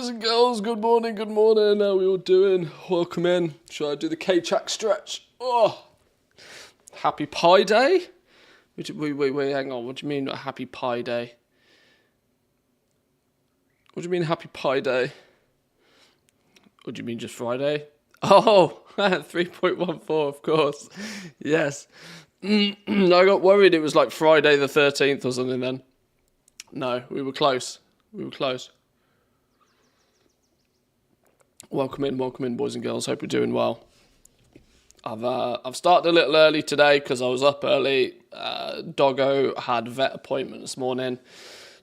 boys and girls, good morning, how are we all doing? Welcome in. Shall I do the K-Chack stretch? Oh, happy Pi Day? Wait, hang on, what do you mean a happy Pi Day? What do you mean happy Pi Day? What do you mean just Friday? Oh, 3.14, of course. Yes. I got worried it was like Friday the 13th or something then. No, we were close. Welcome in, boys and girls. Hope you're doing well. I've started a little early today because I was up early. Doggo had a vet appointment this morning.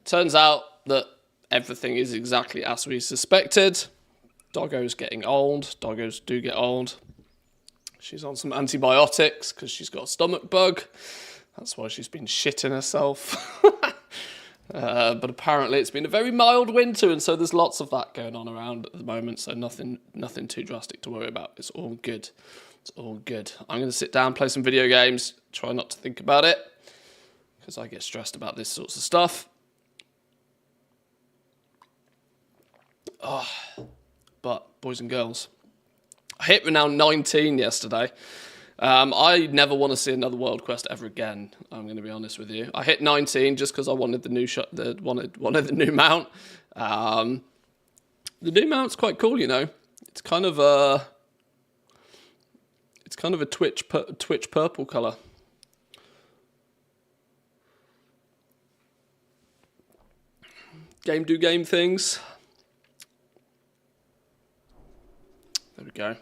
Turns out that everything is exactly as we suspected. Doggo's getting old. Doggos do get old. She's on some antibiotics because she's got a stomach bug. That's why she's been shitting herself. But apparently it's been a very mild winter, and so there's lots of that going on around at the moment, so nothing too drastic to worry about. It's all good. I'm going to sit down, play some video games, try not to think about it, because I get stressed about this sorts of stuff. But, boys and girls, I hit renown 19 yesterday. I never want to see another World Quest ever again. I'm going to be honest with you. I hit 19 just because I wanted the new wanted the new mount. The new mount's quite cool, you know. It's kind of a Twitch purple color. Game things. There we go.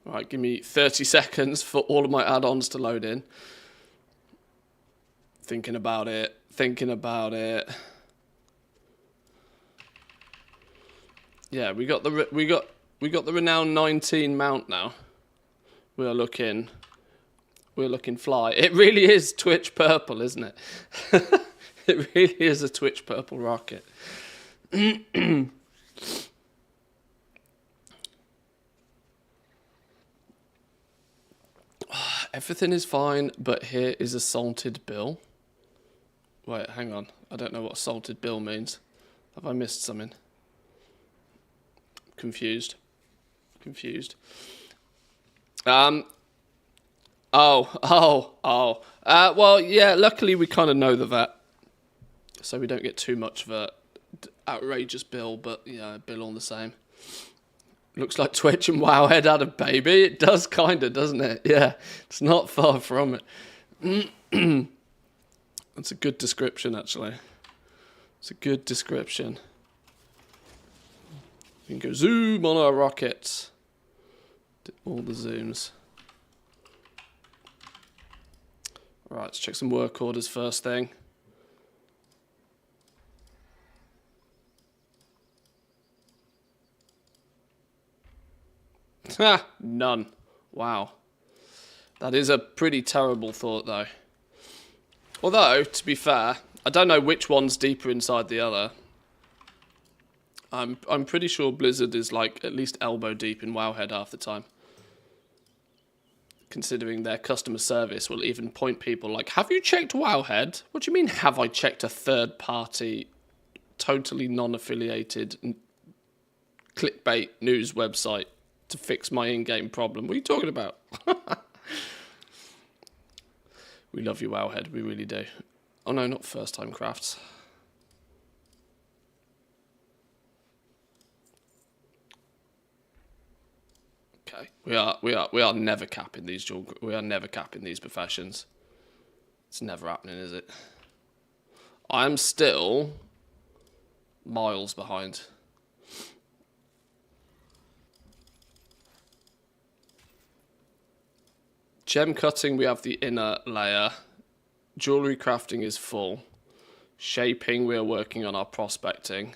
Right, give me 30 seconds for all of my add-ons to load in. Thinking about it. Yeah, we got the renowned 19 mount now. We're looking fly. It really is Twitch purple, isn't it? It really is a Twitch purple rocket. Everything is fine, but here is a salted bill. Wait, hang on. I don't know what salted bill means. Have I missed something? Confused. Well, yeah, luckily we kind of know the vet, so we don't get too much of a outrageous bill, but yeah, bill all the same. Looks like Twitch and Wowhead had a baby. It does kind of, doesn't it? Yeah, it's not far from it. That's a good description, actually. It's a good description. We can go zoom on our rockets. All the zooms. All right, let's check some work orders first thing. None. Wow. That is a pretty terrible thought, though. Although, to be fair, I don't know which one's deeper inside the other. I'm pretty sure Blizzard is like at least elbow deep in Wowhead half the time. Considering their customer service will even point people like, have you checked Wowhead? What do you mean, have I checked a third party, totally non-affiliated clickbait news website to fix my in-game problem? What are you talking about? We love you, Wowhead. We really do. Oh no, not First Time Crafts. Okay, we are never capping these professions. It's never happening, is it? I'm still miles behind. Gem cutting, we have the inner layer. Jewellery crafting is full. Shaping, we are working on our prospecting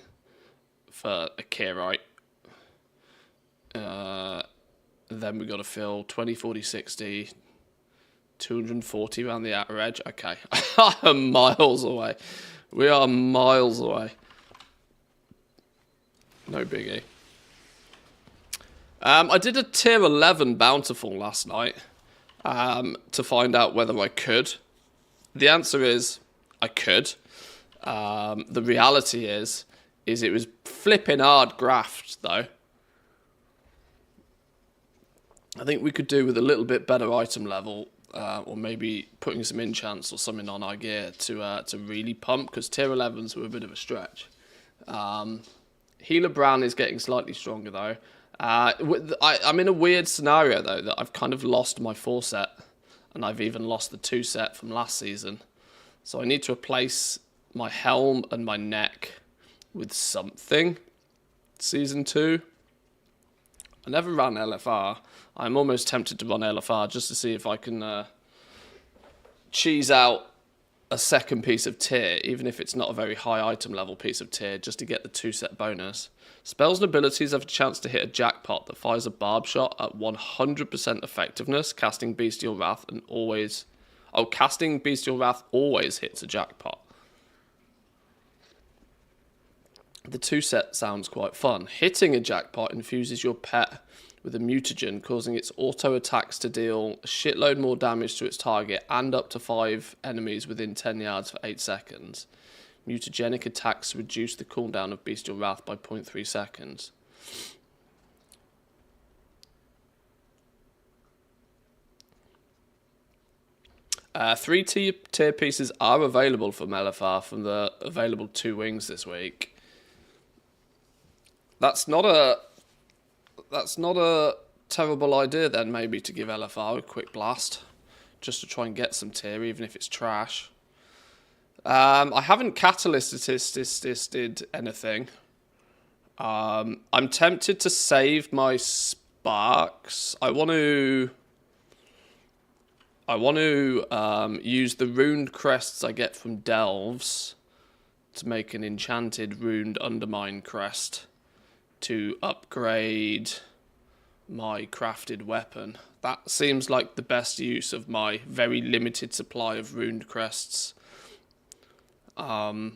for a Kyrite. Then we got to fill 20, 40, 60, 240 around the outer edge. Okay, I'm miles away. We are miles away. No biggie. I did a tier 11 bountiful last night. To find out whether I could. The answer is I could. The reality is is it was flipping hard graft, though. I think we could do with a little bit better item level, or maybe putting some enchants or something on our gear to really pump, because tier 11s were a bit of a stretch. Healer Brown is getting slightly stronger, though. I'm in a weird scenario, though, that I've kind of lost my 4 set, and I've even lost the 2 set from last season. So I need to replace my helm and my neck with something. Season 2. I never ran LFR. I'm almost tempted to run LFR just to see if I can cheese out a second piece of tier, even if it's not a very high item level piece of tier, just to get the 2 set bonus. Spells and abilities have a chance to hit a jackpot that fires a barb shot at 100% effectiveness, casting Bestial Wrath and always... Oh, casting Bestial Wrath always hits a jackpot. The 2 set sounds quite fun. Hitting a jackpot infuses your pet with a mutagen, causing its auto attacks to deal a shitload more damage to its target and up to 5 enemies within 10 yards for 8 seconds. Mutagenic attacks reduce the cooldown of Bestial Wrath by 0.3 seconds. Three tier pieces are available from LFR from the available 2 wings this week. That's not a terrible idea then, maybe, to give LFR a quick blast, just to try and get some tier, even if it's trash. I haven't catalysted anything. I'm tempted to save my sparks. I want to use the runed crests I get from delves to make an enchanted runed Undermine crest to upgrade my crafted weapon. That seems like the best use of my very limited supply of runed crests. So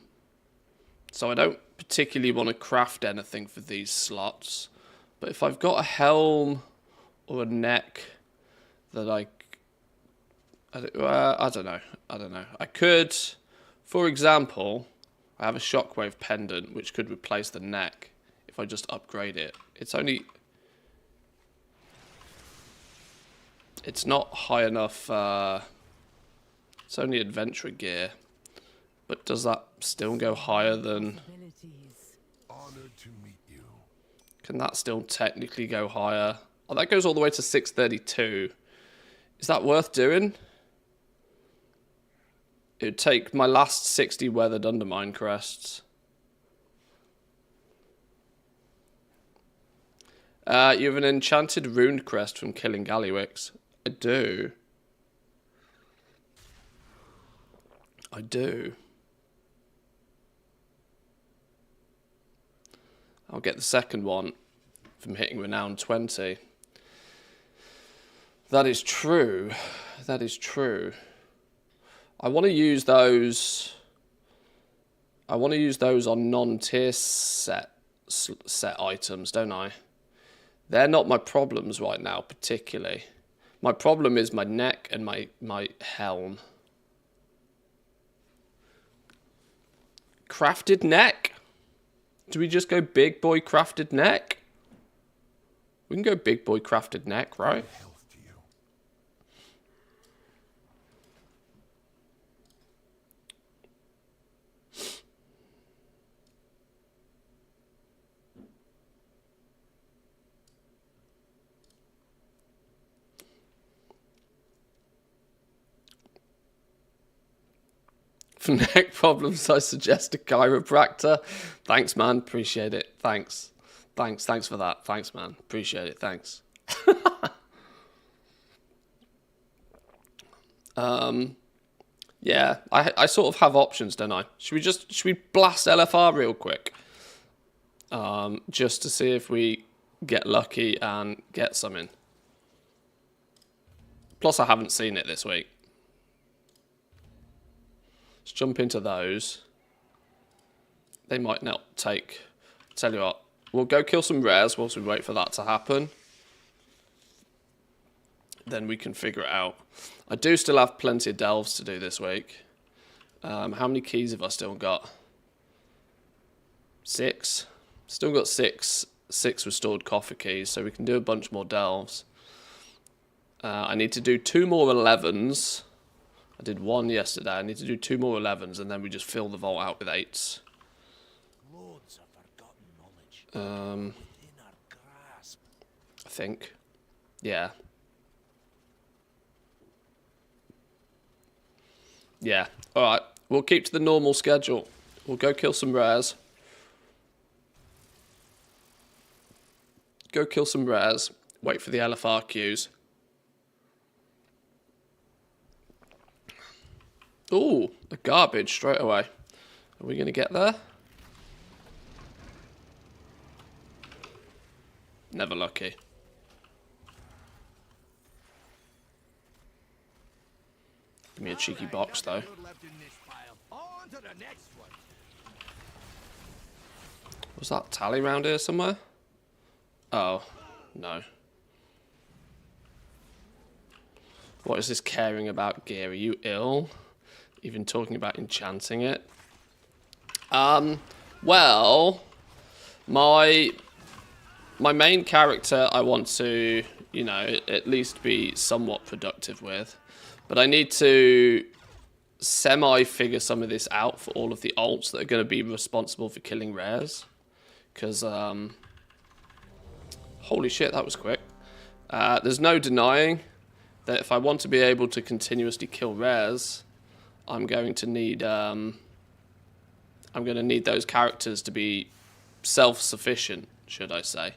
I don't particularly want to craft anything for these slots, but if I've got a helm or a neck that I don't know. I could, for example, I have a shockwave pendant which could replace the neck if I just upgrade it. It's not high enough, it's only adventure gear, but does that still go higher than... Can that still technically go higher? Oh, that goes all the way to 632. Is that worth doing? It would take my last 60 weathered Undermine crests. You have an enchanted runed crest from killing Gallywix. I do. I'll get the second one from hitting Renown 20. That is true. I want to use those. I want to use those on non-tier set items, don't I? They're not my problems right now, particularly. My problem is my neck and my helm. Crafted neck? Do we just go big boy crafted neck? We can go big boy crafted neck, right? For neck problems, I suggest a chiropractor. Thanks, man. Appreciate it. Thanks for that. Thanks, man. Appreciate it. Thanks. Yeah, I sort of have options, don't I? Should we blast LFR real quick? Just to see if we get lucky and get something. Plus, I haven't seen it this week. Let's jump into those. They might not take... Tell you what, we'll go kill some rares whilst we wait for that to happen. Then we can figure it out. I do still have plenty of delves to do this week. How many keys have I still got? 6. Still got 6 restored coffer keys, so we can do a bunch more delves. I need to do 2 more 11s. I did 1 yesterday. I need to do 2 more 11s, and then we just fill the vault out with 8s. Loads of forgotten knowledge. In our grasp. I think. Yeah. Yeah. Alright. We'll keep to the normal schedule. We'll go kill some rares. Go kill some rares. Wait for the LFR queues. Ooh, a garbage straight away. Are we going to get there? Never lucky. Give me a cheeky box, though. Was that tally round here somewhere? Oh, no. What is this caring about gear? Are you ill? Even talking about enchanting it? Well, my main character I want to, you know, at least be somewhat productive with. But I need to semi-figure some of this out for all of the alts that are going to be responsible for killing rares. Because, holy shit, that was quick. There's no denying that if I want to be able to continuously kill rares, I'm going to need those characters to be self-sufficient, should I say.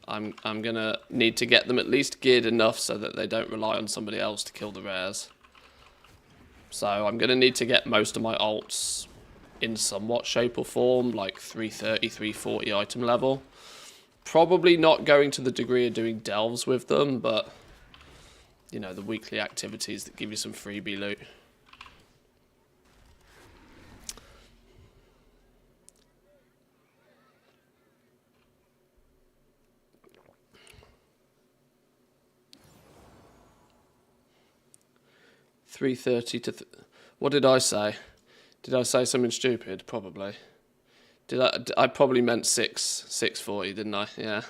I'm gonna need to get them at least geared enough so that they don't rely on somebody else to kill the rares. So I'm gonna need to get most of my alts in somewhat shape or form, like 330, 340 item level. Probably not going to the degree of doing delves with them, but you know, the weekly activities that give you some freebie loot. $330 to... What did I say? Did I say something stupid? Probably. Did I probably meant 640, didn't I? Yeah.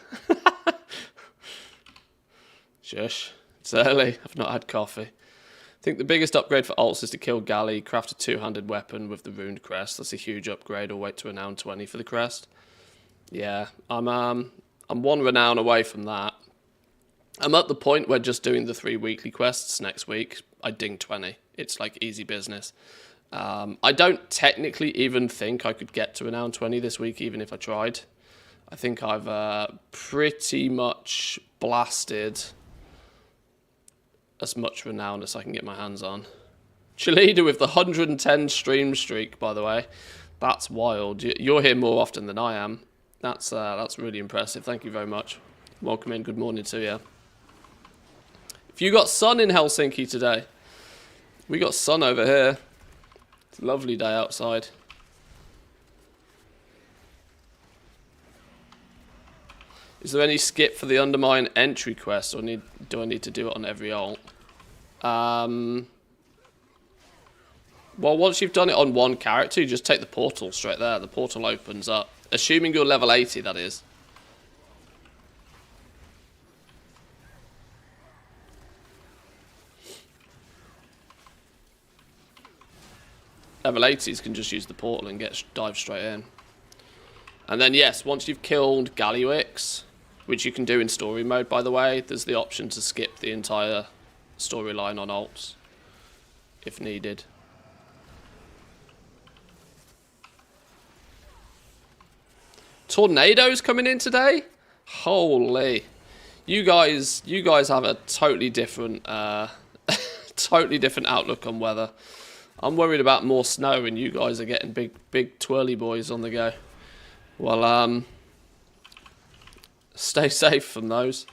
Shush. It's early. I've not had coffee. I think the biggest upgrade for alts is to kill Galley, craft a 2-handed weapon with the runed crest. That's a huge upgrade, or wait to renown 20 for the crest. Yeah, I'm 1 renown away from that. I'm at the point where just doing the 3 weekly quests next week, I ding 20. It's like easy business. I don't technically even think I could get to renown 20 this week, even if I tried. I think I've pretty much blasted as much renown as I can get my hands on. Chalida with the 110 stream streak, by the way. That's wild. You're here more often than I am. That's really impressive. Thank you very much. Welcome in. Good morning to you. If you got sun in Helsinki today, we got sun over here. It's a lovely day outside. Is there any skip for the Undermine entry quest, or do I need to do it on every alt? Well, once you've done it on one character, you just take the portal straight there. The portal opens up. Assuming you're level 80, that is. Level 80s can just use the portal and dive straight in. And then, yes, once you've killed Gallywix, which you can do in story mode, by the way, there's the option to skip the entire storyline on alts, if needed. Tornadoes coming in today? Holy. You guys have a totally different outlook on weather. I'm worried about more snow, and you guys are getting big twirly boys on the go. Well, stay safe from those.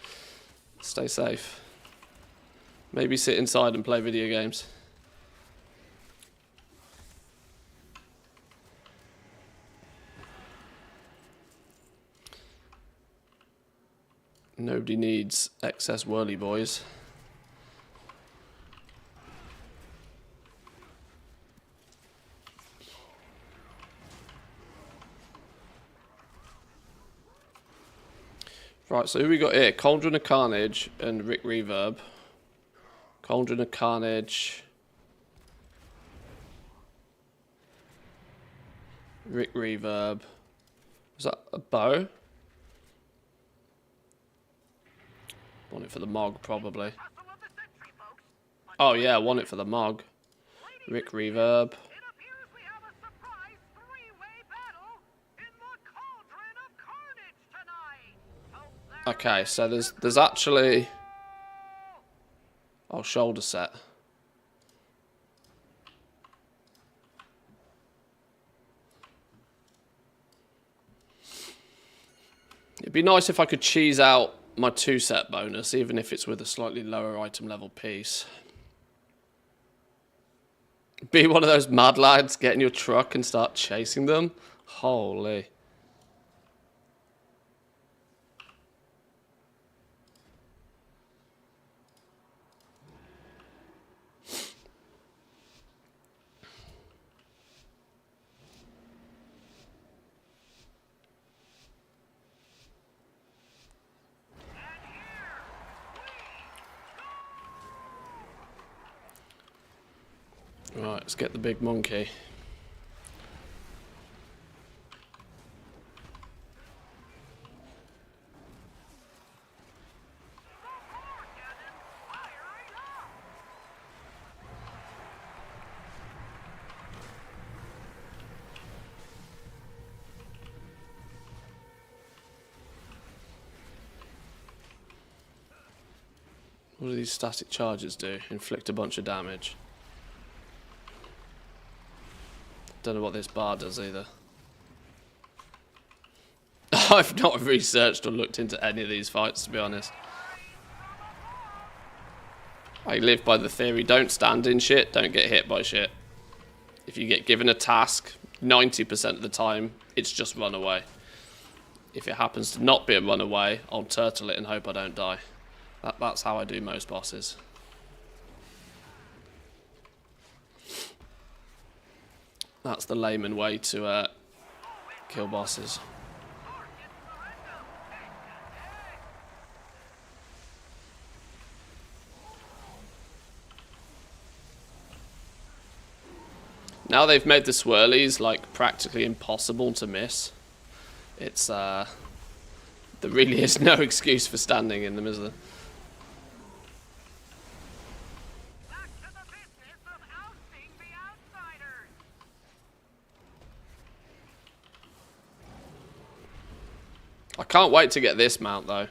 Stay safe. Maybe sit inside and play video games. Nobody needs excess whirly boys. Right, so who we got here? Cauldron of Carnage and Rick Reverb. Cauldron of Carnage. Rick Reverb. Was that a bow? Want it for the Mog, probably. Oh yeah, want it for the Mog. Rick Reverb. Okay, so there's actually... Oh, shoulder set. It'd be nice if I could cheese out my 2-set bonus, even if it's with a slightly lower item level piece. Be one of those mad lads, get in your truck and start chasing them. Holy. Right, let's get the big monkey. What do these static charges do? Inflict a bunch of damage. Don't know what this bar does either. I've not researched or looked into any of these fights, to be honest. I live by the theory, don't stand in shit, don't get hit by shit. If you get given a task, 90% of the time, it's just run away. If it happens to not be a run away, I'll turtle it and hope I don't die. That's how I do most bosses. That's the layman way to kill bosses. Now they've made the swirlies like practically impossible to miss. It's there really is no excuse for standing in them, is there? I can't wait to get this mount though.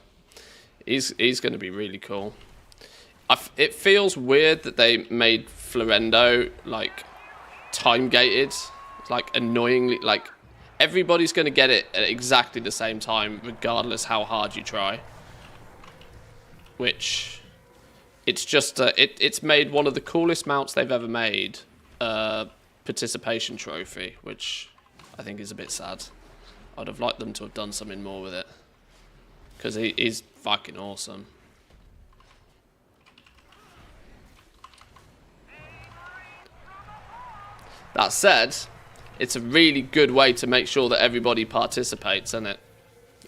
He's going to be really cool. It feels weird that they made Florendo like time gated, like annoyingly, like everybody's going to get it at exactly the same time, regardless how hard you try. Which it's just it's made one of the coolest mounts they've ever made participation trophy, which I think is a bit sad. I'd have liked them to have done something more with it. Because he's fucking awesome. That said, it's a really good way to make sure that everybody participates, isn't it?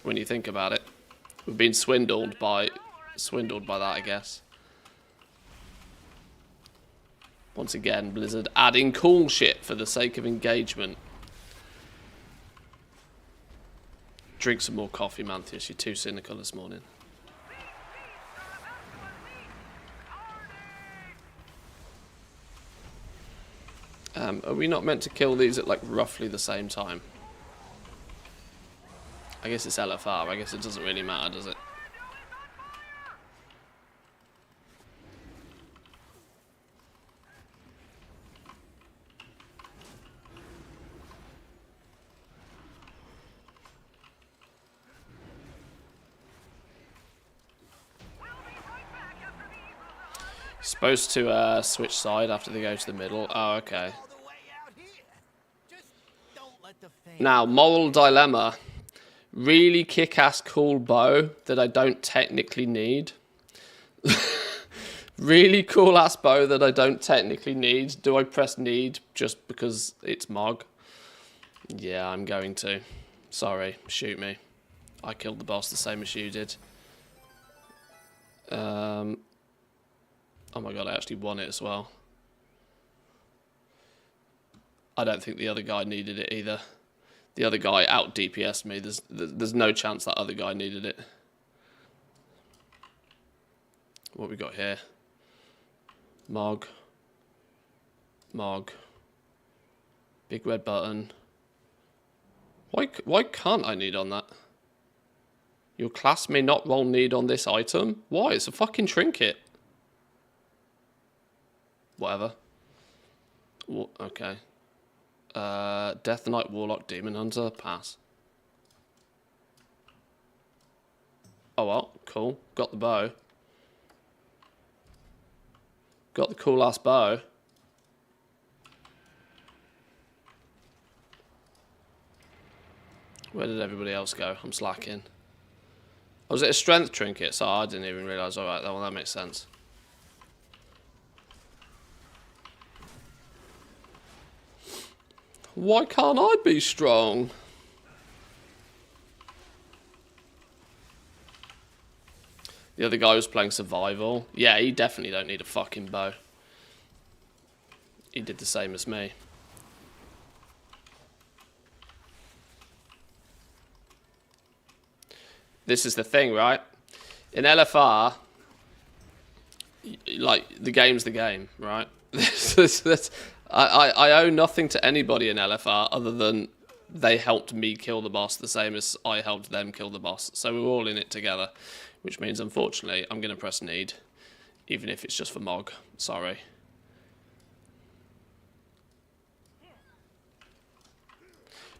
When you think about it. We've been swindled by that, I guess. Once again, Blizzard adding cool shit for the sake of engagement. Drink some more coffee, Mantheus. You're too cynical this morning. Are we not meant to kill these at like roughly the same time? I guess it's LFR. I guess it doesn't really matter, does it? Supposed to switch side after they go to the middle. Oh, okay. Now, moral dilemma. Really kick-ass cool bow that I don't technically need. Really cool-ass bow that I don't technically need. Do I press need just because it's Mog? Yeah, I'm going to. Sorry, shoot me. I killed the boss the same as you did. Oh my god, I actually won it as well. I don't think the other guy needed it either. The other guy out DPS'd me. There's no chance that other guy needed it. What we got here? Mog. Mog. Big red button. Why can't I need on that? Your class may not roll need on this item. Why? It's a fucking trinket. Whatever. Okay. Death Knight, Warlock, Demon Hunter, pass. Oh well, cool. Got the bow. Got the cool ass bow. Where did everybody else go? I'm slacking. Was it a strength trinket? So I didn't even realise. Alright, well, that makes sense. Why can't I be strong? The other guy was playing survival. Yeah, he definitely don't need a fucking bow. He did the same as me. This is the thing, right? In LFR, like, the game's the game, right? I owe nothing to anybody in LFR other than they helped me kill the boss the same as I helped them kill the boss. So we're all in it together, which means, unfortunately, I'm going to press need, even if it's just for Mog. Sorry.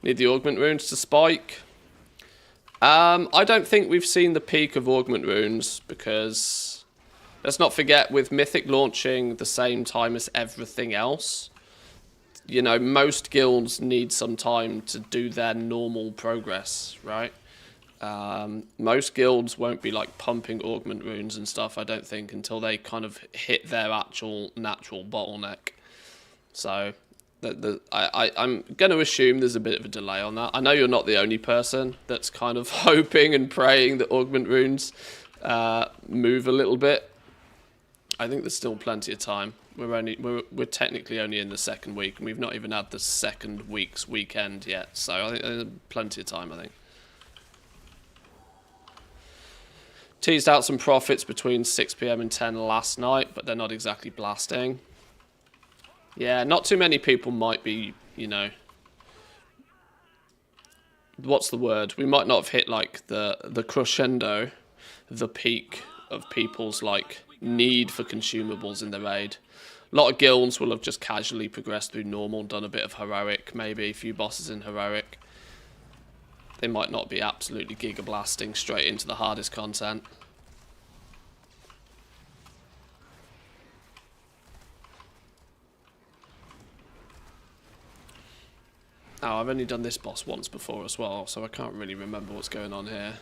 Need the augment runes to spike. I don't think we've seen the peak of augment runes because, let's not forget, with Mythic launching the same time as everything else, you know, most guilds need some time to do their normal progress, right? Most guilds won't be like pumping augment runes and stuff, I don't think, until they kind of hit their actual natural bottleneck. So I'm going to assume there's a bit of a delay on that. I know you're not the only person that's kind of hoping and praying that augment runes move a little bit. I think there's still plenty of time. We're technically only in the second week, and we've not even had the second week's weekend yet. So I think there's plenty of time, I think. Teased out some profits between 6 PM and 10 last night, but they're not exactly blasting. Yeah, not too many people might be, you know, what's the word? We might not have hit like the crescendo, the peak of people's like need for consumables in the raid. A lot of guilds will have just casually progressed through normal, done a bit of heroic, maybe a few bosses in heroic. They might not be absolutely giga blasting straight into the hardest content. Oh, I've only done this boss once before as well, so I can't really remember what's going on here.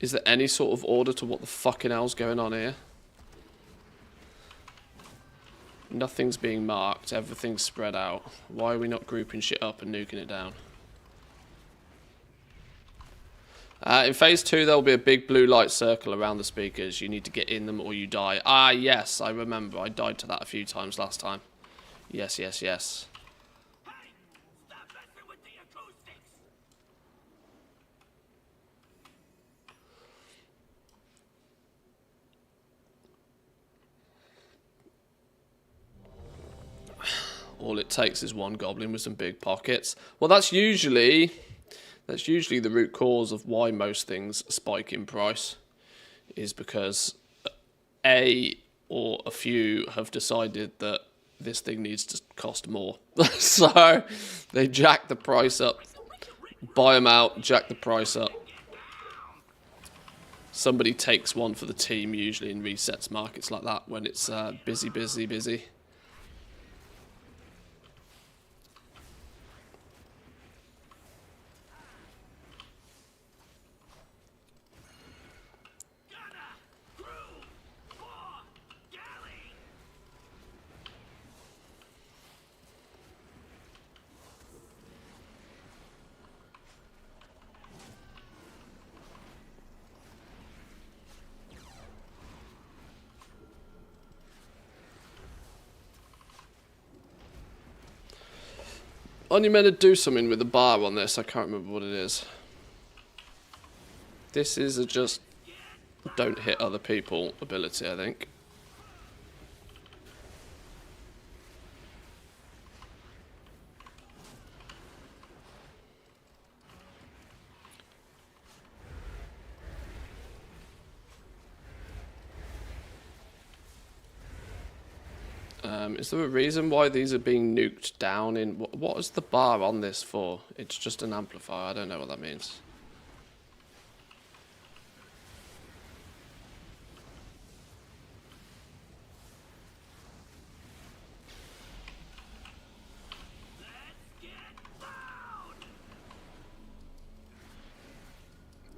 Is there any sort of order to what the fucking hell's going on here? Nothing's being marked, everything's spread out. Why are we not grouping shit up and nuking it down? In phase 2, there'll be a big blue light circle around the speakers. You need to get in them or you die. Ah, yes, I remember. I died to that a few times last time. Yes, yes, yes. All it takes is one goblin with some big pockets. Well, that's usually the root cause of why most things spike in price, is because a few have decided that this thing needs to cost more. So they jack the price up, buy them out, jack the price up. Somebody takes one for the team usually and resets markets like that when it's busy, busy, busy. Aren't you meant to do something with the bar on this? I can't remember what it is. This is a just don't hit other people ability, I think. Is there a reason why these are being nuked down in... What is the bar on this for? It's just an amplifier. I don't know what that means.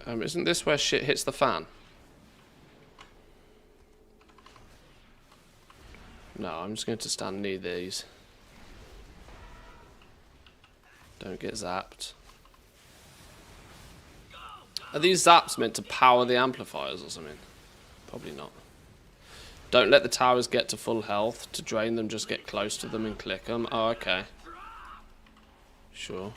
Isn't this where shit hits the fan? No, I'm just going to stand near these. Don't get zapped. Are these zaps meant to power the amplifiers or something? Probably not. Don't let the towers get to full health. To drain them, just get close to them and click them. Oh, okay. Sure.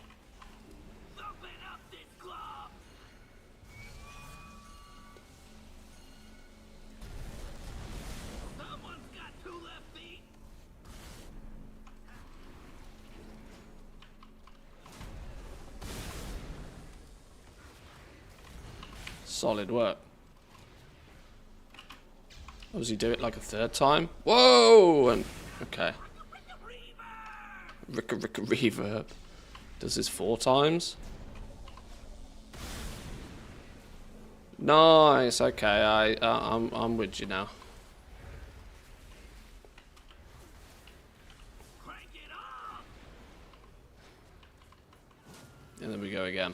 Solid work. Oh, does he do it like a third time? Whoa! And okay. Ricka reverb. Does this 4 times? Nice. Okay, I'm with you now. And then we go again.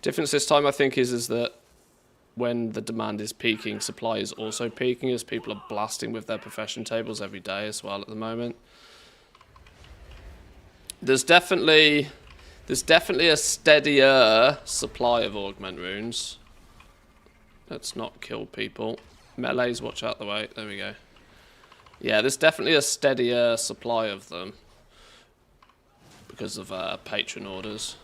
Difference this time, I think, is that when the demand is peaking, supply is also peaking as people are blasting with their profession tables every day as well at the moment. There's definitely a steadier supply of augment runes. Let's not kill people. Melees, watch out the way. There we go. Yeah, there's definitely a steadier supply of them because of patron orders.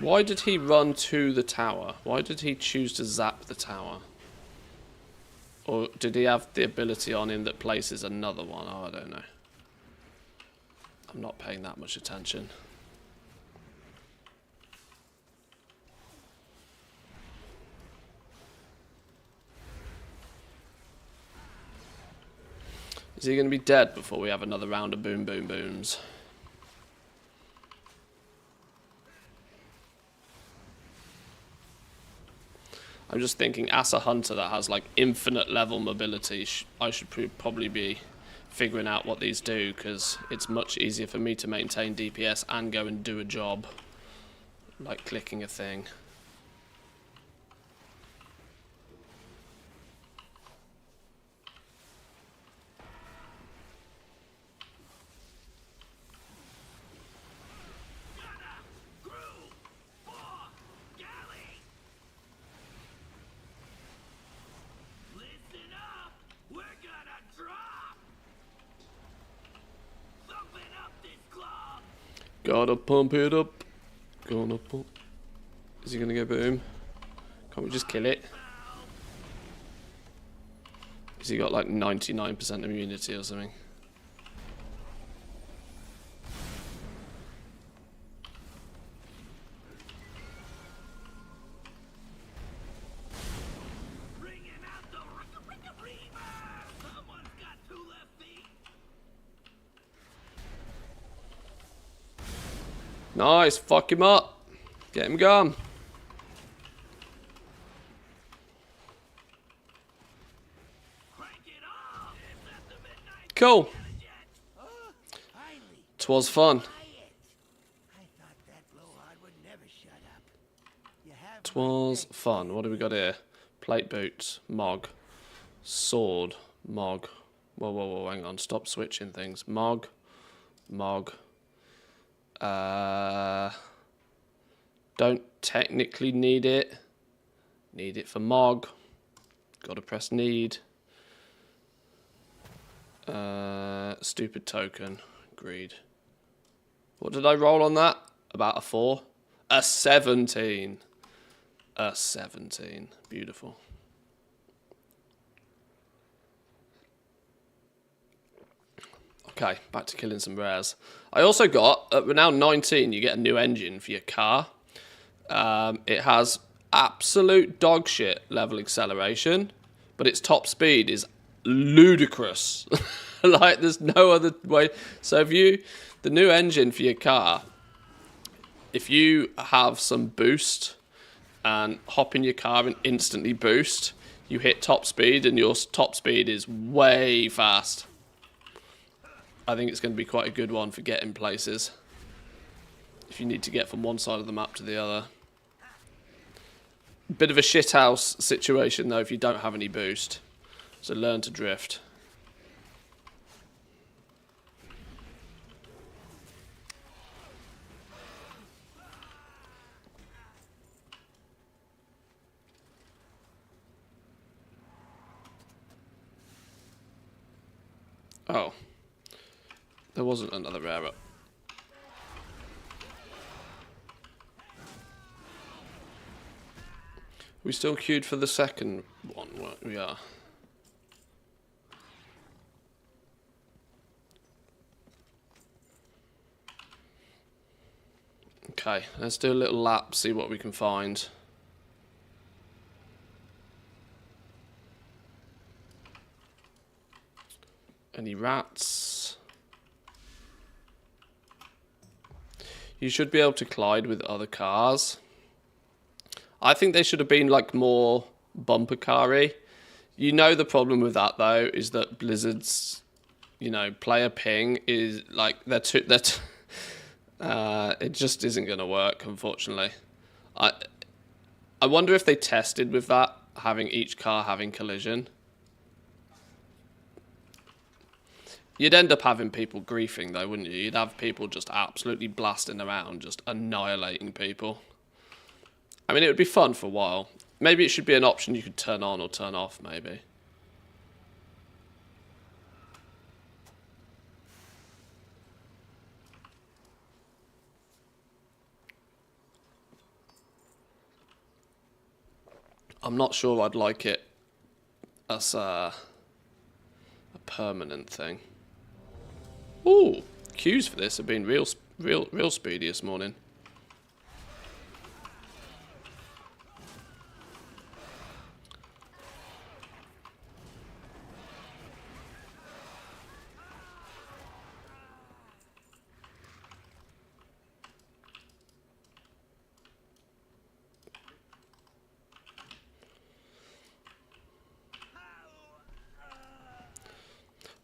Why did he run to the tower? Why did he choose to zap the tower? Or did he have the ability on him that places another one? Oh, I don't know. I'm not paying that much attention. Is he going to be dead before we have another round of boom boom booms? I'm just thinking, as a hunter that has like infinite level mobility, I should probably be figuring out what these do, because it's much easier for me to maintain DPS and go and do a job, like clicking a thing. Gotta pump it up. Gonna pump. Is he gonna go boom? Can't we just kill it? Has he got like 99% immunity or something? Nice, fuck him up. Get him gone. Cool. 'Twas fun. 'Twas fun. What do we got here? Plate boots, Mog. Sword, Mog. Whoa, whoa, whoa, hang on. Stop switching things. Mog, Mog. Don't technically need it. Need it for Mog. Gotta press need. Stupid token. Agreed. What did I roll on that? About a 4? A 17. A 17. Beautiful. Okay, back to killing some rares. I also got, we're now 19, you get a new engine for your car. It has absolute dog shit level acceleration, but its top speed is ludicrous. Like, there's no other way. So the new engine for your car, if you have some boost and hop in your car and instantly boost, you hit top speed and your top speed is way fast. I think it's going to be quite a good one for getting places. If you need to get from one side of the map to the other. Bit of a shithouse situation though if you don't have any boost. So learn to drift. Oh. There wasn't another rare up. We still queued for the second one. We are. Okay, let's do a little lap, see what we can find. Any rats? You should be able to collide with other cars. I think they should have been like more bumper car-y. You know the problem with that though is that Blizzard's, player ping is like it just isn't going to work, unfortunately. I wonder if they tested with that, having each car having collision. You'd end up having people griefing though, wouldn't you? You'd have people just absolutely blasting around, just annihilating people. I mean, it would be fun for a while. Maybe it should be an option you could turn on or turn off, maybe. I'm not sure I'd like it as a permanent thing. Ooh, queues for this have been real speedy this morning.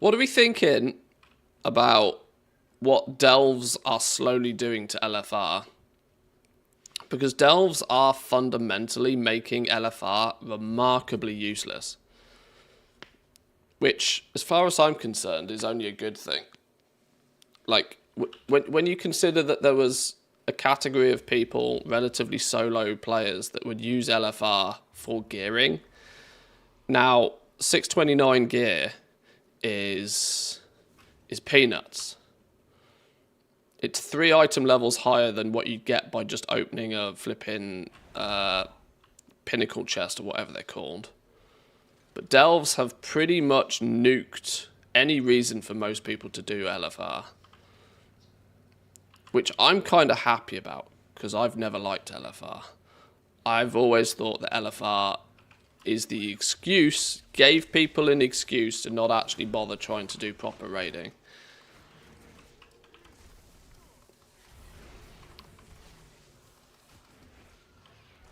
What are we thinking about what delves are slowly doing to LFR? Because delves are fundamentally making LFR remarkably useless. Which, as far as I'm concerned, is only a good thing. Like, when you consider that there was a category of people, relatively solo players, that would use LFR for gearing. Now, 629 gear is peanuts. It's 3 item levels higher than what you get by just opening a flipping pinnacle chest or whatever they're called. But delves have pretty much nuked any reason for most people to do LFR. Which I'm kind of happy about, because I've never liked LFR. I've always thought that LFR is the excuse, gave people an excuse to not actually bother trying to do proper raiding.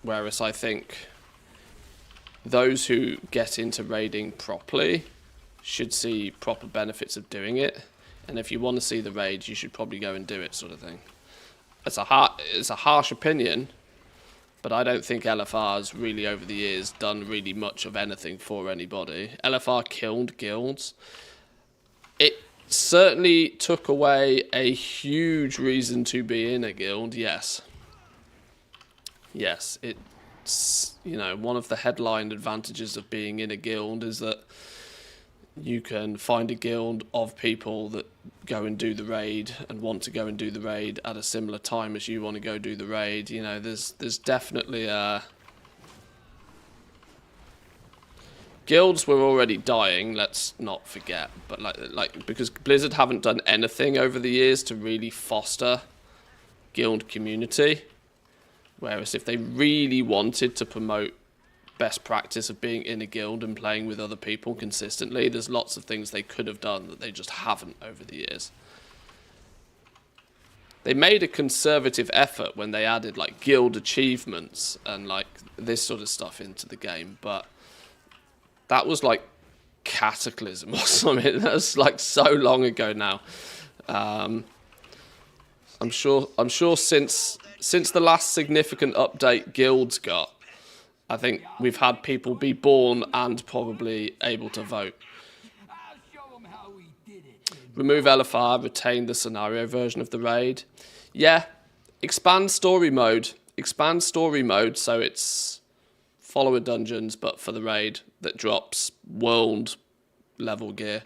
Whereas I think those who get into raiding properly should see proper benefits of doing it. And if you want to see the raids, you should probably go and do it, sort of thing. It's a harsh opinion, but I don't think LFR's really over the years done really much of anything for anybody. LFR killed guilds. It certainly took away a huge reason to be in a guild, yes. Yes, it's, one of the headline advantages of being in a guild is that you can find a guild of people that go and do the raid and want to go and do the raid at a similar time as you want to go do the raid. You know, there's definitely guilds were already dying, let's not forget, but like because Blizzard haven't done anything over the years to really foster guild community, whereas if they really wanted to promote best practice of being in a guild and playing with other people consistently, there's lots of things they could have done that they just haven't over the years. They made a conservative effort when they added like guild achievements and like this sort of stuff into the game, but that was like Cataclysm or something. That was like so long ago now. I'm sure since the last significant update guilds got, I think we've had people be born and probably able to vote. Remove LFR, retain the scenario version of the raid. Yeah, expand story mode. Expand story mode so it's follower dungeons, but for the raid that drops world level gear.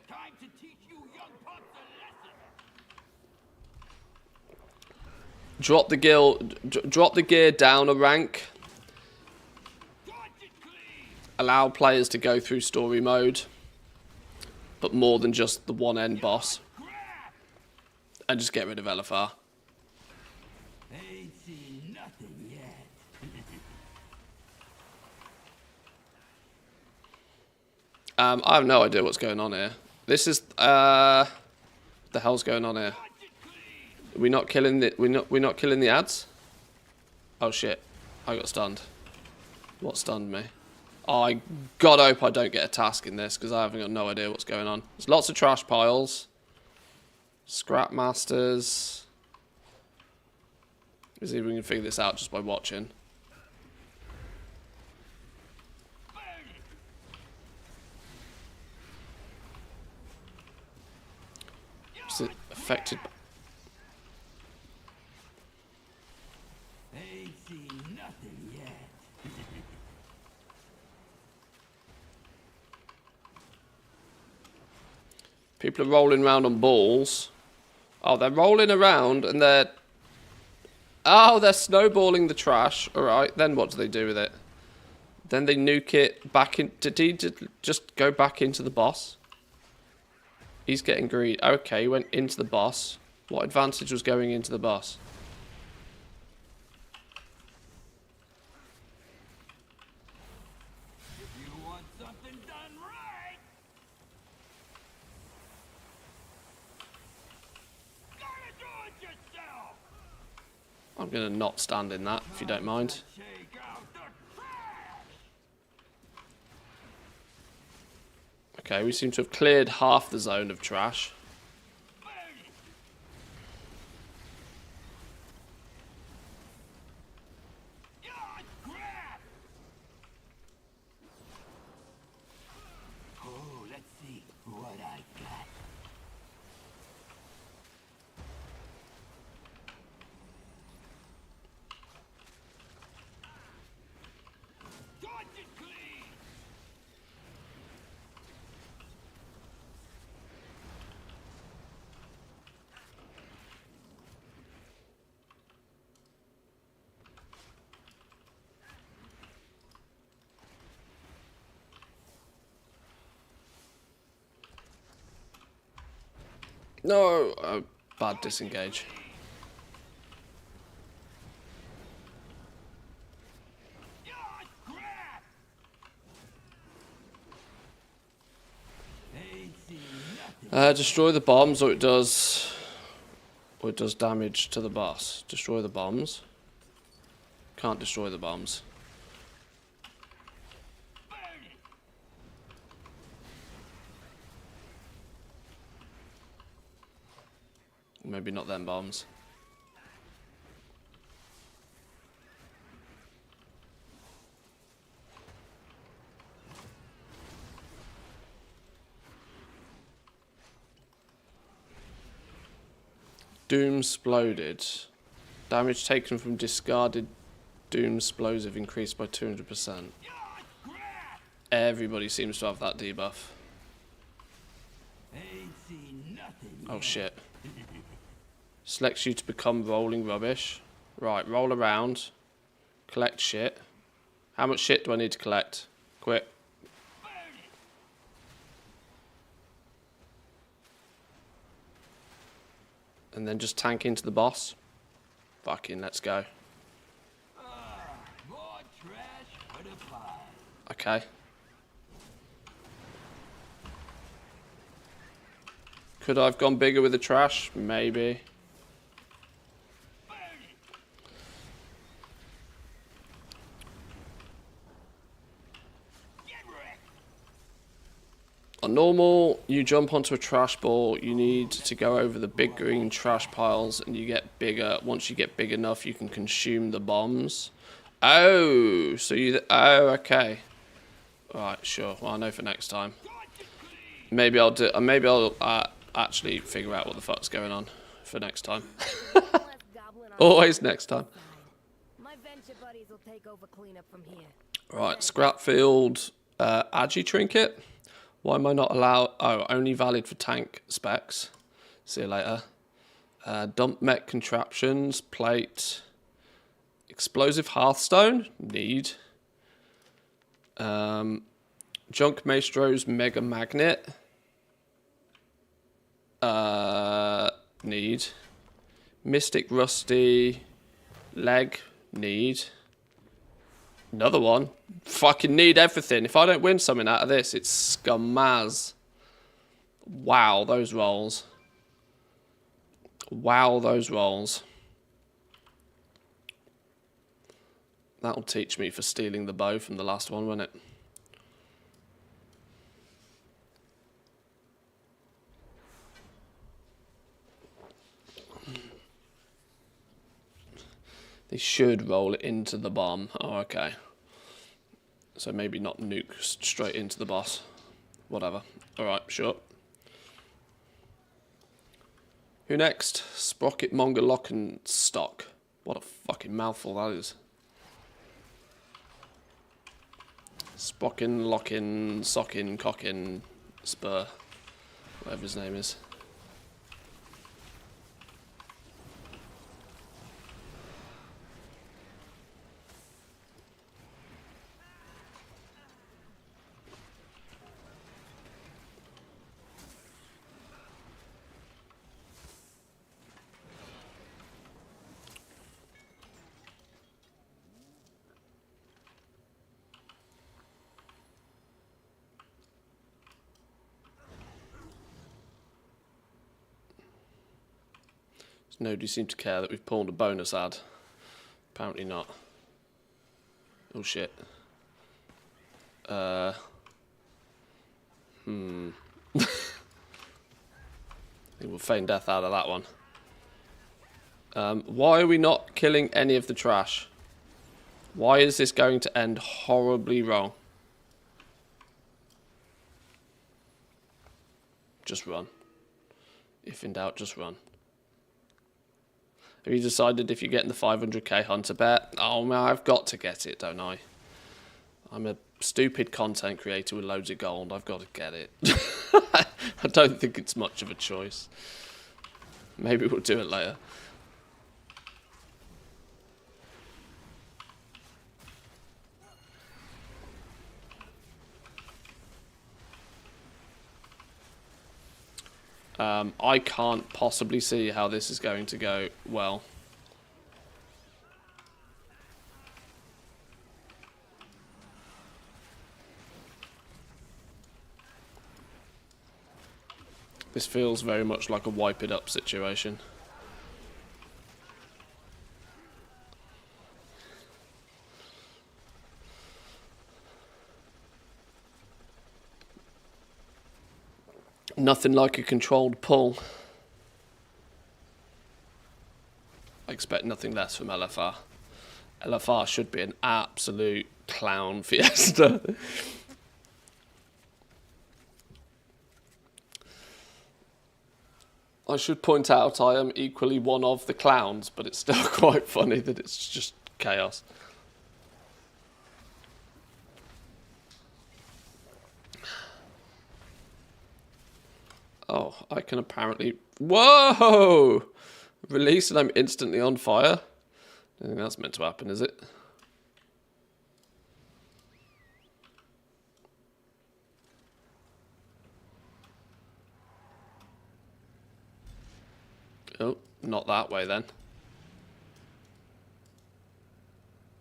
Drop the gear down a rank. Allow players to go through story mode, but more than just the one end boss. And just get rid of LFR. I have no idea what's going on here. This is the hell's going on here? Are we not killing the we're not killing the ads? Oh shit. I got stunned. What stunned me? Oh, I god hope I don't get a task in this because I haven't got no idea what's going on. There's lots of trash piles. Scrap masters. Let's see if we can figure this out just by watching. Is it affected? People are rolling around on balls. Oh, they're rolling around and they're... Oh, they're snowballing the trash. Alright, then what do they do with it? Then they nuke it back in... Did he just go back into the boss? He's getting greedy. Okay, he went into the boss. What advantage was going into the boss? I'm going to not stand in that, if you don't mind. Okay, we seem to have cleared half the zone of trash. No, bad disengage. Destroy the bombs, or it does damage to the boss. Destroy the bombs. Can't destroy the bombs. Maybe not them bombs. Doom Sploded. Damage taken from discarded Doom Explosive increased by 200%. Everybody seems to have that debuff. Oh shit. Selects you to become rolling rubbish. Right, roll around. Collect shit. How much shit do I need to collect? Quick. And then just tank into the boss. Fucking let's go. More trash for the pile. Okay. Could I have gone bigger with the trash? Maybe. On normal, you jump onto a trash ball, you need to go over the big green trash piles and you get bigger. Once you get big enough, you can consume the bombs. Oh, so you... Oh, okay. Alright, sure. Well, I know for next time. Maybe I'll do... Maybe I'll actually figure out what the fuck's going on for next time. Always next time. My venture buddies will take over cleanup from here. Right, Scrapfield Agi Trinket. Why am I not allowed? Oh, only valid for tank specs. See you later. Dump mech contraptions, plate. Explosive hearthstone, need. Junk Maestro's mega magnet. Need. Mystic Rusty leg, need. Another one. Fucking need everything. If I don't win something out of this, it's scummaz. Wow, those rolls. Wow, those rolls. That'll teach me for stealing the bow from the last one, won't it? They should roll it into the bomb. Oh, okay. So maybe not nuke straight into the boss. Whatever. Alright, sure. Who next? Sprocket Monger Lockenstock. What a fucking mouthful that is. Sprockin, Lockin, Sockin, Cockin, Spur. Whatever his name is. Nobody seemed to care that we've pulled a bonus ad. Apparently not. Oh shit. I think we'll feign death out of that one. Why are we not killing any of the trash? Why is this going to end horribly wrong? Just run. If in doubt, just run. Have you decided if you're getting the 500k hunter bet? Oh man, I've got to get it, don't I? I'm a stupid content creator with loads of gold. I've got to get it. I don't think it's much of a choice. Maybe we'll do it later. I can't possibly see how this is going to go well. This feels very much like a wipe it up situation. Nothing like a controlled pull. I expect nothing less from LFR. LFR should be an absolute clown fiesta. I should point out I am equally one of the clowns, but it's still quite funny that it's just chaos. Oh, I can apparently... Whoa! Release and I'm instantly on fire. I don't think that's meant to happen, is it? Oh, not that way then.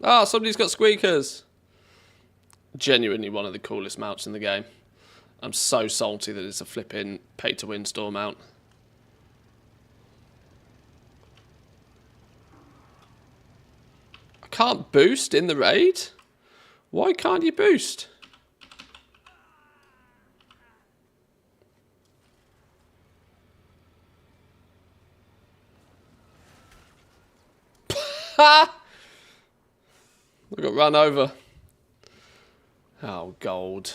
Ah, somebody's got squeakers. Genuinely one of the coolest mounts in the game. I'm so salty that it's a flipping pay-to-win store mount. I can't boost in the raid? Why can't you boost? Ha! I got run over. Oh, gold.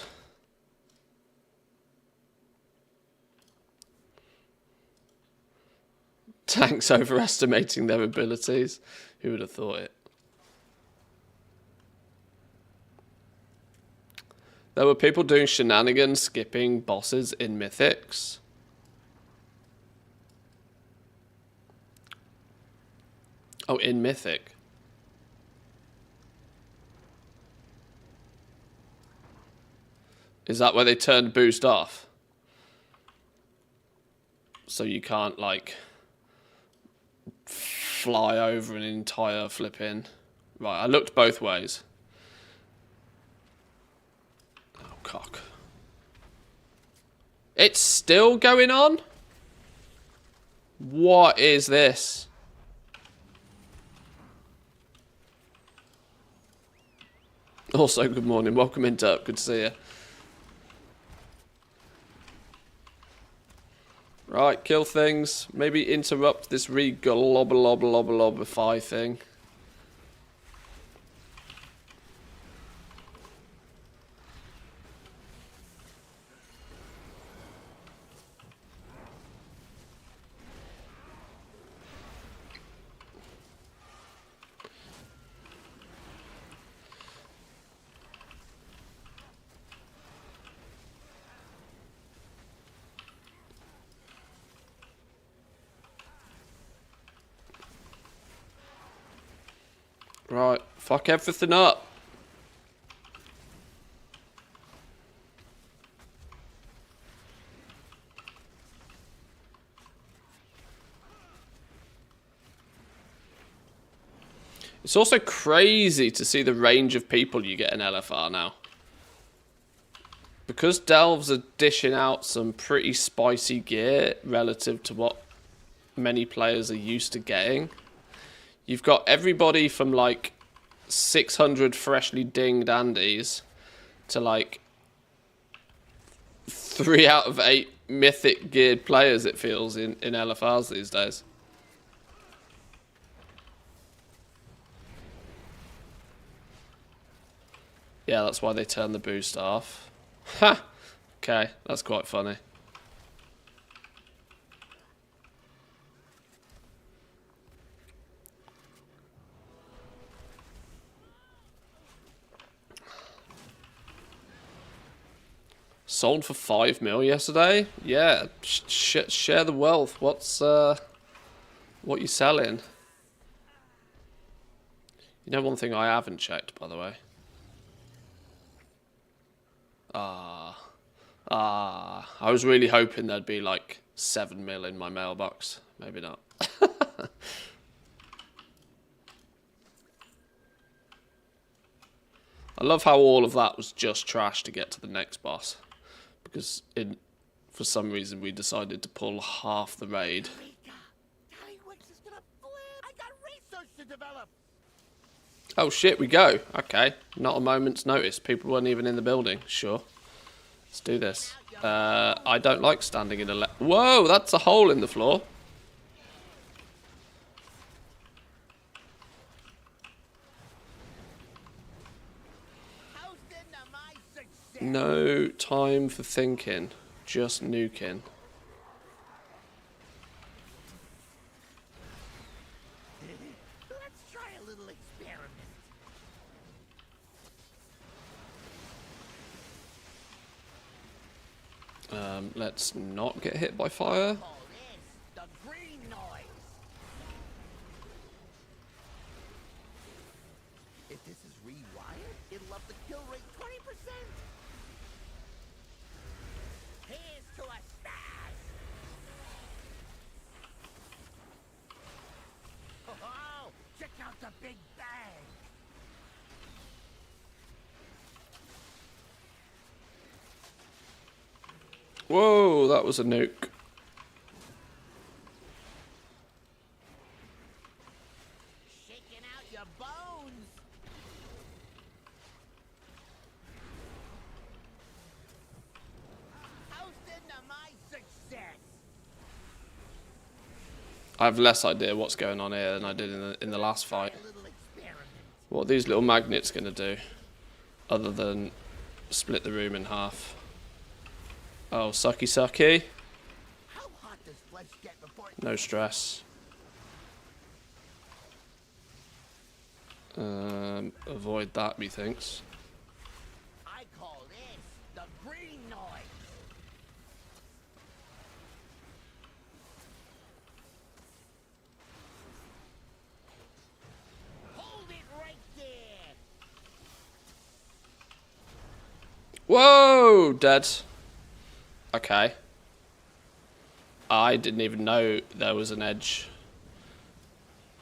Tanks overestimating their abilities. Who would have thought it? There were people doing shenanigans, skipping bosses in Mythics. Oh, in Mythic. Is that where they turned boost off? So you can't, like, fly over an entire flipping... Right, I looked both ways. Oh, cock. It's still going on? What is this? Also, good morning. Welcome into Up. Good to see you. Right, kill things. Maybe interrupt this re-globalobalobalobify thing. Right, fuck everything up. It's also crazy to see the range of people you get in LFR now. Because Delves are dishing out some pretty spicy gear relative to what many players are used to getting. You've got everybody from like 600 freshly dinged Andes to like 3 out of 8 mythic geared players, it feels, in LFRs these days. Yeah, that's why they turned the boost off. Ha! Okay, that's quite funny. Sold for 5 mil yesterday. Yeah, share the wealth. What's what you selling? You know, one thing I haven't checked, by the way. I was really hoping there'd be like 7 mil in my mailbox. Maybe not. I love how all of that was just trash to get to the next boss. Because for some reason we decided to pull half the raid. Oh shit, we go. Okay, not a moment's notice. People weren't even in the building. Sure. Let's do this. I don't like standing in a... Whoa, that's a hole in the floor. No time for thinking. Just nuking. Let's try a little experiment. Let's not get hit by fire. Call this the green noise. If this is rewired, it'll up the kill rate 20%. Here's to a stash. Oh, check out the big bang. Whoa, that was a nuke. Shaking out your bones. Toasting to my success. I have less idea what's going on here than I did in the last fight. A little experiment. What are these little magnets going to do? Other than split the room in half. Oh, sucky sucky. How hot does flesh get before it No stress. Avoid that, methinks. I call this the green noise. Hold it right there. Whoa, dead. Okay. I didn't even know there was an edge.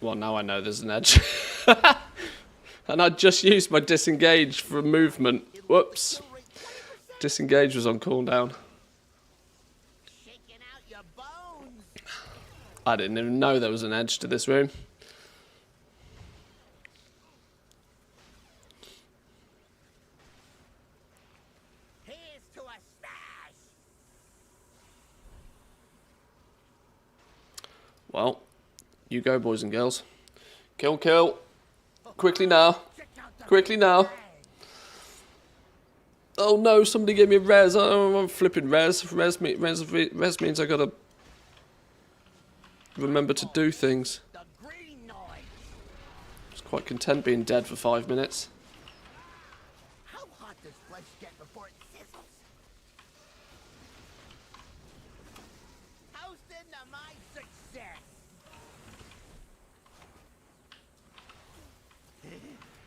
Well, now I know there's an edge. And I just used my disengage for movement. Whoops. Kill rate 20%. Disengage was on cooldown. Shaking out your bones. I didn't even know there was an edge to this room. Here's to a stash. Well, you go, boys and girls. Kill, kill. Quickly now. Check out the Quickly big now. bang. Oh no, somebody gave me a res. Oh, I'm flipping res. Res means I gotta remember to do things. The green noise. I was quite content being dead for 5 minutes. How hot does flesh get before it sizzles? Toasting to my success.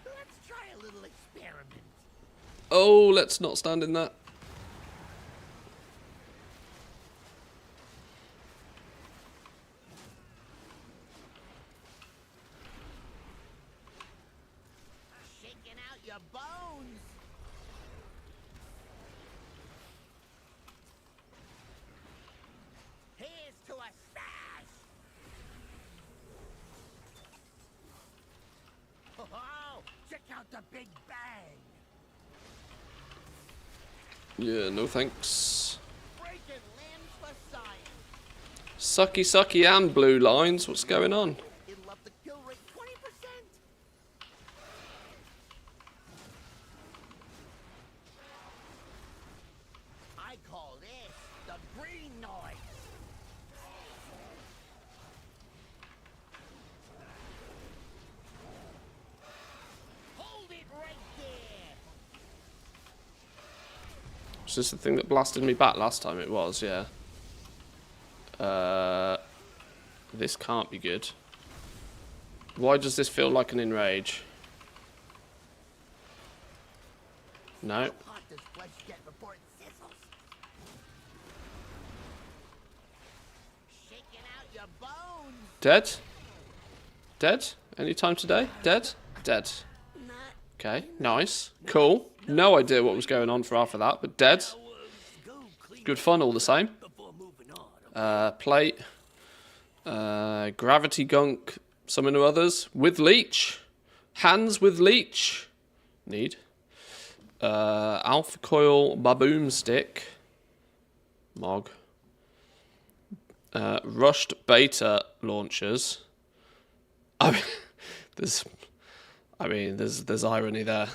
Let's try a little experiment. Oh, let's not stand in that. Shaking out your bones. Here's to a stash. Oh, check out the big bang. Yeah, no thanks. Breaking limbs for science. Sucky, sucky, and blue lines. What's going on? It'll up the kill rate 20%. I call this the green noise. Hold it right there. Was this the thing that blasted me back last time? It was, yeah. This can't be good. Why does this feel like an enrage? No. How hot does flesh get before it sizzles? Shaking out your bones. Dead? Dead? Anytime today? Dead? Dead. Okay, nice. Cool. No idea what was going on for half of that, but dead. Good fun all the same. Plate. Gravity gunk. Summon to others. With leech. Hands with leech. Need. Alpha coil baboon stick. Mog. Rushed beta launchers. There's irony there.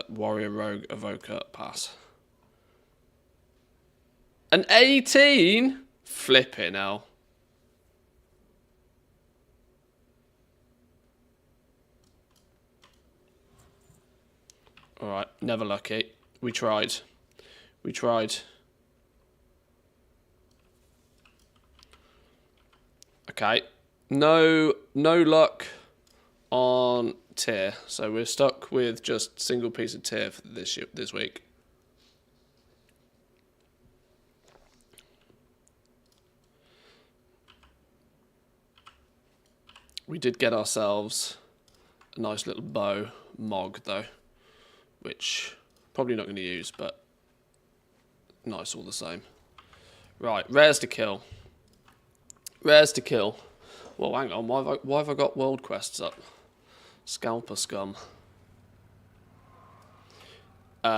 Warrior rogue evoker pass. An 18? Flipping hell. Alright, never lucky. We tried. We tried. Okay. No luck on tier. So we're stuck with just single piece of tier for this week. We did get ourselves a nice little bow mog though, which probably not going to use, but nice all the same. Right, rares to kill. Rares to kill. Well, hang on, why have I got world quests up? Scalper scum. You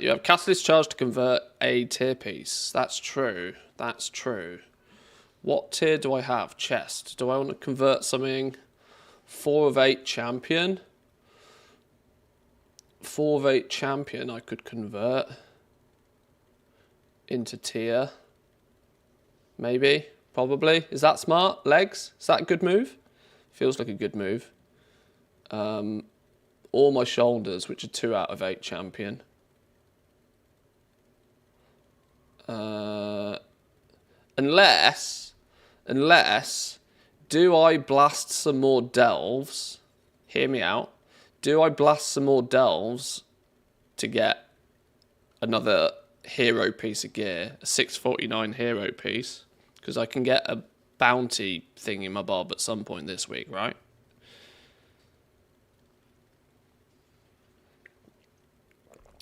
have catalyst charge to convert a tier piece. That's true. That's true. What tier do I have? Chest. Do I want to convert something? 4 of 8 champion. 4 of 8 champion I could convert into tier. Maybe. Probably. Is that smart? Legs? Is that a good move? Feels like a good move. All my shoulders, which are 2 out of 8 champion. Unless, do I blast some more delves? Hear me out. Do I blast some more delves to get another hero piece of gear, a 649 hero piece? Because I can get a bounty thing in my bob at some point this week, right?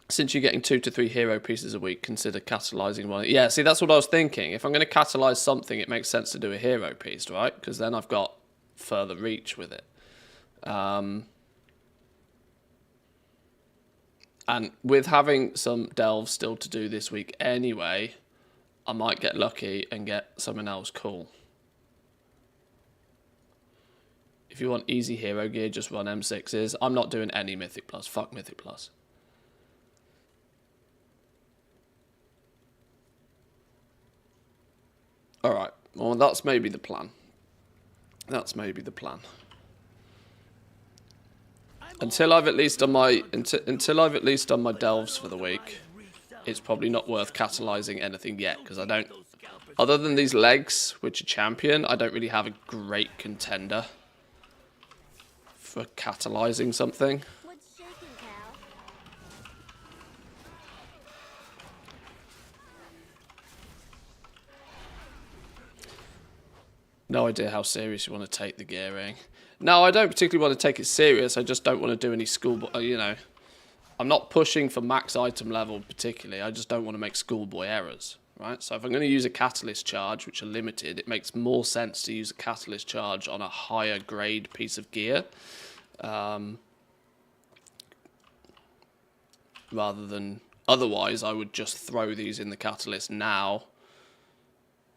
Since you're getting 2 to 3 hero pieces a week, consider catalysing one. Yeah, see, that's what I was thinking. If I'm going to catalyse something, it makes sense to do a hero piece, right? Because then I've got further reach with it. And with having some delves still to do this week anyway, I might get lucky and get something else cool. If you want easy hero gear, just run M6s. I'm not doing any Mythic Plus. Fuck Mythic Plus. Alright, well that's maybe the plan. That's maybe the plan. Until I've at least done my delves for the week, it's probably not worth catalysing anything yet, because I don't, other than these legs, which are champion, I don't really have a great contender for catalysing something. What's shaking, Cal? No idea how serious you want to take the gearing. No, I don't particularly want to take it serious. I just don't want to do any schoolboy, you know. I'm not pushing for max item level particularly. I just don't want to make schoolboy errors, right? So if I'm going to use a catalyst charge, which are limited, it makes more sense to use a catalyst charge on a higher grade piece of gear. Rather than... Otherwise, I would just throw these in the catalyst now,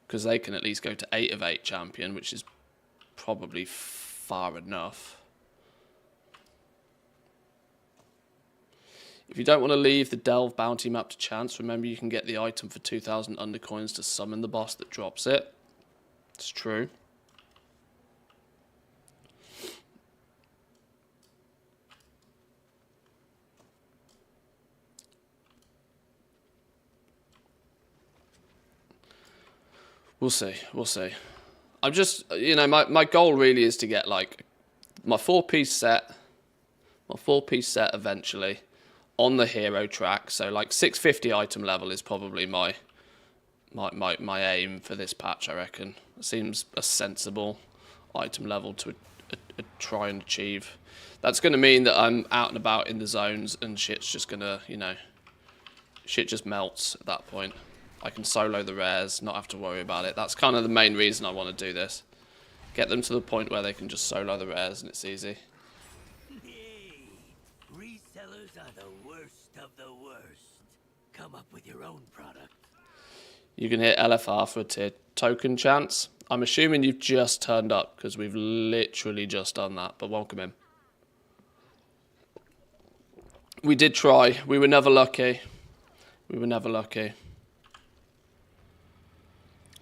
because they can at least go to 8 of 8 champion, which is probably far enough. If you don't want to leave the delve bounty map to chance, remember you can get the item for 2,000 undercoins to summon the boss that drops it. It's true. We'll see, we'll see. I'm just, you know, my goal really is to get, like, my 4-piece set eventually on the hero track. So, like, 650 item level is probably my aim for this patch, I reckon. It seems a sensible item level to try and achieve. That's going to mean that I'm out and about in the zones and shit's just going to, you know, shit just melts at that point. I can solo the rares, not have to worry about it. That's kind of the main reason I want to do this. Get them to the point where they can just solo the rares and it's easy. Hey, resellers are the worst of the worst. Come up with your own product. You can hit LFR for a tier token chance. I'm assuming you've just turned up because we've literally just done that, but welcome in. We did try. We were never lucky. We were never lucky.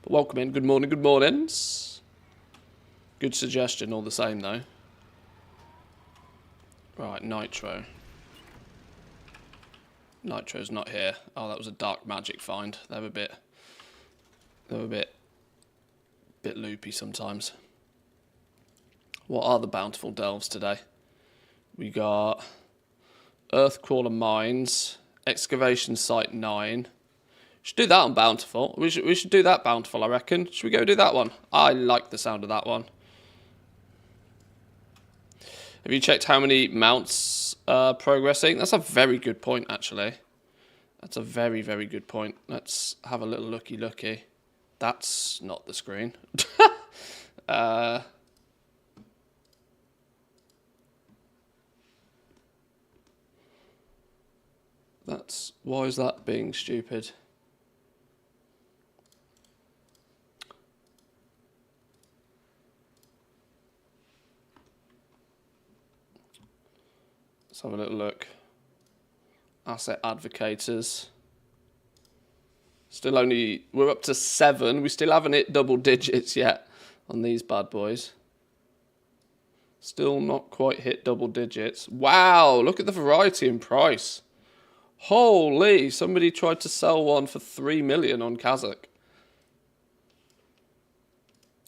But welcome in. Good morning, good mornings. Good suggestion all the same, though. Right, Nitro. Nitro's not here. Oh, that was a dark magic find. They were a bit loopy sometimes. What are the bountiful delves today? We got Earthcrawler Mines, Excavation Site 9. Should do that on Bountiful. We should do that Bountiful, I reckon. Should we go do that one? I like the sound of that one. Have you checked how many mounts are progressing? That's a very good point, actually. That's a very, very good point. Let's have a little looky. That's not the screen. Why is that being stupid? Let's have a little look. Asset advocators. We're up to 7. We still haven't hit double digits yet on these bad boys. Still not quite hit double digits. Wow, look at the variety in price. Holy, somebody tried to sell one for 3 million on Kazakh.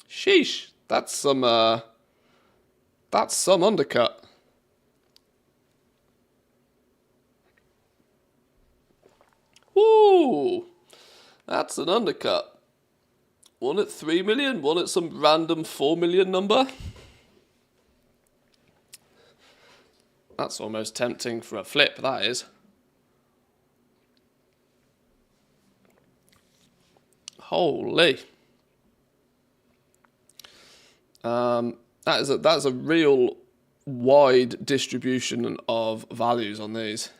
Sheesh, that's some undercut. Woo, that's an undercut. One at 3 million, one at some random 4 million number. That's almost tempting for a flip, that is. Holy. That is a real wide distribution of values on these.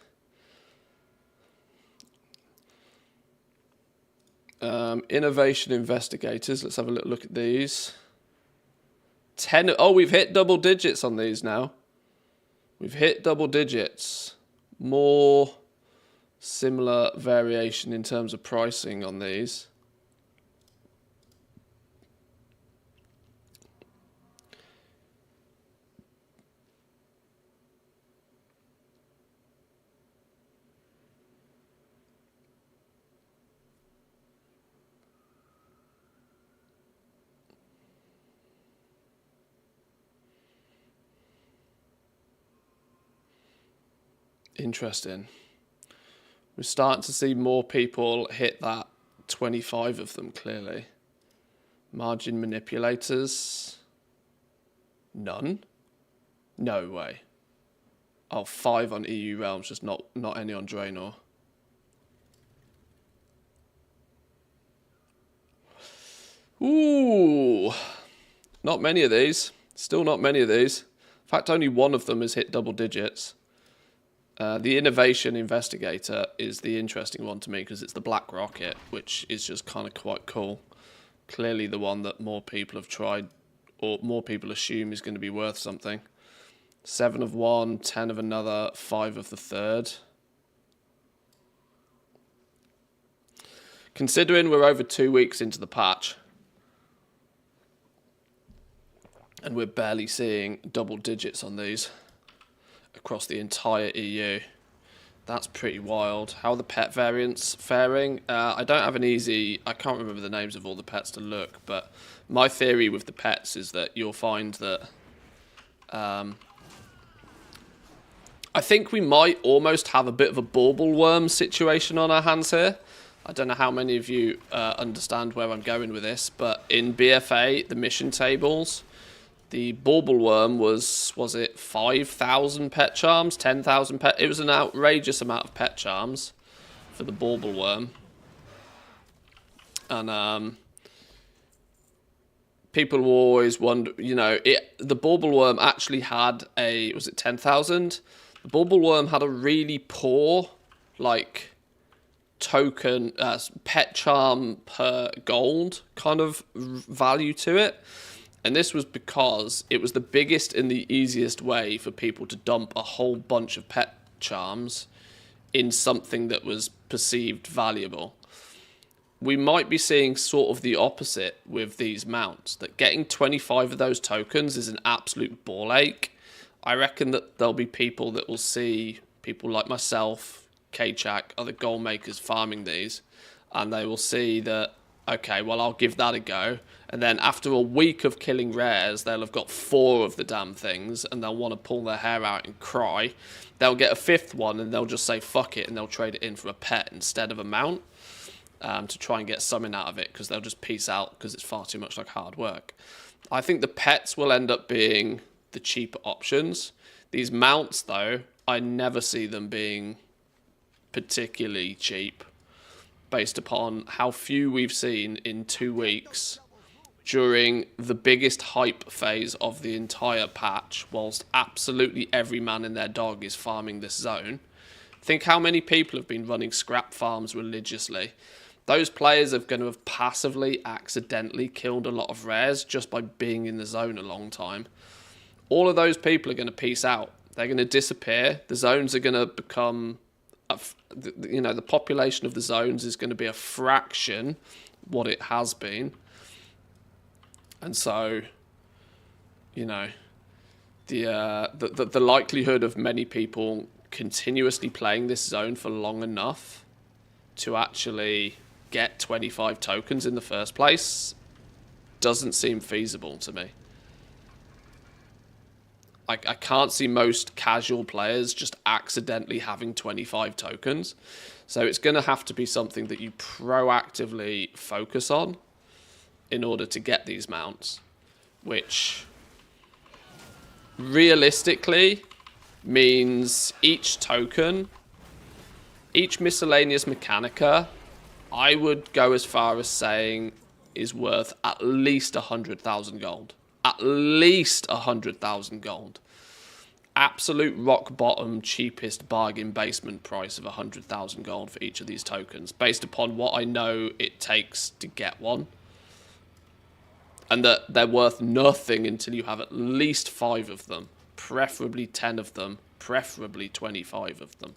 Innovation investigators. Let's have a little look at these. 10. Oh, we've hit double digits on these now. We've hit double digits. More similar variation in terms of pricing on these. Interesting. We're starting to see more people hit that 25 of them, clearly. Margin manipulators. None? No way. Oh, 5 on EU Realms, just not any on Draenor. Ooh. Not many of these. Still not many of these. In fact, only one of them has hit double digits. The Innovation Investigator is the interesting one to me because it's the Black Rocket, which is just kind of quite cool. Clearly the one that more people have tried, or more people assume is going to be worth something. 7 of one, 10 of another, 5 of the third. Considering we're over 2 weeks into the patch, and we're barely seeing double digits on these across the entire EU. That's pretty wild. How are the pet variants faring? I don't have an easy... I can't remember the names of all the pets to look, but my theory with the pets is that you'll find that... I think we might almost have a bit of a bauble worm situation on our hands here. I don't know how many of you understand where I'm going with this, but in BFA, the mission tables... The bauble worm was it 5,000 pet charms, 10,000 pet... It was an outrageous amount of pet charms for the bauble worm. And people will always wonder, you know, the bauble worm actually had a... Was it 10,000? The bauble worm had a really poor, like, token, pet charm per gold kind of value to it. And this was because it was the biggest and the easiest way for people to dump a whole bunch of pet charms in something that was perceived valuable. We might be seeing sort of the opposite with these mounts, that getting 25 of those tokens is an absolute ball ache. I reckon that there'll be people that will see people like myself K-Chak, other goal makers farming these, and they will see that, okay, well, I'll give that a go. And then after a week of killing rares, they'll have got 4 of the damn things, and they'll want to pull their hair out and cry. They'll get a 5th one, and they'll just say, fuck it, and they'll trade it in for a pet instead of a mount, to try and get something out of it, because they'll just peace out, because it's far too much like hard work. I think the pets will end up being the cheaper options. These mounts, though, I never see them being particularly cheap, based upon how few we've seen in 2 weeks during the biggest hype phase of the entire patch, whilst absolutely every man and their dog is farming this zone. Think how many people have been running scrap farms religiously. Those players are going to have passively, accidentally killed a lot of rares just by being in the zone a long time. All of those people are going to peace out. They're going to disappear. The zones are going to become, the population of the zones is going to be a fraction what it has been. And so, the likelihood of many people continuously playing this zone for long enough to actually get 25 tokens in the first place doesn't seem feasible to me. I can't see most casual players just accidentally having 25 tokens. So it's going to have to be something that you proactively focus on in order to get these mounts, which realistically means each token, each miscellaneous mechanica, I would go as far as saying is worth at least 100,000 gold. At least 100,000 gold. Absolute rock bottom, cheapest bargain basement price of 100,000 gold for each of these tokens, based upon what I know it takes to get one. And that they're worth nothing until you have at least 5 of them, preferably 10 of them, preferably 25 of them.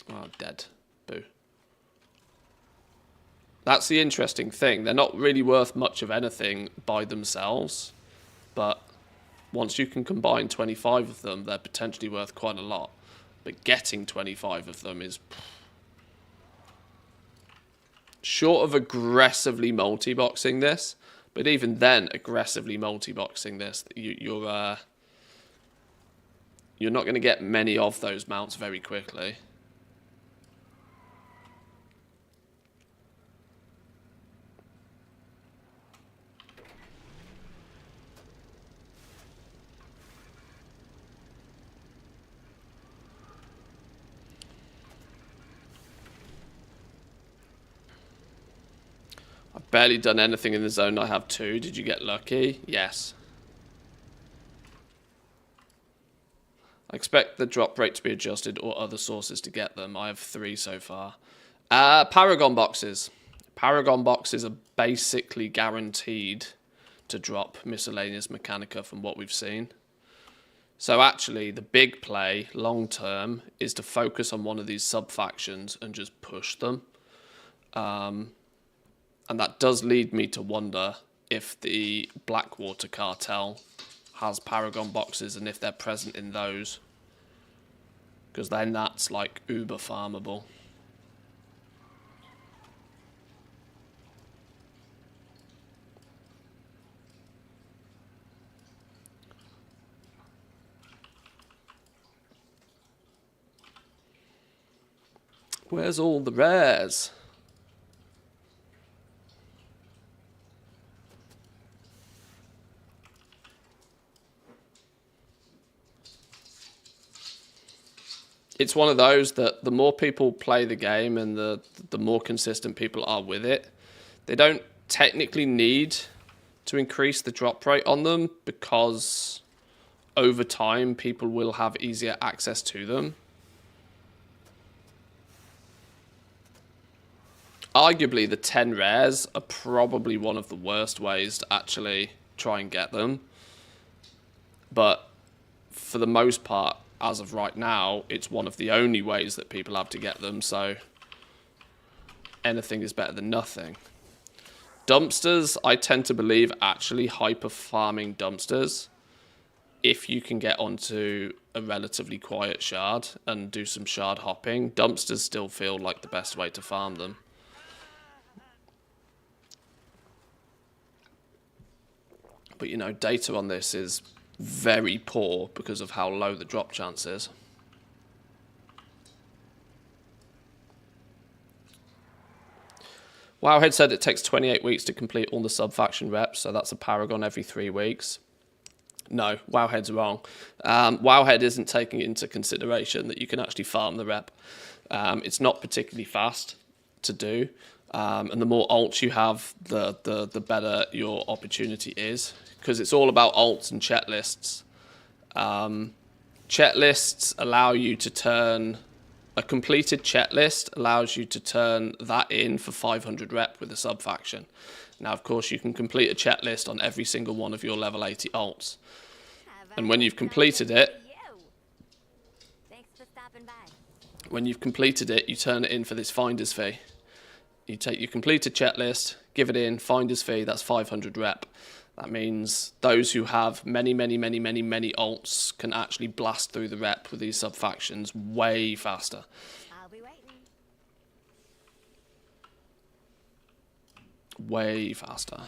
Oh, dead. Boo. That's the interesting thing. They're not really worth much of anything by themselves, but once you can combine 25 of them, they're potentially worth quite a lot. But getting 25 of them is... short of aggressively multi-boxing this, but even then, aggressively multi-boxing this, you're not going to get many of those mounts very quickly. I've barely done anything in the zone. I have 2. Did you get lucky? Yes. I expect the drop rate to be adjusted or other sources to get them. I have 3 so far. Paragon boxes. Paragon boxes are basically guaranteed to drop miscellaneous mechanica from what we've seen. So actually, the big play, long term, is to focus on one of these sub-factions and just push them. And that does lead me to wonder if the Blackwater cartel has Paragon boxes and if they're present in those. Because then that's like uber farmable. Where's all the rares? It's one of those that the more people play the game and the more consistent people are with it, they don't technically need to increase the drop rate on them, because over time people will have easier access to them. Arguably, the 10 rares are probably one of the worst ways to actually try and get them. But for the most part, as of right now, it's one of the only ways that people have to get them, so anything is better than nothing. Dumpsters, I tend to believe actually hyper farming dumpsters if you can get onto a relatively quiet shard and do some shard hopping, dumpsters still feel like the best way to farm them. But, you know, data on this is very poor because of how low the drop chance is. Wowhead said it takes 28 weeks to complete all the sub-faction reps, so that's a Paragon every 3 weeks. No, Wowhead's wrong. Wowhead isn't taking into consideration that you can actually farm the rep. It's not particularly fast to do, and the more ults you have, the better your opportunity is, because it's all about ults and chet lists. Chet lists allow you to turn... A completed chet list allows you to turn that in for 500 rep with a sub-faction. Now, of course, you can complete a chet list on every single one of your level 80 ults. And when you've completed it, you turn it in for this finder's fee. You take your completed chet list, give it in, finder's fee, that's 500 rep. That means those who have many ults can actually blast through the rep with these sub-factions way faster. I'll be waiting. Way faster.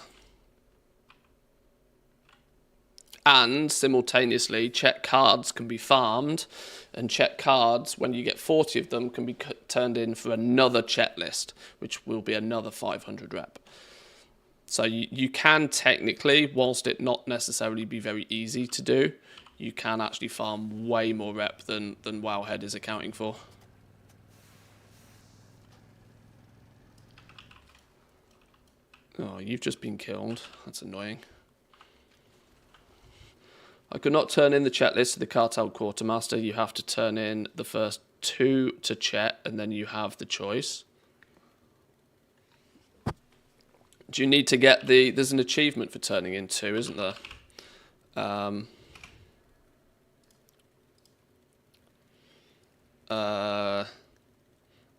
And simultaneously, check cards can be farmed, and check cards, when you get 40 of them, can be turned in for another chet list, which will be another 500 rep. So you can technically, whilst it not necessarily be very easy to do, you can actually farm way more rep than Wowhead is accounting for. Oh, you've just been killed. That's annoying. I could not turn in the chet list to the Cartel Quartermaster. You have to turn in the first 2 to chet, and then you have the choice. Do you need to get the... There's an achievement for turning in 2, isn't there? I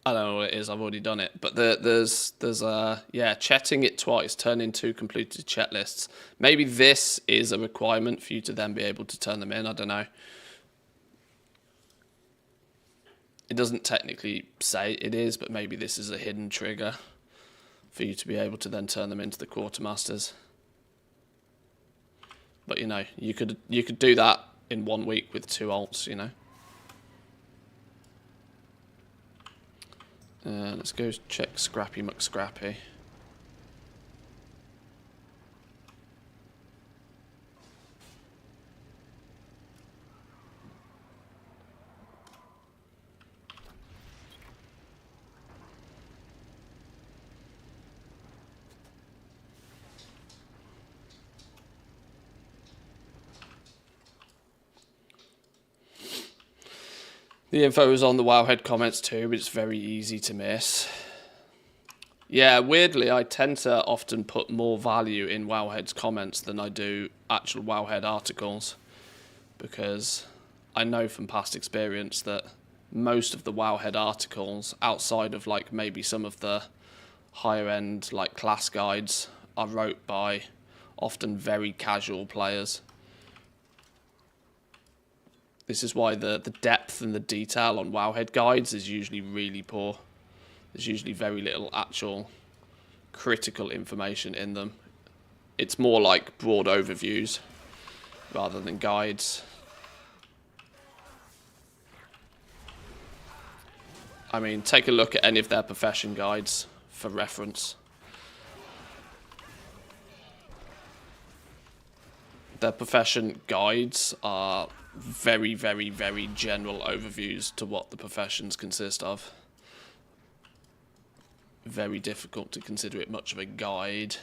don't know what it is. I've already done it. But there's chetting it twice, turn in 2 completed chet lists. Maybe this is a requirement for you to then be able to turn them in. I don't know. It doesn't technically say it is, but maybe this is a hidden trigger for you to be able to then turn them into the Quartermasters. But, you know, you could do that in 1 week with 2 ults, you know. Let's go check Scrappy McScrappy. The info is on the Wowhead comments too, but it's very easy to miss. Yeah, weirdly, I tend to often put more value in Wowhead's comments than I do actual Wowhead articles, because I know from past experience that most of the Wowhead articles, outside of like maybe some of the higher end like class guides, are wrote by often very casual players. This is why the depth and the detail on Wowhead guides is usually really poor. There's usually very little actual critical information in them. It's more like broad overviews rather than guides. I mean, take a look at any of their profession guides for reference. Their profession guides are very general overviews to what the professions consist of. Very difficult to consider it much of a guide.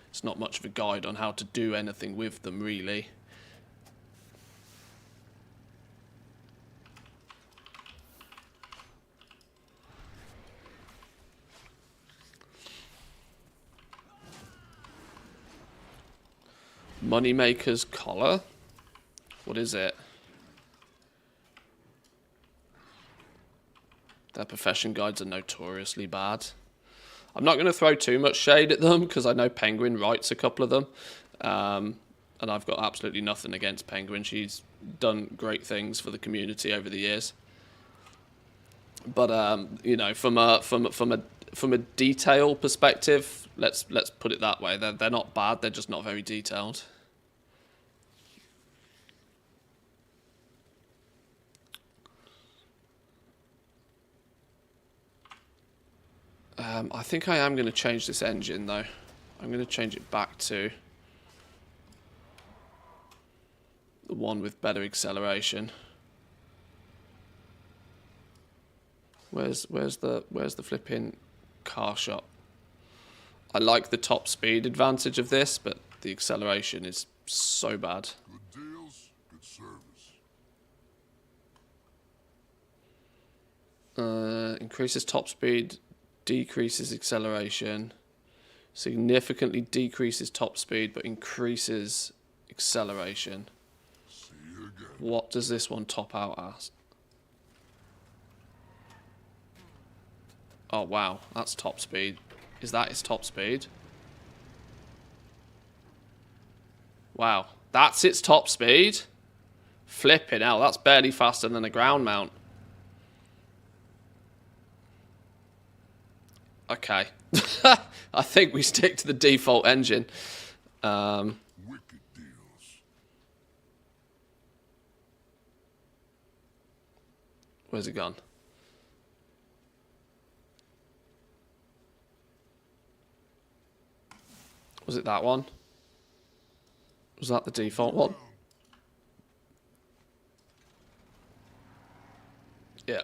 It's not much of a guide on how to do anything with them, really. Moneymaker's collar? What is it? Their profession guides are notoriously bad. I'm not going to throw too much shade at them because I know Penguin writes a couple of them. and I've got absolutely nothing against Penguin. She's done great things for the community over the years. But you know, from a detail perspective, let's put it that way. They're not bad. They're just not very detailed. I think I am going to change this engine though. I'm going to change it back to the one with better acceleration. Where's the flipping car shop? I like the top speed advantage of this, but the acceleration is so bad. Good deals, good service. Increases top speed, decreases acceleration. Significantly decreases top speed, but increases acceleration. See you again. What does this one top out as? Oh wow, that's top speed. Is that its top speed? Wow, that's its top speed? Flipping hell, that's barely faster than a ground mount. Okay. I think we stick to the default engine. Wicked deals. Where's it gone? Was it that one? Was that the default one? Yeah.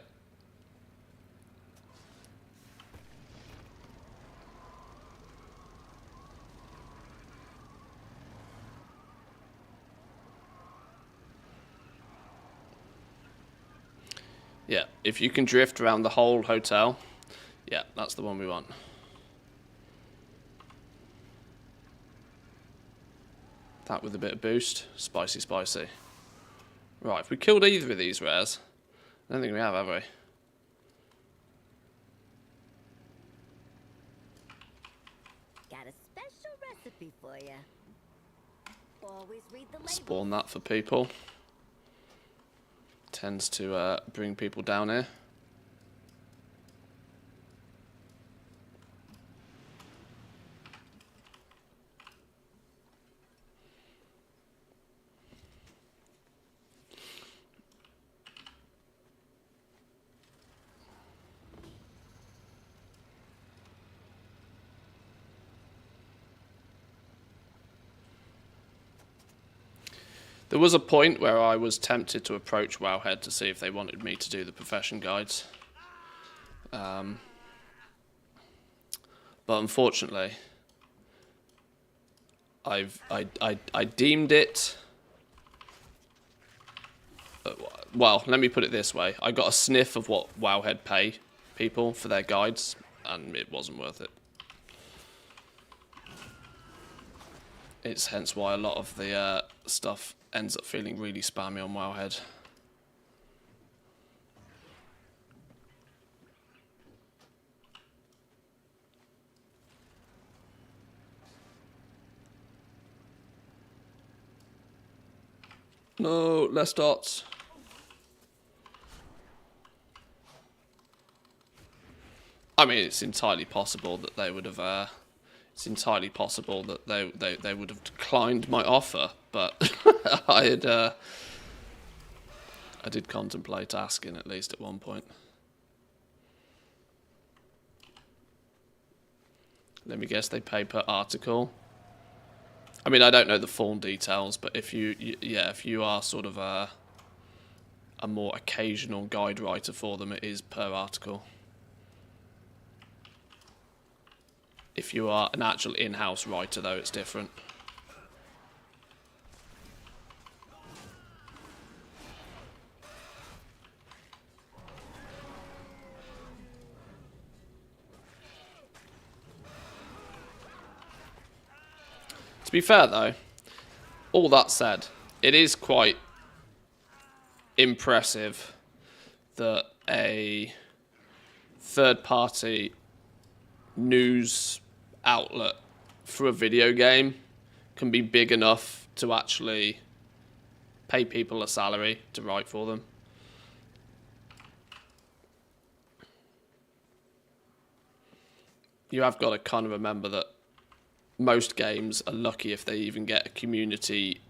Yeah, if you can drift around the whole hotel, yeah, that's the one we want. That with a bit of boost. Spicy, spicy. Right, if we killed either of these rares, I don't think we have we? Got a special recipe for you. Always read the label. Spawn that for people. Tends to bring people down here. There was a point where I was tempted to approach Wowhead to see if they wanted me to do the profession guides. But unfortunately, I deemed it... well, let me put it this way. I got a sniff of what Wowhead pay people for their guides, and it wasn't worth it. It's hence why a lot of the stuff ends up feeling really spammy on Wowhead. No, less dots. I mean, it's entirely possible that they would have... it's entirely possible that they would have declined my offer, but I did contemplate asking at least at one point. Let me guess, they pay per article. I mean, I don't know the full details, but if you are sort of a more occasional guide writer for them, it is per article. If you are an actual in-house writer, though, it's different. To be fair, though, all that said, it is quite impressive that a third-party news outlet for a video game can be big enough to actually pay people a salary to write for them. You have got to kind of remember that most games are lucky if they even get a community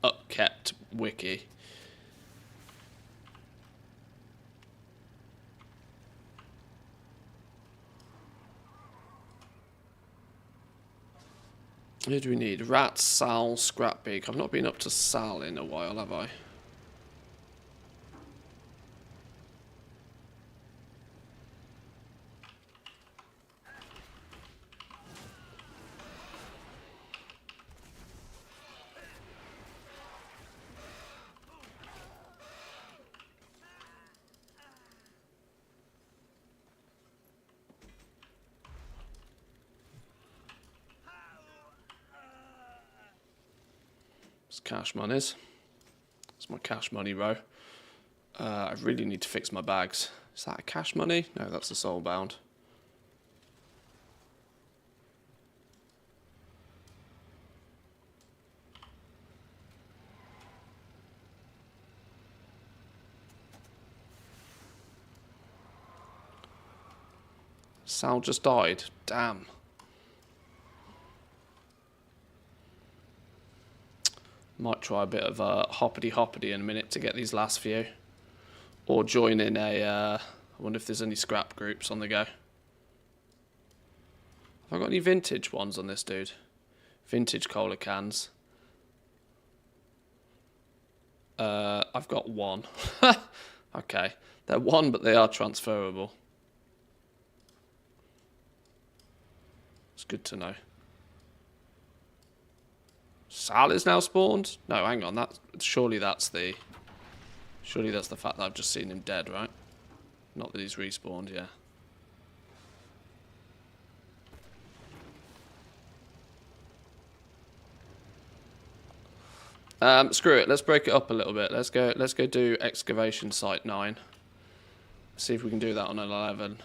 upkept wiki. Who do we need? Rat, Sal, Scrapbeak. I've not been up to Sal in a while, have I? Cash monies. It's my cash money row. I really need to fix my bags. Is that a cash money? No, that's a soulbound. Sal just died. Damn. Might try a bit of hoppity in a minute to get these last few. Or join in a... I wonder if there's any scrap groups on the go. Have I got any vintage ones on this dude? Vintage cola cans. I've got one. Okay. They're one, but they are transferable. It's good to know. Sal is now spawned? No, hang on. Surely that's the fact that I've just seen him dead, right? Not that he's respawned, yeah. Screw it. Let's break it up a little bit. Let's go do excavation site 9. See if we can do that on an 11.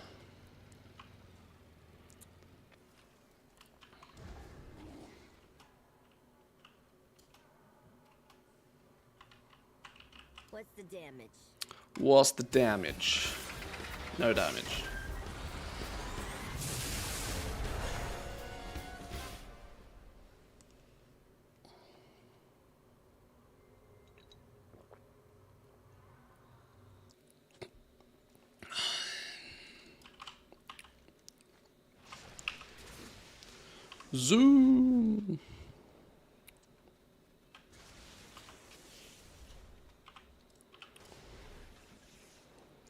What's the damage? What's the damage? No damage. Zoom.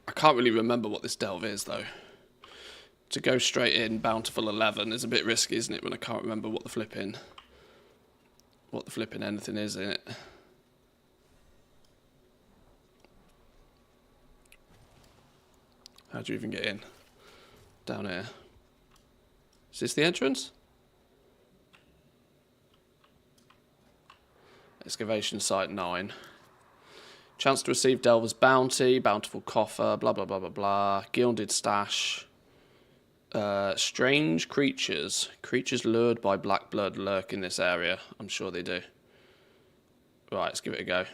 I can't really remember what this delve is, though. To go straight in Bountiful 11 is a bit risky, isn't it, when I can't remember what the flipping anything is in it. How do you even get in? Down here. Is this the entrance? Excavation site 9. Chance to receive Delver's bounty, bountiful coffer, blah blah blah blah blah. Gilded stash. Strange creatures. Creatures lured by black blood lurk in this area. I'm sure they do. Right, let's give it a go.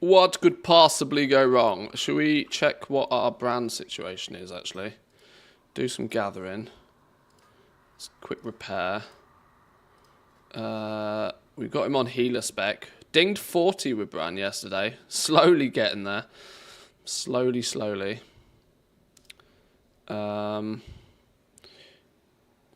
What could possibly go wrong? Should we check what our brand situation is, actually? Do some gathering. Quick repair. We got him on healer spec. Dinged 40 with Bran yesterday. Slowly getting there. Slowly.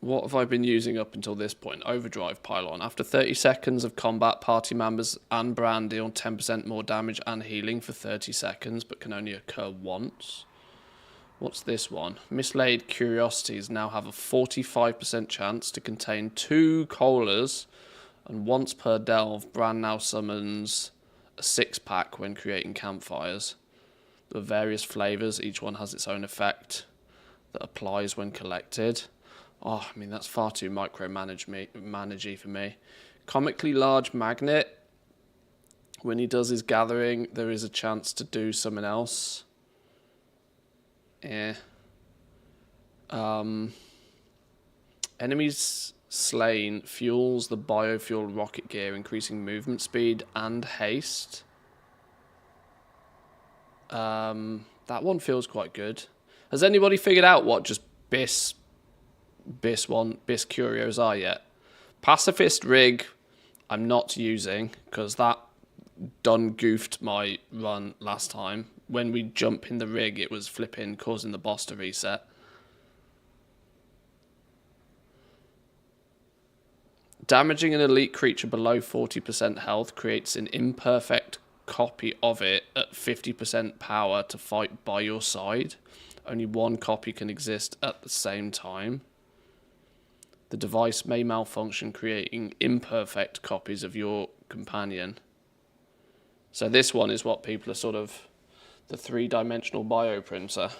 What have I been using up until this point? Overdrive pylon. After 30 seconds of combat, party members and Bran deal 10% more damage and healing for 30 seconds, but can only occur once. What's this one? Mislaid Curiosities now have a 45% chance to contain 2 colas, and once per delve, Bran now summons a 6-pack when creating campfires. There are various flavours, each one has its own effect that applies when collected. Oh, I mean, that's far too managey for me. Comically large magnet. When he does his gathering, there is a chance to do something else. Eh. Enemies slain fuels the biofuel rocket gear, increasing movement speed and haste. That one feels quite good. Has anybody figured out what just Bis curios are yet? Pacifist rig I'm not using because that done goofed my run last time. When we jump in the rig, it was flipping, causing the boss to reset. Damaging an elite creature below 40% health creates an imperfect copy of it at 50% power to fight by your side. Only one copy can exist at the same time. The device may malfunction, creating imperfect copies of your companion. So this one is what people are sort of the 3-dimensional bioprinter.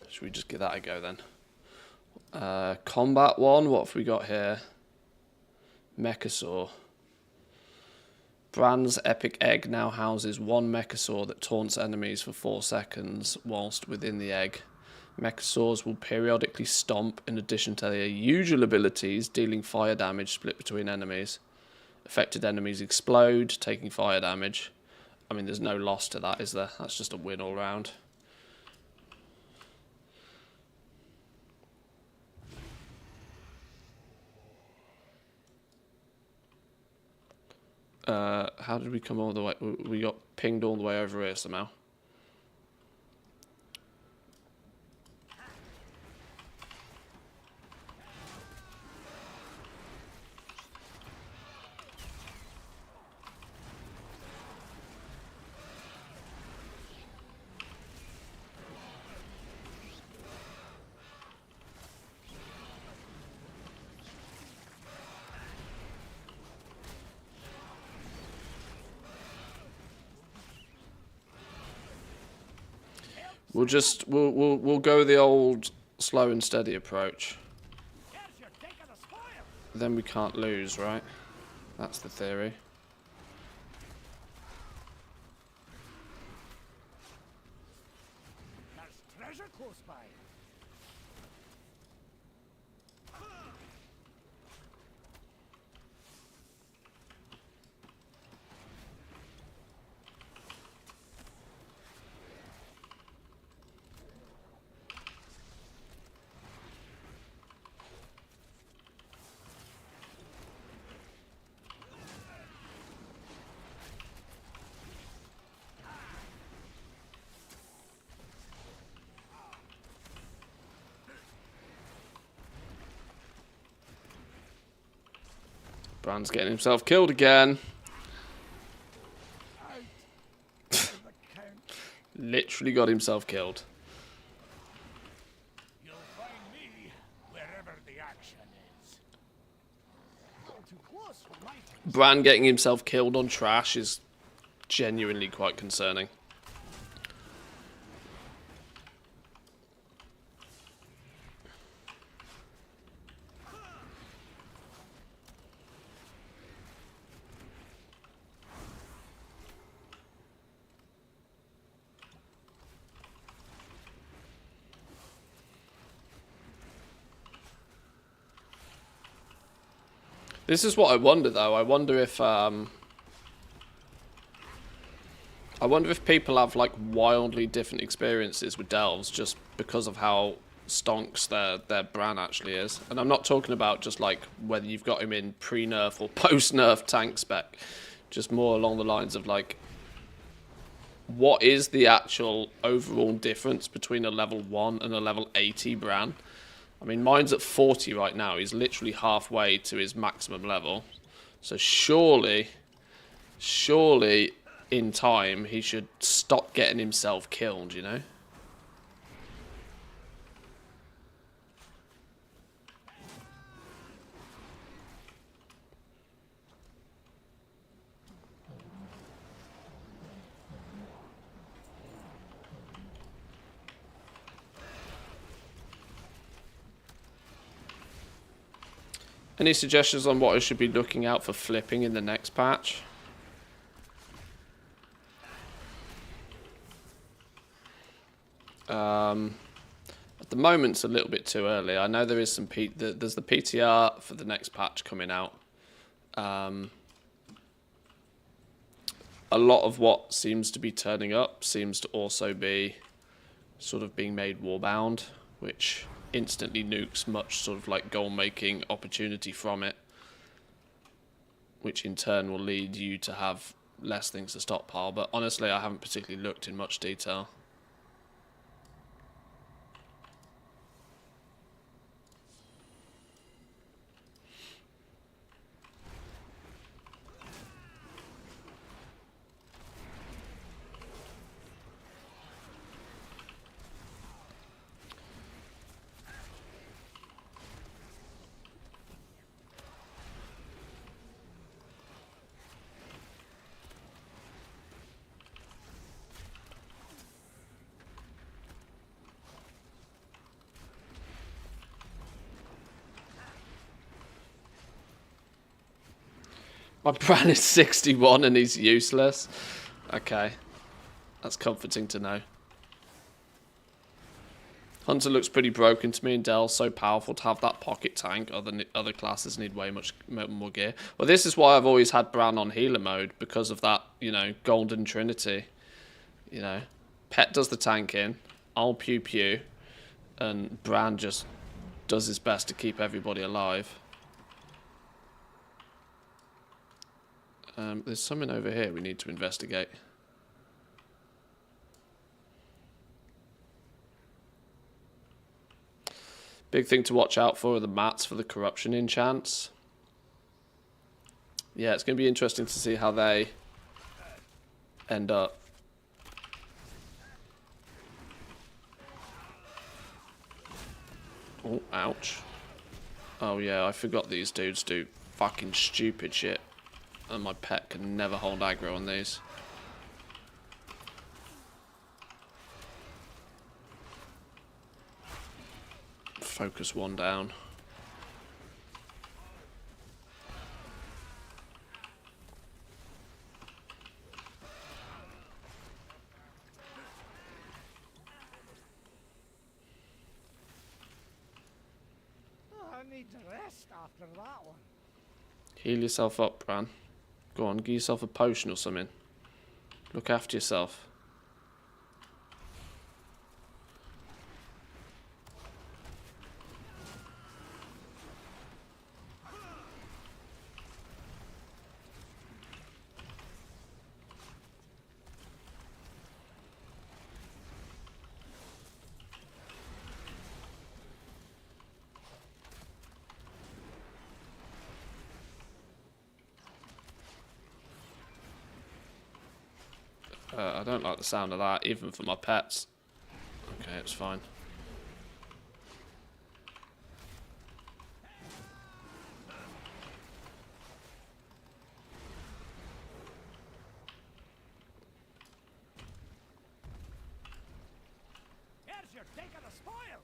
Should we just give that a go then? Combat one, what have we got here? Mechasaur. Brand's epic egg now houses one Mechasaur that taunts enemies for 4 seconds whilst within the egg. Mechasaurs will periodically stomp in addition to their usual abilities, dealing fire damage split between enemies. Affected enemies explode, taking fire damage. I mean, there's no loss to that, is there? That's just a win all round. How did we come all the way? We got pinged all the way over here somehow. We'll go the old slow and steady approach. Then we can't lose, right? That's the theory. There's treasure close by. Brand's getting himself killed again. Literally got himself killed. You'll find me wherever the action is. Too close for my taste. Brand getting himself killed on trash is genuinely quite concerning. This is what I wonder, though. I wonder if people have like wildly different experiences with delves just because of how stonks their Bran actually is. And I'm not talking about just like whether you've got him in pre-nerf or post-nerf tank spec. Just more along the lines of like, what is the actual overall difference between a level 1 and a level 80 Bran? I mean, mine's at 40 right now. He's literally halfway to his maximum level. So surely, in time, he should stop getting himself killed, you know? Any suggestions on what I should be looking out for flipping in the next patch? At the moment, it's a little bit too early. I know there is some there's the PTR for the next patch coming out. A lot of what seems to be turning up seems to also be sort of being made warbound, which instantly nukes much sort of like goal making opportunity from it, which in turn will lead you to have less things to stockpile. But honestly, I haven't particularly looked in much detail. My Bran is 61 and he's useless. Okay. That's comforting to know. Hunter looks pretty broken to me, and Dell's so powerful to have that pocket tank. Other classes need way much more gear. Well, this is why I've always had Bran on healer mode, because of that, you know, golden trinity. You know, Pet does the tanking, I'll pew pew, and Bran just does his best to keep everybody alive. There's something over here we need to investigate. Big thing to watch out for are the mats for the corruption enchants. Yeah, it's going to be interesting to see how they end up. Oh, ouch. Oh yeah, I forgot these dudes do fucking stupid shit. And my Pet can never hold aggro on these. Focus one down. I need to rest after that one. Heal yourself up, Bran. Go on, give yourself a potion or something. Look after yourself. I don't like the sound of that, even for my pets. Okay, it's fine. Here's your take of the spoils.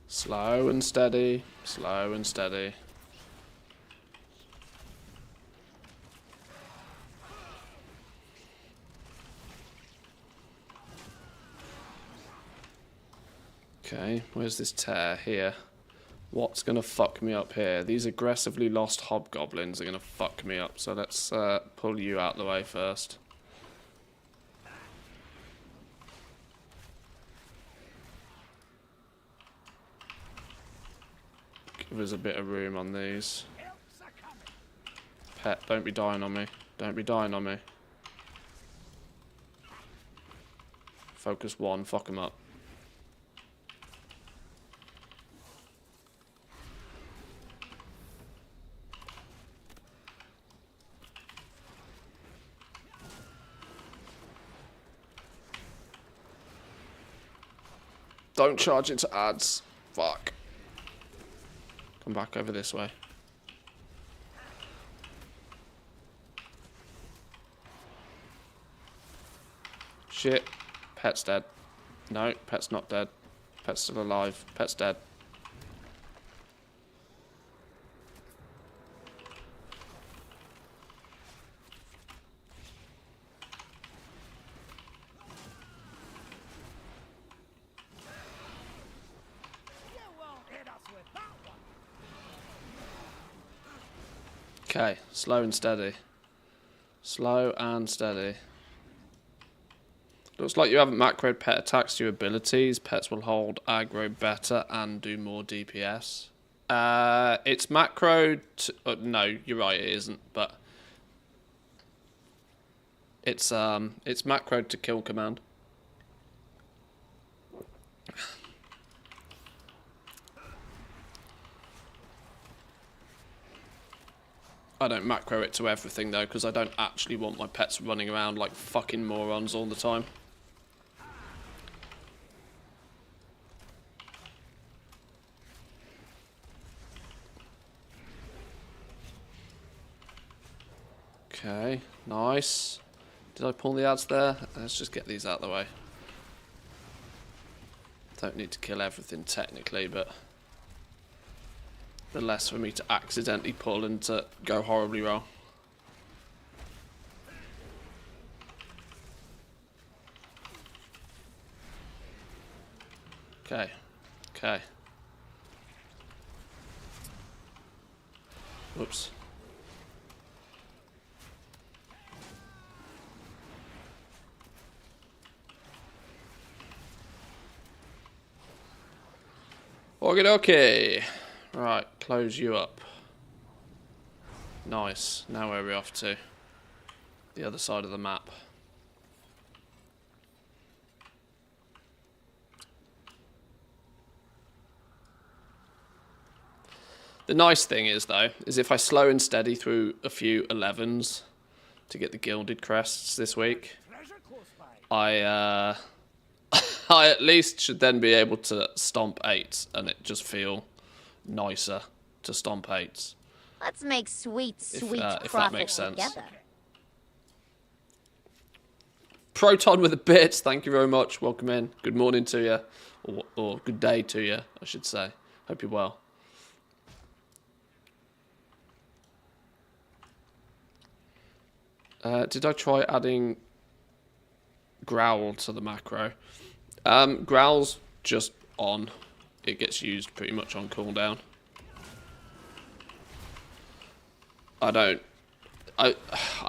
Slow and steady, slow and steady. Okay, where's this tear? Here. What's going to fuck me up here? These aggressively lost hobgoblins are going to fuck me up, so let's pull you out the way first. Give us a bit of room on these. Pet, don't be dying on me. Don't be dying on me. Focus one, fuck him up. Don't charge into ads. Fuck. Come back over this way. Shit. Pet's dead. No, pet's not dead. Pet's still alive. Pet's dead. You won't hit us with that one. Okay, slow and steady. Slow and steady. Looks like you haven't macroed pet attacks to your abilities. Pets will hold aggro better and do more DPS. It's macroed... no, you're right, it isn't, but... It's macroed to kill command. I don't macro it to everything though, because I don't actually want my pets running around like fucking morons all the time. Okay, nice. Did I pull the ads there? Let's just get these out of the way. Don't need to kill everything technically, but the less for me to accidentally pull and to go horribly wrong. Okay, okay. Whoops. Okie dokie. Right, close you up. Nice. Now where are we off to? The other side of the map. The nice thing is, though, is if I slow and steady through a few 11s to get the gilded crests this week, Treasure close by. I at least should then be able to stomp 8s and it just feel nicer to stomp 8s. Let's make sweet if that profit makes sense. together. Proton with a bit, thank you very much. Welcome in. Good morning to you. Or good day to you, I should say. Hope you're well. Did I try adding Growl to the macro? Growl's just on. It gets used pretty much on cooldown. I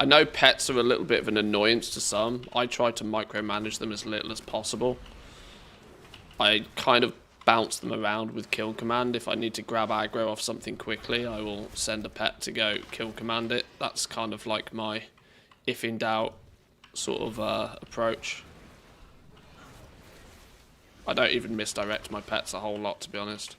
know pets are a little bit of an annoyance to some. I try to micromanage them as little as possible. I kind of bounce them around with kill command. If I need to grab aggro off something quickly, I will send a pet to go kill command it. That's kind of like my if in doubt sort of approach. I don't even misdirect my pets a whole lot, to be honest.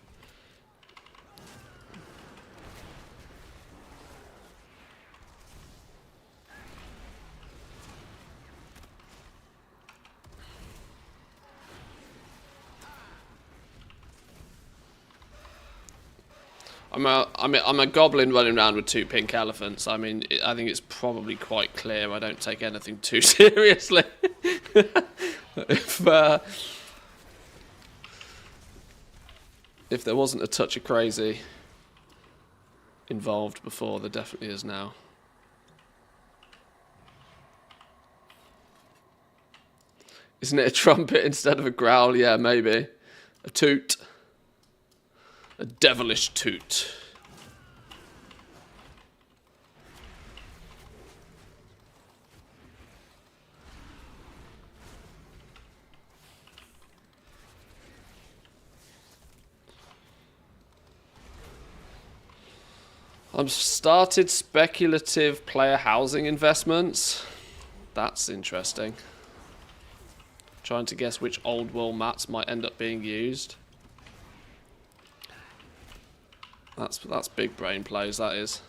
I'm a goblin running around with 2 pink elephants. I mean, I think it's probably quite clear I don't take anything too seriously. If there wasn't a touch of crazy involved before, there definitely is now. Isn't it a trumpet instead of a growl? Yeah, maybe. A toot. A devilish toot. I've started speculative player housing investments. That's interesting. Trying to guess which old world mats might end up being used. That's big brain plays, that is.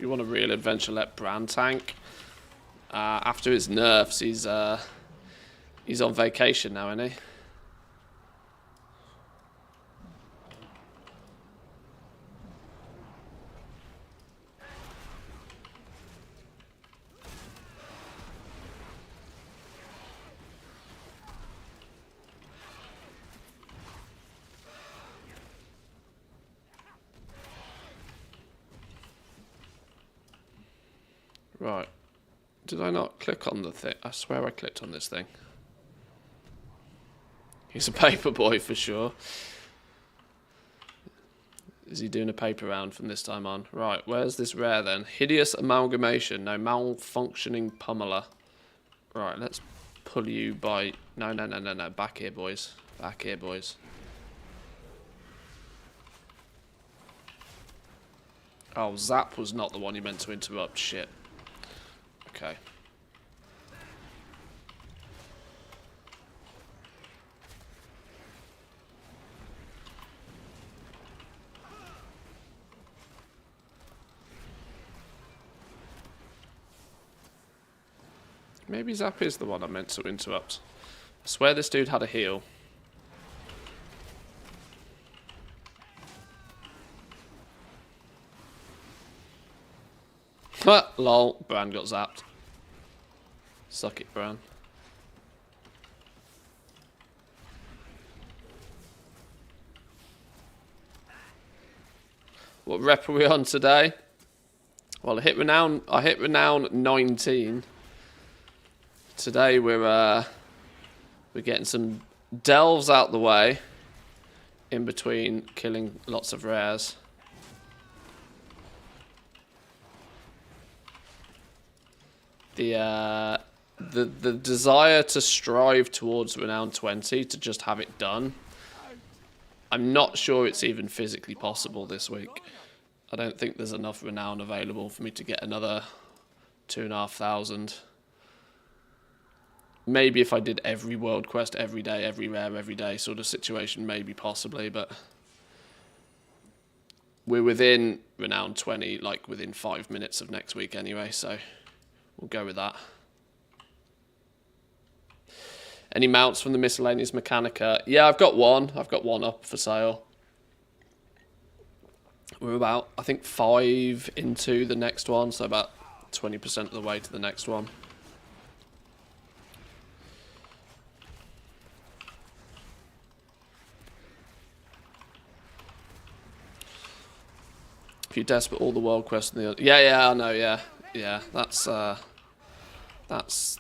you want a real adventure, let Bran tank. After his nerfs, he's on vacation now, isn't he? Right. Did I not click on the thing? I swear I clicked on this thing. He's a paper boy for sure. Is he doing a paper round from this time on? Right, where's this rare then? Hideous amalgamation. No, malfunctioning pummeler. Right, let's pull you by... No. Back here, boys. Back here, boys. Oh, Zap was not the one you meant to interrupt. Shit. Okay. Maybe Zap is the one I meant to interrupt. I swear this dude had a heal. Ha! Lol. Bran got zapped. Suck it, Bran. What rep are we on today? Well, I hit renown 19. Today we're getting some delves out the way, in between killing lots of rares. The desire to strive towards renown 20 to just have it done. I'm not sure it's even physically possible this week. I don't think there's enough renown available for me to get another 2,500. Maybe if I did every world quest every day, every rare every day sort of situation, maybe possibly, but we're within renown 20, like within 5 minutes of next week anyway, so we'll go with that. Any mounts from the miscellaneous Mechanica? Yeah, I've got one. I've got one up for sale. We're about, I think, 5 into the next one, so about 20% of the way to the next one. If you're desperate, all the world quests in the... Yeah, I know, yeah. That's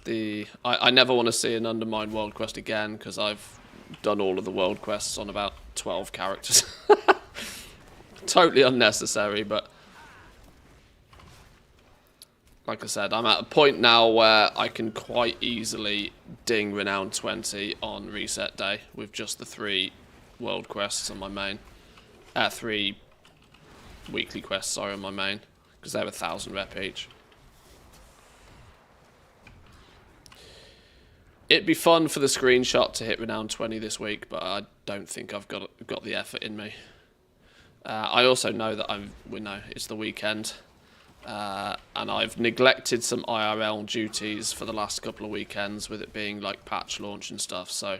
the... I never want to see an Undermine world quest again, because I've done all of the world quests on about 12 characters. Totally unnecessary, but... Like I said, I'm at a point now where I can quite easily ding Renown 20 on reset day with just the 3 world quests on my main. 3 weekly quests, sorry, on my main, because they're 1,000 rep each. It'd be fun for the screenshot to hit Renown 20 this week, but I don't think I've got the effort in me. I also know that we know it's the weekend, and I've neglected some IRL duties for the last couple of weekends, with it being like patch launch and stuff, so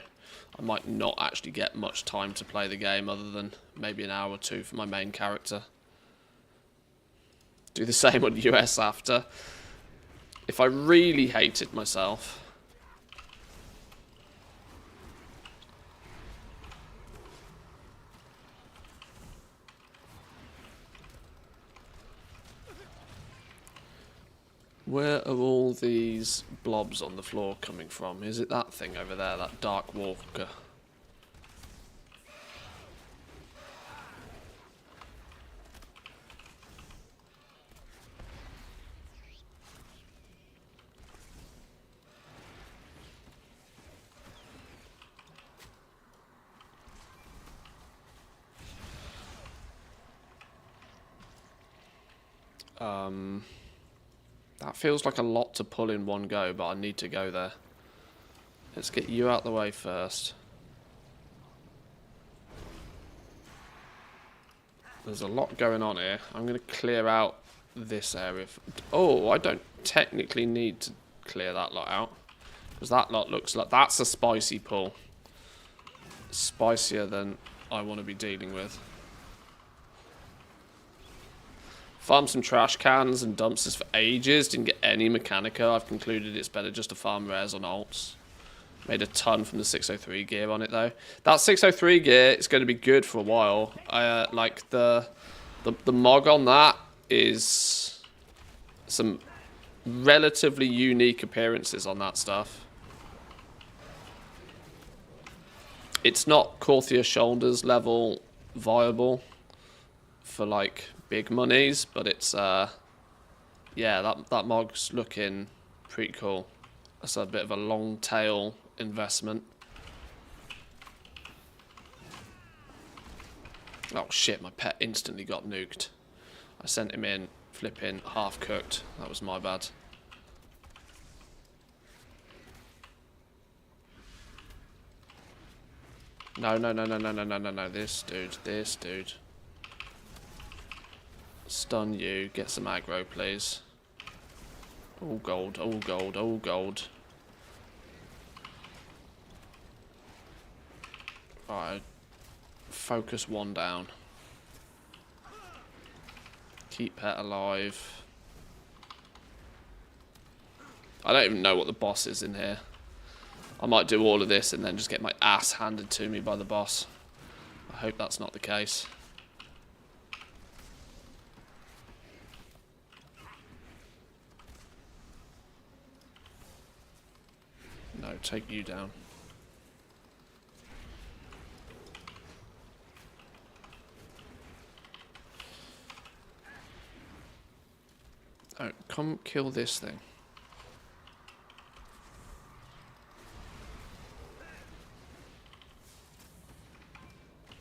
I might not actually get much time to play the game other than maybe an hour or 2 for my main character. Do the same on US after. If I really hated myself... Where are all these blobs on the floor coming from? Is it that thing over there, that dark walker? That feels like a lot to pull in one go, but I need to go there. Let's get you out the way first. There's a lot going on here. I'm going to clear out this area. Oh, I don't technically need to clear that lot out. Because that lot looks like... That's a spicy pool. Spicier than I want to be dealing with. Farmed some trash cans and dumpsters for ages. Didn't get any Mechanica. I've concluded it's better just to farm rares on alts. Made a ton from the 603 gear on it though. That 603 gear is going to be good for a while. Like the mog on that is some relatively unique appearances on that stuff. It's not Corthia Shoulders level viable for like big monies, but it's yeah, that mog's looking pretty cool. That's a bit of a long tail investment. Oh shit, my pet instantly got nuked. I sent him in flipping half cooked. That was my bad. No. This dude. Stun you. Get some aggro, please. All gold. Alright. Focus one down. Keep pet alive. I don't even know what the boss is in here. I might do all of this and then just get my ass handed to me by the boss. I hope that's not the case. No, take you down. Oh, come kill this thing.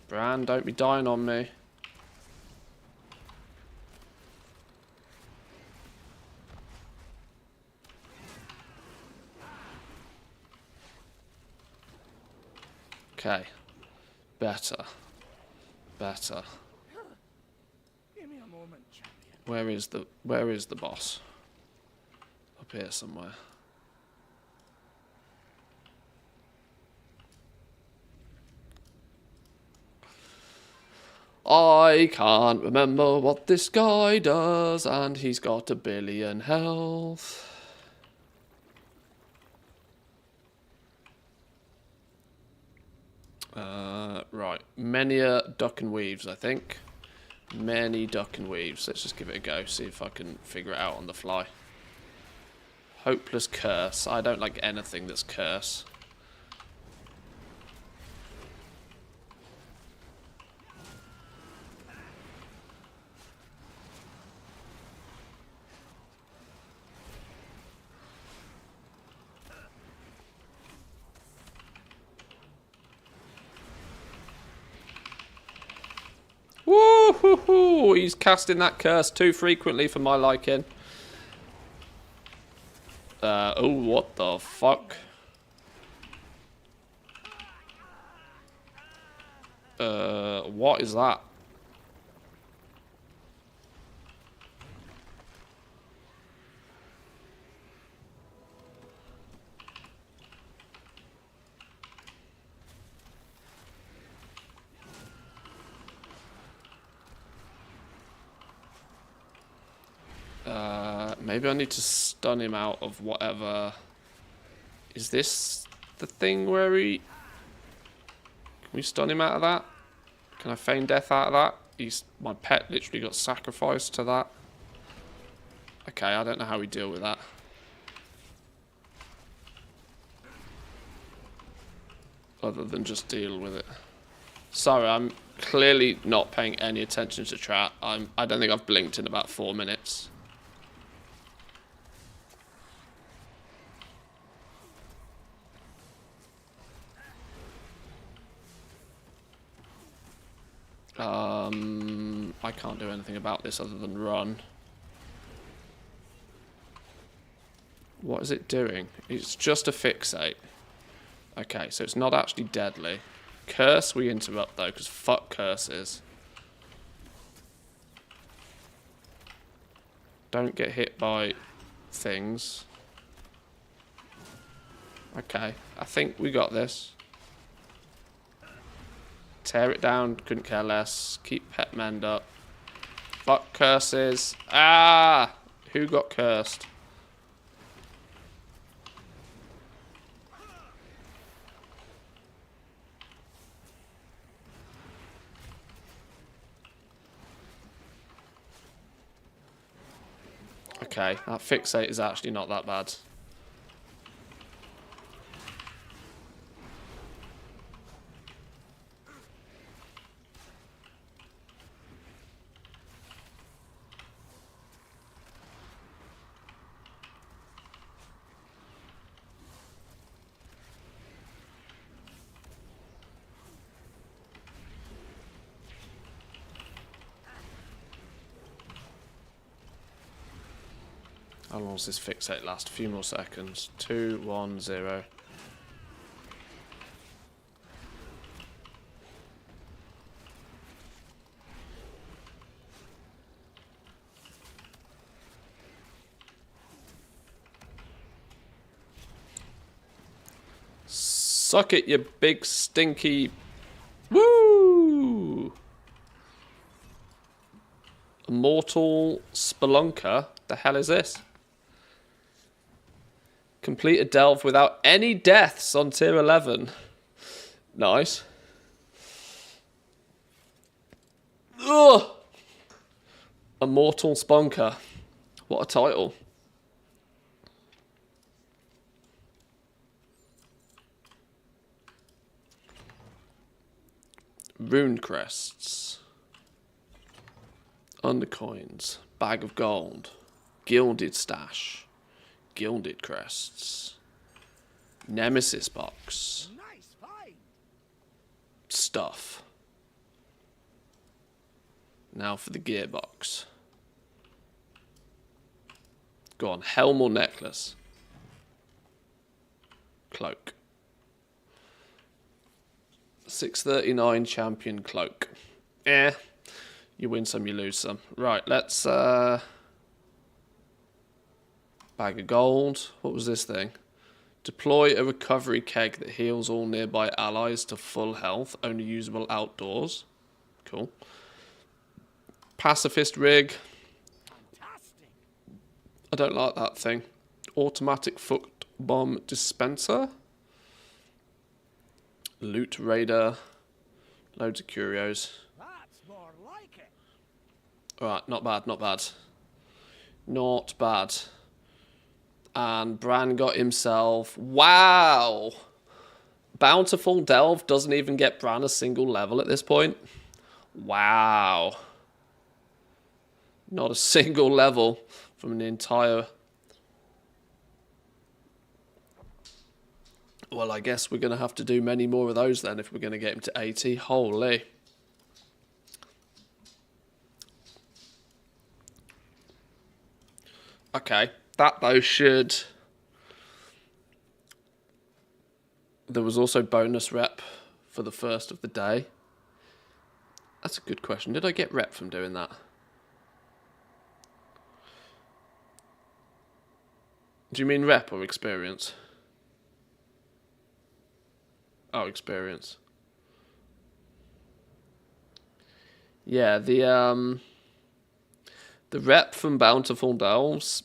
Bran, don't be dying on me. Okay. Better. Give me a moment, champion. Where is the boss? Up here somewhere. I can't remember what this guy does, and he's got 1 billion health. Right, many duck and weaves, I think. Many duck and weaves. Let's just give it a go, see if I can figure it out on the fly. Hopeless curse. I don't like anything that's curse. Woo-hoo-hoo! He's casting that curse too frequently for my liking. Oh, what the fuck? What is that? Maybe I need to stun him out of whatever. Is this the thing where he... Can we stun him out of that? Can I feign death out of that? My pet literally got sacrificed to that. Okay, I don't know how we deal with that. Other than just deal with it. Sorry, I'm clearly not paying any attention to chat. I don't think I've blinked in about 4 minutes. I can't do anything about this other than run. What is it doing? It's just a fixate. Okay, so it's not actually deadly. Curse we interrupt though, because fuck curses. Don't get hit by things. Okay, I think we got this. Tear it down, couldn't care less. Keep pet mend up. Fuck curses. Ah! Who got cursed? Okay, that fixate is actually not that bad. How long does this fixate last? A few more seconds. 2, 1, 0. Suck it, you big stinky... Woo! Immortal Spelunker? The hell is this? Complete a delve without any deaths on tier 11. Nice. Ugh! Immortal Spelunker. What a title. Rune crests. Undercoins. Bag of gold. Gilded stash. Gilded crests. Nemesis box. Nice find. Stuff. Now for the gearbox. Go on, helm or necklace? Cloak. 639 champion cloak. Eh. You win some, you lose some. Right, let's bag of gold. What was this thing? Deploy a recovery keg that heals all nearby allies to full health. Only usable outdoors. Cool. Pacifist rig. Fantastic. I don't like that thing. Automatic foot bomb dispenser. Loot raider. Loads of curios. That's more like it. Alright, not bad, not bad. Not bad. And Bran got himself... Wow! Bountiful Delve doesn't even get Bran a single level at this point. Wow. Not a single level from an entire... Well, I guess we're going to have to do many more of those then if we're going to get him to 80. Holy. Okay, that though should... There was also bonus rep for the first of the day. That's a good question. Did I get rep from doing that? Do you mean rep or experience? Oh, experience. Yeah, the rep from Bountiful Delves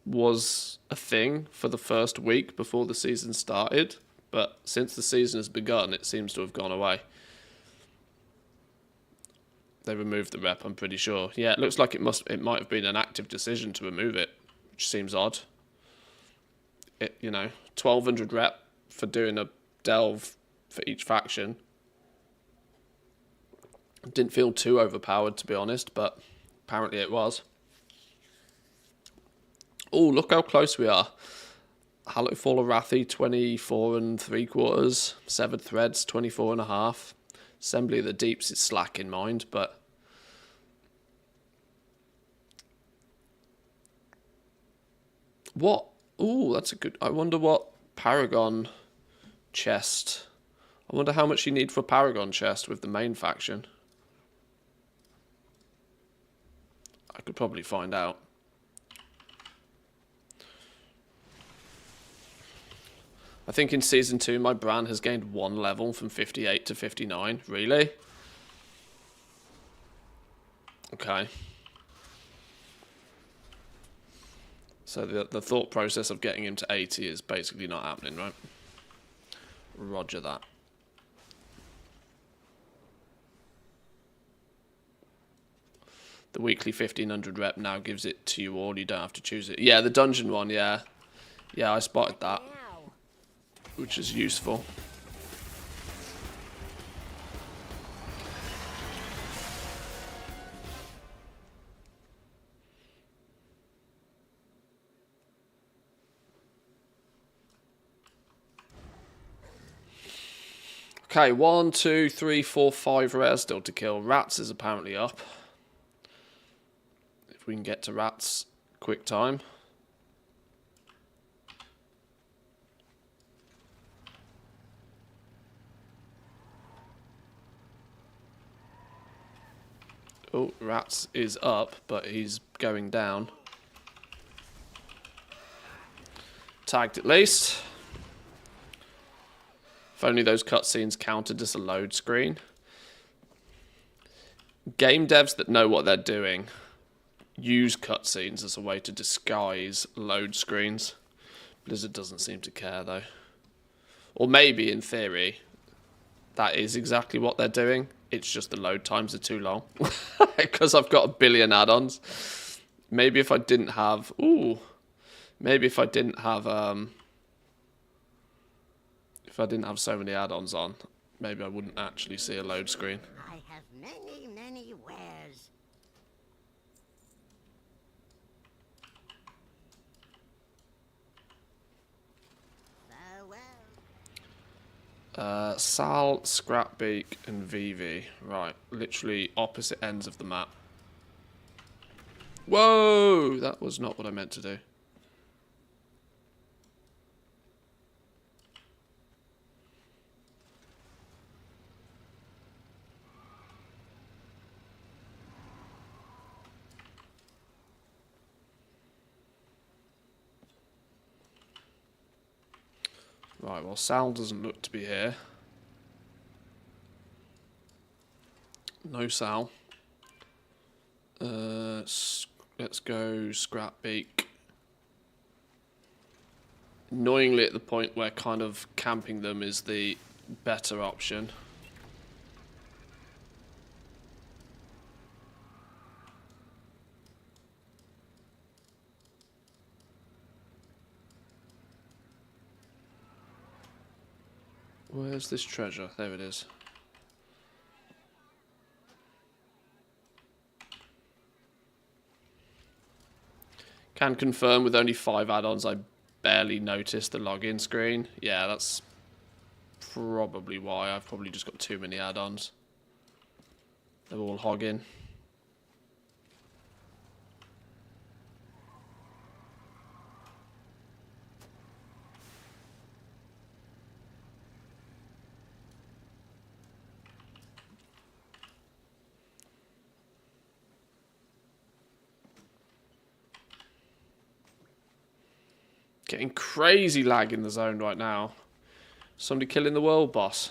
was a thing for the first week before the season started, but since the season has begun, it seems to have gone away. They removed the rep, I'm pretty sure. Yeah, it looks like it might have been an active decision to remove it, which seems odd. It, 1200 rep for doing a delve for each faction. Didn't feel too overpowered, to be honest, but apparently it was. Oh, look how close we are. Hallowfall of Rathi, 24 3/4. Severed Threads, 24 1/2. Assembly of the Deeps is slack in mind, but... What? Oh, that's a good... I wonder what Paragon chest... I wonder how much you need for Paragon chest with the main faction. I could probably find out. I think in Season 2, my Bran has gained 1 level from 58 to 59. Really? Okay. So the thought process of getting him to 80 is basically not happening, right? Roger that. The weekly 1500 rep now gives it to you all. You don't have to choose it. Yeah, the dungeon one, yeah. Yeah, I spotted that, Now, which is useful. Okay, 1, 2, 3, 4, 5 rares still to kill. Rats is apparently up. If we can get to rats, quick time. Oh, rats is up, but he's going down. Tagged at least. If only those cutscenes counted as a load screen. Game devs that know what they're doing use cutscenes as a way to disguise load screens. Blizzard doesn't seem to care, though. Or maybe, in theory, that is exactly what they're doing. It's just the load times are too long. Because I've got a billion add-ons. Maybe if I didn't have... Maybe if I didn't have... If I didn't have so many add-ons on, maybe I wouldn't actually see a load screen. I have many, many wares. Farewell. Sal, Scrapbeak, and Vivi. Right, literally opposite ends of the map. Whoa! That was not what I meant to do. Right, well, Sal doesn't look to be here. No Sal. Let's go Scrapbeak. Annoyingly at the point where kind of camping them is the better option. Where's this treasure? There it is. Can confirm with only 5 add-ons I barely noticed the login screen. Yeah, that's probably why. I've probably just got too many add-ons. They're all hogging. Getting crazy lag in the zone right now. Somebody killing the world boss.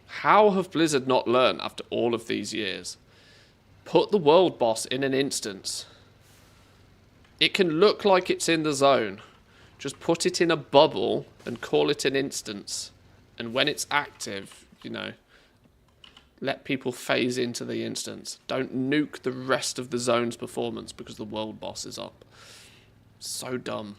How have Blizzard not learned after all of these years? Put the world boss in an instance. It can look like it's in the zone. Just put it in a bubble and call it an instance. And when it's active, you know, let people phase into the instance. Don't nuke the rest of the zone's performance because the world boss is up. So dumb.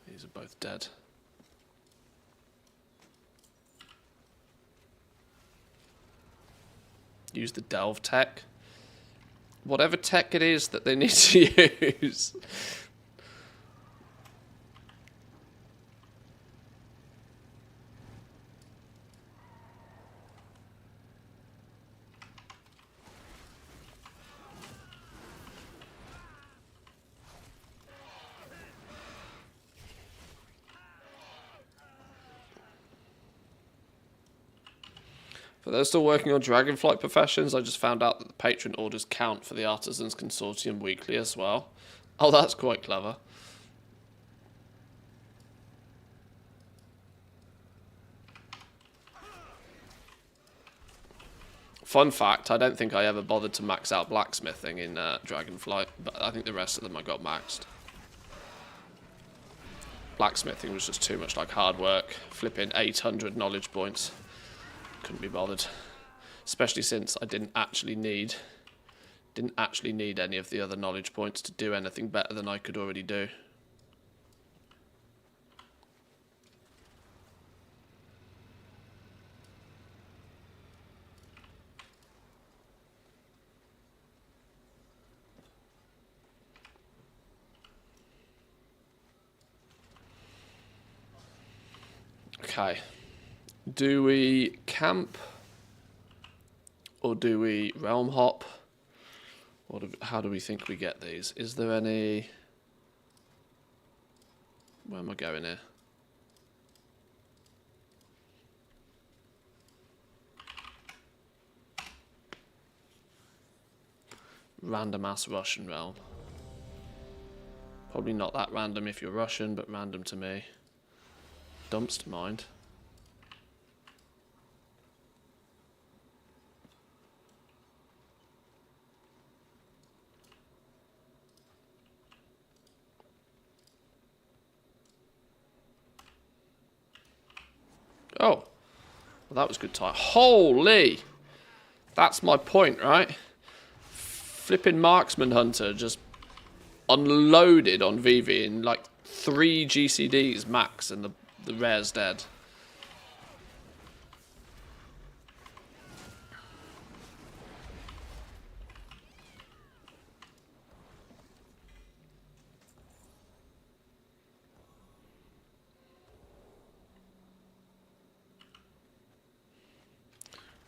These are both dead. Use the delve tech. Whatever tech it is that they need to use. But they're still working on Dragonflight professions. I just found out that the patron orders count for the Artisans Consortium weekly as well. Oh, that's quite clever. Fun fact, I don't think I ever bothered to max out blacksmithing in Dragonflight, but I think the rest of them I got maxed. Blacksmithing was just too much like hard work. Flipping 800 knowledge points. Couldn't be bothered. Especially since I didn't actually need any of the other knowledge points to do anything better than I could already do. Okay. Do we camp? Or do we realm hop? How do we think we get these? Is there any... Where am I going here? Random ass Russian realm. Probably not that random if you're Russian, but random to me. Dumpster mind. Oh, well, that was good time. Holy! That's my point, right? Flipping Marksman Hunter just unloaded on Vivi in like 3 GCDs max, and the rare's dead.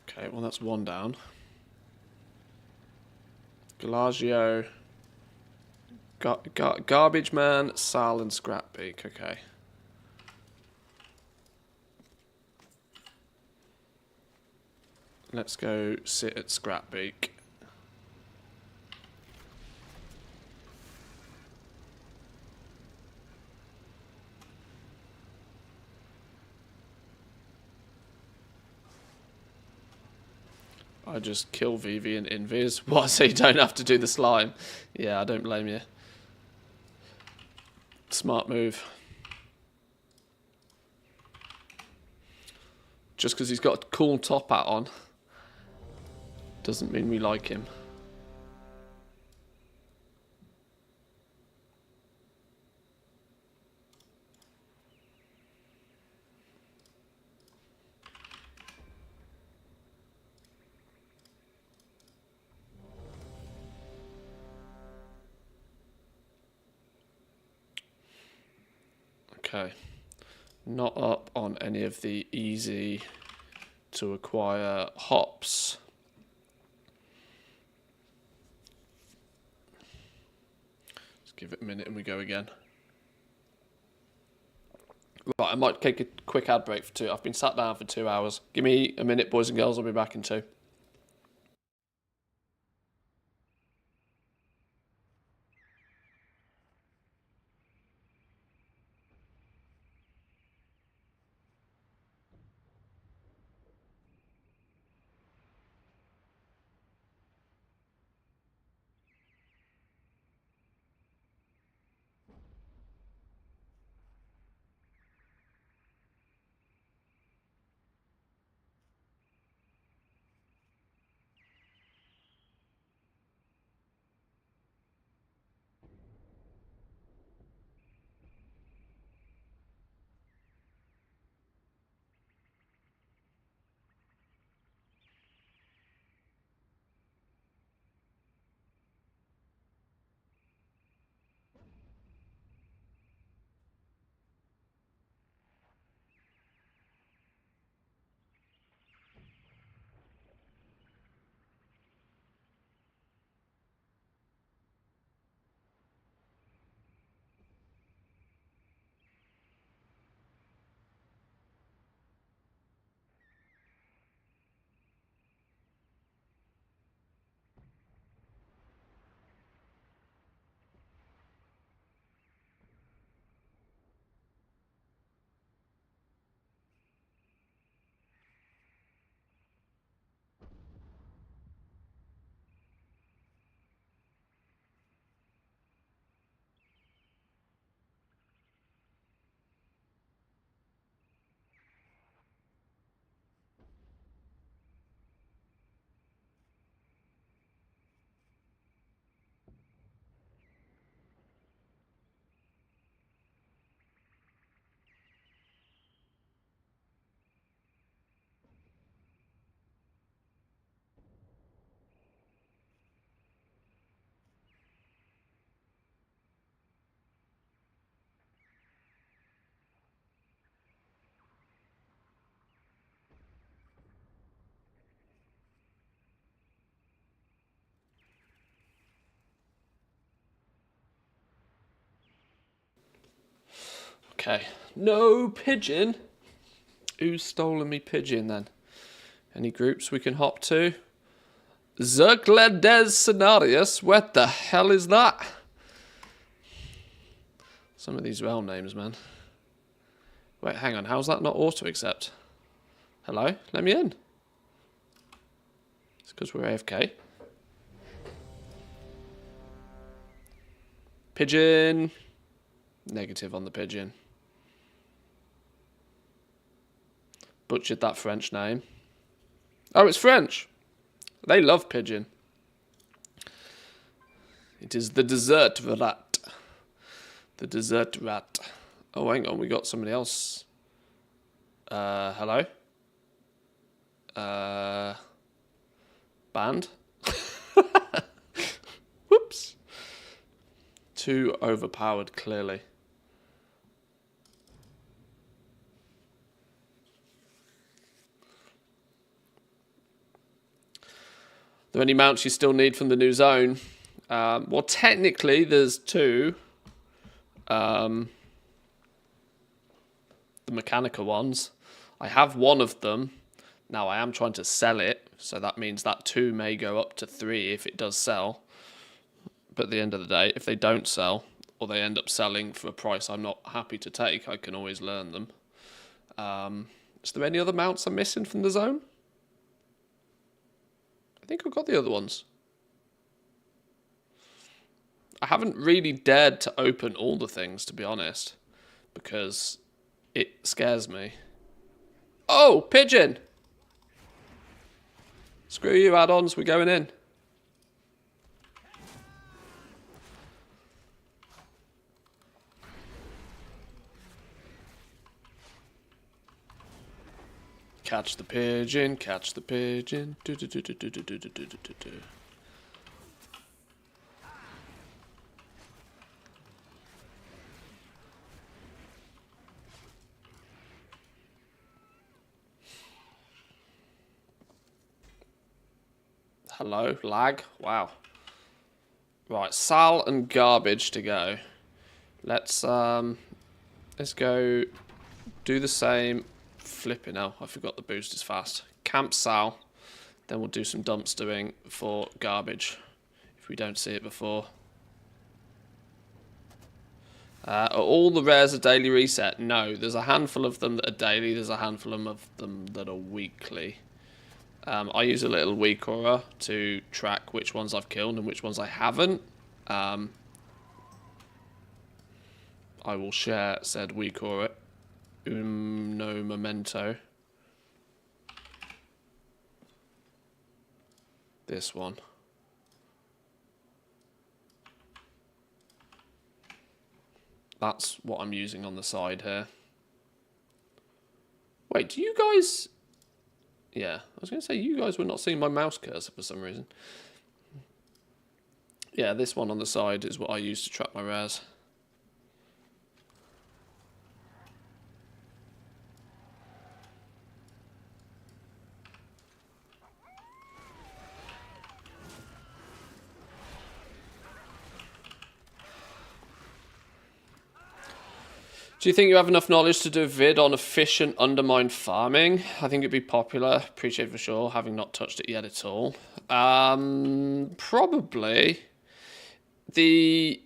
Okay, well that's one down. Galagio, Garbage Man, Sal, and Scrapbeak. Okay. Let's go sit at Scrapbeak. I just kill Vivi and Invis. What, so you don't have to do the slime? Yeah, I don't blame you. Smart move. Just because he's got a cool top hat on doesn't mean we like him. Okay. Not up on any of the easy to acquire hops. Let's give it a minute and we go again. Right, I might take a quick ad break for 2. I've been sat down for 2 hours. Give me a minute, boys and girls. I'll be back in 2. Okay. No pigeon. Who's stolen me pigeon then? Any groups we can hop to? Zerkledes Scenarius. What the hell is that? Some of these realm names, man. Wait, hang on. How's that not auto-accept? Hello? Let me in. It's because we're AFK. Pigeon. Negative on the pigeon. Butchered that French name. Oh, it's French. They love pigeon. It is the dessert rat. The dessert rat. Oh, hang on. We got somebody else. Hello? Banned? Whoops. Too overpowered, clearly. Are there any mounts you still need from the new zone? Well, technically, there's two. The mechanical ones. I have one of them. Now, I am trying to sell it, so that means that 2 may go up to 3 if it does sell. But at the end of the day, if they don't sell, or they end up selling for a price I'm not happy to take, I can always learn them. Is there any other mounts I'm missing from the zone? I think I've got the other ones. I haven't really dared to open all the things, to be honest, because it scares me. Oh, pigeon! Screw you, add-ons, we're going in. Catch the pigeon, catch the pigeon. Do, do, do, do, do, do, do, do, do, do. Hello, lag. Wow. Right, Sal and garbage to go. Let's go do the same. Flipping hell, I forgot the boost is fast. Camp Sal, then we'll do some dumpstering for garbage if we don't see it before. Are all the rares a daily reset? No, there's a handful of them that are daily, there's a handful of them that are weekly. I use a little week aura to track which ones I've killed and which ones I haven't. I will share said week aura. No memento. This one. That's what I'm using on the side here. Wait, do you guys... Yeah, I was going to say you guys were not seeing my mouse cursor for some reason. Yeah, this one on the side is what I use to track my rares. Do you think you have enough knowledge to do a vid on efficient Undermine farming? I think it'd be popular. Appreciate it for sure, having not touched it yet at all. Probably. There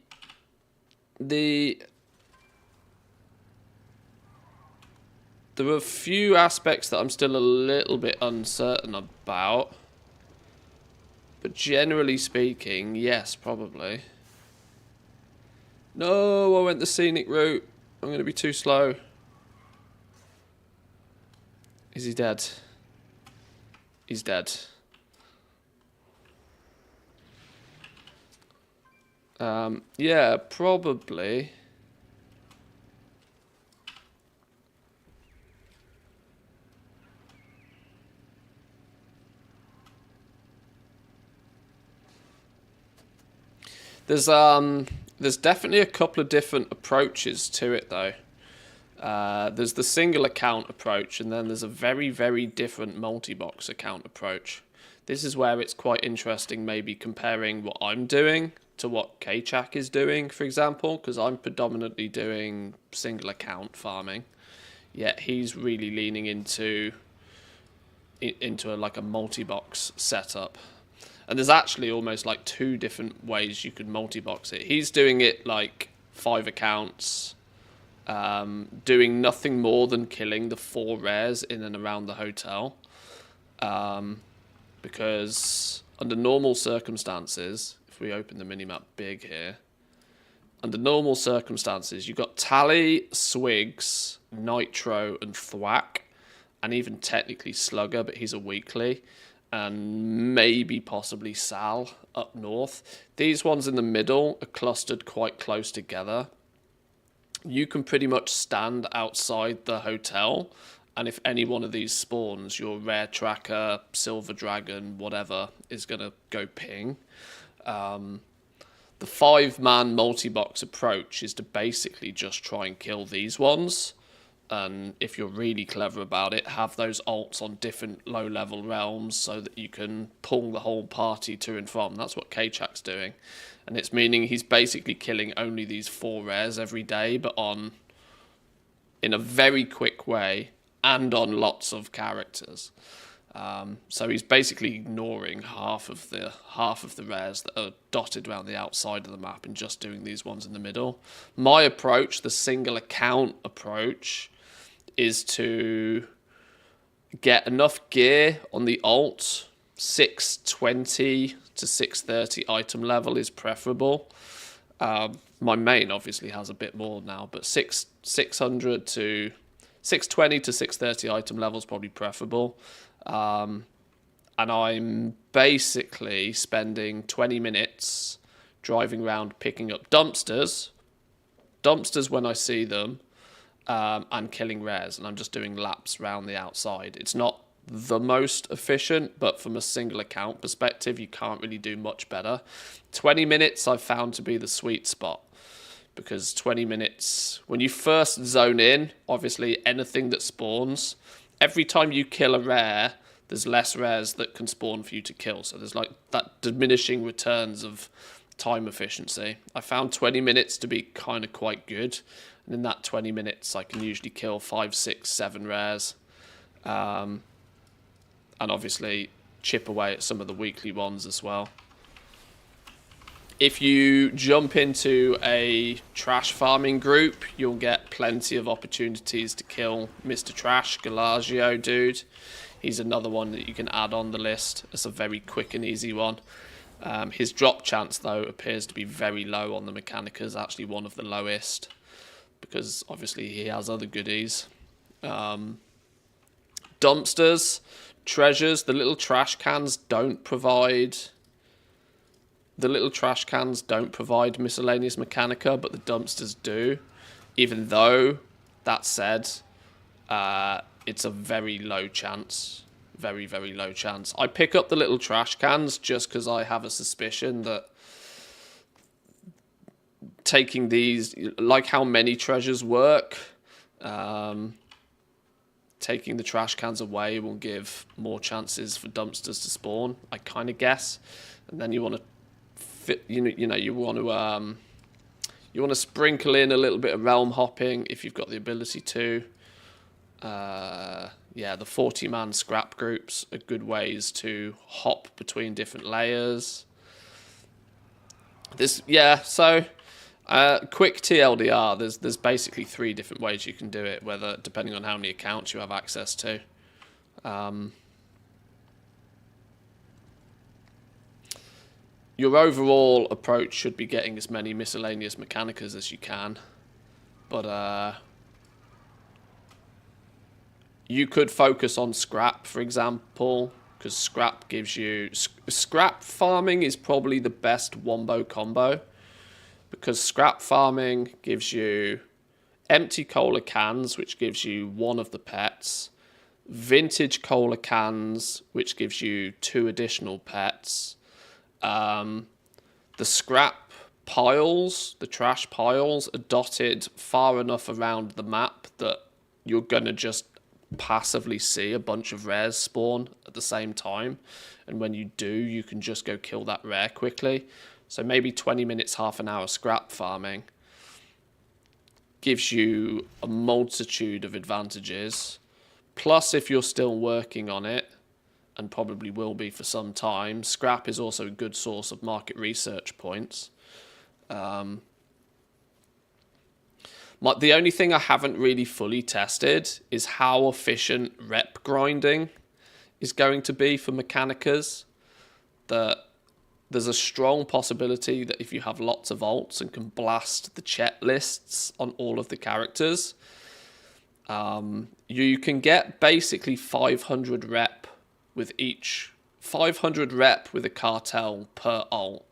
are a few aspects that I'm still a little bit uncertain about. But generally speaking, yes, probably. No, I went the scenic route. I'm going to be too slow. Is he dead? He's dead. Yeah, probably. There's definitely a couple of different approaches to it, though. There's the single account approach, and then there's a very, very different multi-box account approach. This is where it's quite interesting, maybe comparing what I'm doing to what K-Chak is doing, for example, because I'm predominantly doing single account farming, yet he's really leaning into like a multi-box setup. And there's actually almost like 2 different ways you could multi-box it. He's doing it like 5 accounts, doing nothing more than killing the 4 rares in and around the hotel. Because under normal circumstances, if we open the minimap big here, under normal circumstances, you've got Tally, Swigs, Nitro, and Thwack, and even technically Slugger, but he's a weekly, and maybe possibly Sal up north. These ones in the middle are clustered quite close together. You can pretty much stand outside the hotel, and if any one of these spawns, your rare tracker, silver dragon, whatever, is going to go ping. The 5-man multi-box approach is to basically just try and kill these ones. And if you're really clever about it, have those ults on different low-level realms so that you can pull the whole party to and from. That's what K-Chak's doing. And it's meaning he's basically killing only these 4 rares every day, but in a very quick way and on lots of characters. So he's basically ignoring half of the rares that are dotted around the outside of the map and just doing these ones in the middle. My approach, the single account approach, is to get enough gear on the alt. 620 to 630 item level is preferable. My main obviously has a bit more now, but 600 to 620 to 630 item level is probably preferable. And I'm basically spending 20 minutes driving around picking up dumpsters when I see them, and killing rares, and I'm just doing laps around the outside. It's not the most efficient, but from a single account perspective, you can't really do much better. 20 minutes I've found to be the sweet spot, because 20 minutes, when you first zone in, obviously anything that spawns, every time you kill a rare, there's less rares that can spawn for you to kill. So there's like that diminishing returns of time efficiency. I found 20 minutes to be kind of quite good. And in that 20 minutes, I can usually kill 5, 6, 7 rares. And obviously chip away at some of the weekly ones as well. If you jump into a trash farming group, you'll get plenty of opportunities to kill Mr. Trash, Galagio dude. He's another one that you can add on the list. It's a very quick and easy one. His drop chance, though, appears to be very low on the Mechanicas, actually one of the lowest, because obviously he has other goodies. Dumpsters, treasures, the little trash cans don't provide... The little trash cans don't provide miscellaneous Mechanica, but the dumpsters do. Even though, that said, it's a very low chance. Very, very low chance. I pick up the little trash cans just because I have a suspicion that taking these, like how many treasures work, taking the trash cans away will give more chances for dumpsters to spawn, I kind of guess. And then you want to you want to sprinkle in a little bit of realm hopping if you've got the ability to. Yeah, the 40-man scrap groups are good ways to hop between different layers. So quick TLDR, there's basically 3 different ways you can do it, whether depending on how many accounts you have access to. Your overall approach should be getting as many miscellaneous Mechanicas as you can, but you could focus on scrap, for example, because scrap gives you... Scrap farming is probably the best wombo combo, because scrap farming gives you empty cola cans, which gives you 1 of the pets, vintage cola cans, which gives you 2 additional pets. The scrap piles, the trash piles, are dotted far enough around the map that you're going to just passively see a bunch of rares spawn at the same time. And when you do, you can just go kill that rare quickly. So maybe 20 minutes, half an hour scrap farming gives you a multitude of advantages. Plus, if you're still working on it, and probably will be for some time, scrap is also a good source of market research points. The only thing I haven't really fully tested is how efficient rep grinding is going to be for Mechanicas. That there's a strong possibility that if you have lots of alts and can blast the chet lists on all of the characters, you can get basically 500 rep with each 500 rep with a cartel per alt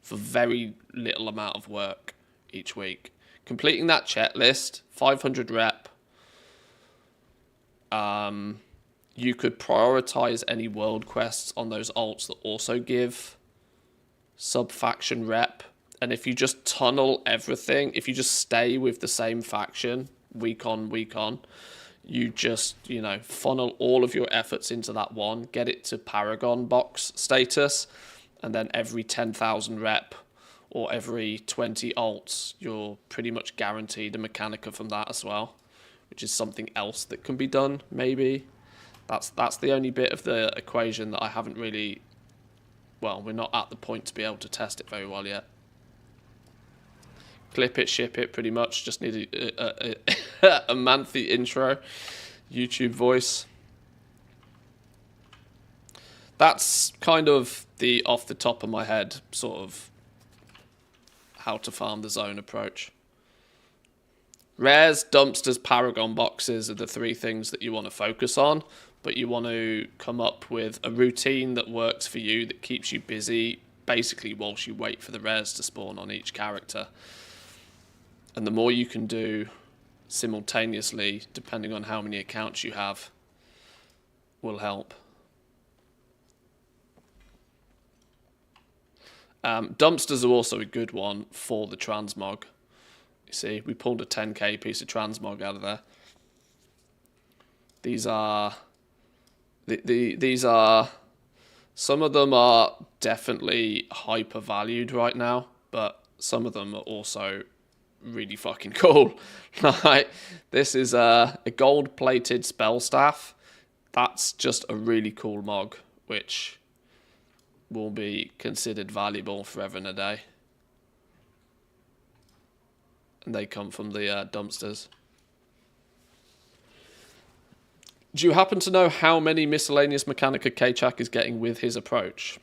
for very little amount of work each week. Completing that checklist, 500 rep. You could prioritize any world quests on those alts that also give sub-faction rep. And if you just tunnel everything, if you just stay with the same faction week on, you just, funnel all of your efforts into that one, get it to Paragon box status, and then every 10,000 rep or every 20 alts, you're pretty much guaranteed a Mechanica from that as well, which is something else that can be done, maybe. That's the only bit of the equation that I haven't really... Well, we're not at the point to be able to test it very well yet. Clip it, ship it, pretty much. Just need a Manthe intro. YouTube voice. That's kind of the off the top of my head sort of how to farm the zone approach. Rares, dumpsters, Paragon boxes are the three things that you want to focus on, but you want to come up with a routine that works for you, that keeps you busy, basically whilst you wait for the rares to spawn on each character. And the more you can do simultaneously, depending on how many accounts you have, will help. Dumpsters are also a good one for the transmog. You see, we pulled a 10k piece of transmog out of there. These are... These are... Some of them are definitely hyper valued right now, but some of them are also really fucking cool. Like, this is a gold plated spell staff. That's just a really cool mog, which will be considered valuable forever and a day. And they come from the dumpsters. Do you happen to know how many miscellaneous Mechanica K-Chak is getting with his approach?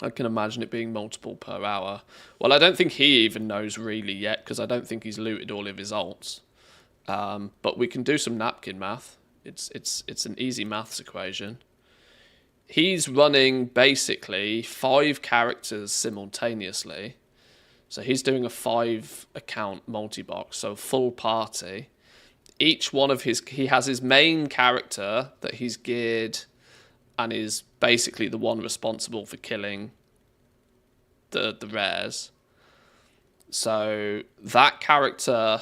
I can imagine it being multiple per hour. Well, I don't think he even knows really yet, because I don't think he's looted all of his alts. But we can do some napkin math. It's an easy maths equation. He's running basically 5 characters simultaneously. So he's doing a 5-account multi-box, so full party. Each one of he has his main character that he's geared and is basically the one responsible for killing the rares. So that character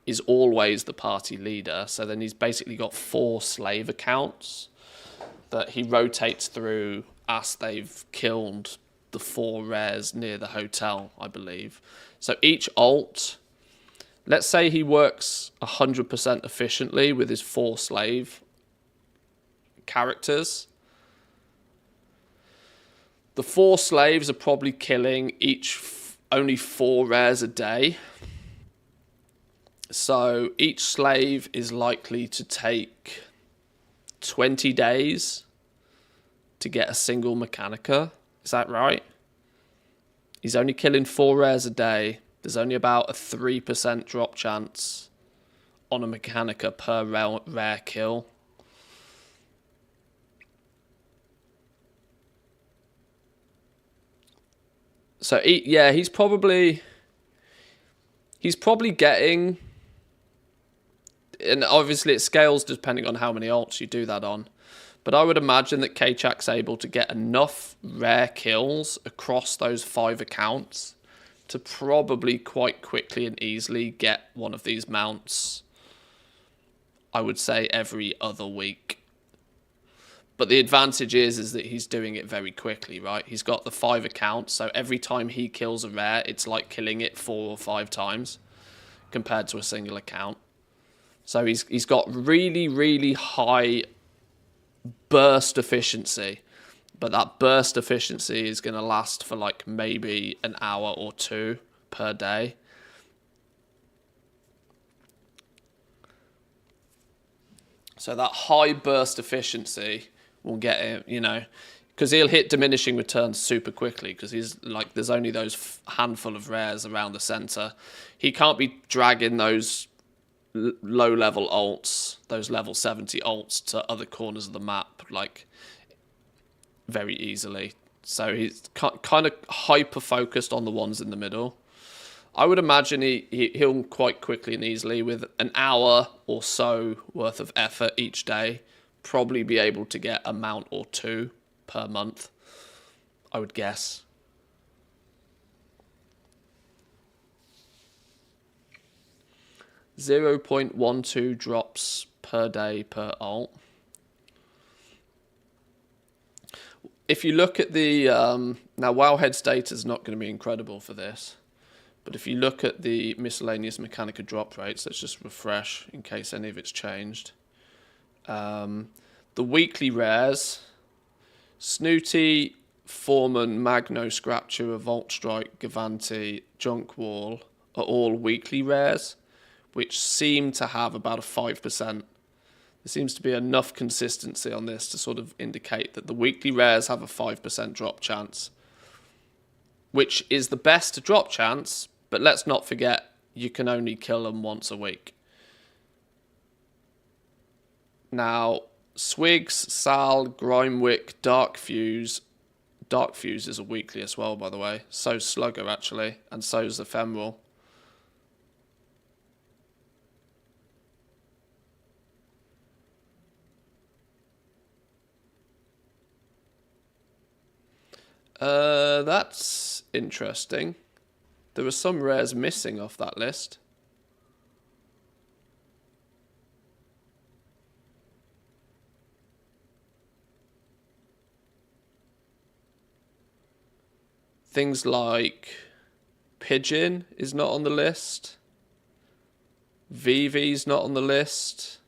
is always the party leader. So then he's basically got 4 slave accounts that he rotates through as they've killed the 4 rares near the hotel, I believe. So each alt, let's say he works 100% efficiently with his 4 slave characters. The 4 slaves are probably killing each only 4 rares a day. So each slave is likely to take 20 days to get a single Mechanica. Is that right? He's only killing 4 rares a day. There's only about a 3% drop chance on a Mechanica per rare kill. So yeah, he's probably getting, and obviously it scales depending on how many alts you do that on. But I would imagine that K-Chak's able to get enough rare kills across those 5 accounts to probably quite quickly and easily get one of these mounts, I would say, every other week. But the advantage is that he's doing it very quickly, right? He's got the 5 accounts, so every time he kills a rare, it's like killing it 4 or 5 times compared to a single account. So he's got really, really high burst efficiency. But that burst efficiency is going to last for like maybe an hour or 2 per day. So that high burst efficiency will get him, you know, because he'll hit diminishing returns super quickly because he's like, there's only those handful of rares around the center. He can't be dragging those low level ults, those level 70 ults to other corners of the map like very easily. So he's kind of hyper focused on the ones in the middle. I would imagine he'll quite quickly and easily, with an hour or so worth of effort each day, probably be able to get a mount or 2 per month, I would guess. .12 drops per day per ult. If you look at the... now, Wowhead's data is not going to be incredible for this. But if you look at the miscellaneous Mechanica drop rates, let's just refresh in case any of it's changed. The weekly rares, Snooty, Foreman, Magno, Scrapture, Volt Strike, Gavanti, Junk Wall are all weekly rares, which seem to have about a 5%. There seems to be enough consistency on this to sort of indicate that the weekly rares have a 5% drop chance, which is the best drop chance, but let's not forget you can only kill them once a week. Now, Swigs, Sal, Grimewick, Dark Fuse is a weekly as well, by the way. So's Slugger, actually, and so's Ephemeral. That's interesting. There were some rares missing off that list. Things like Pigeon is not on the list. Vivi's not on the list.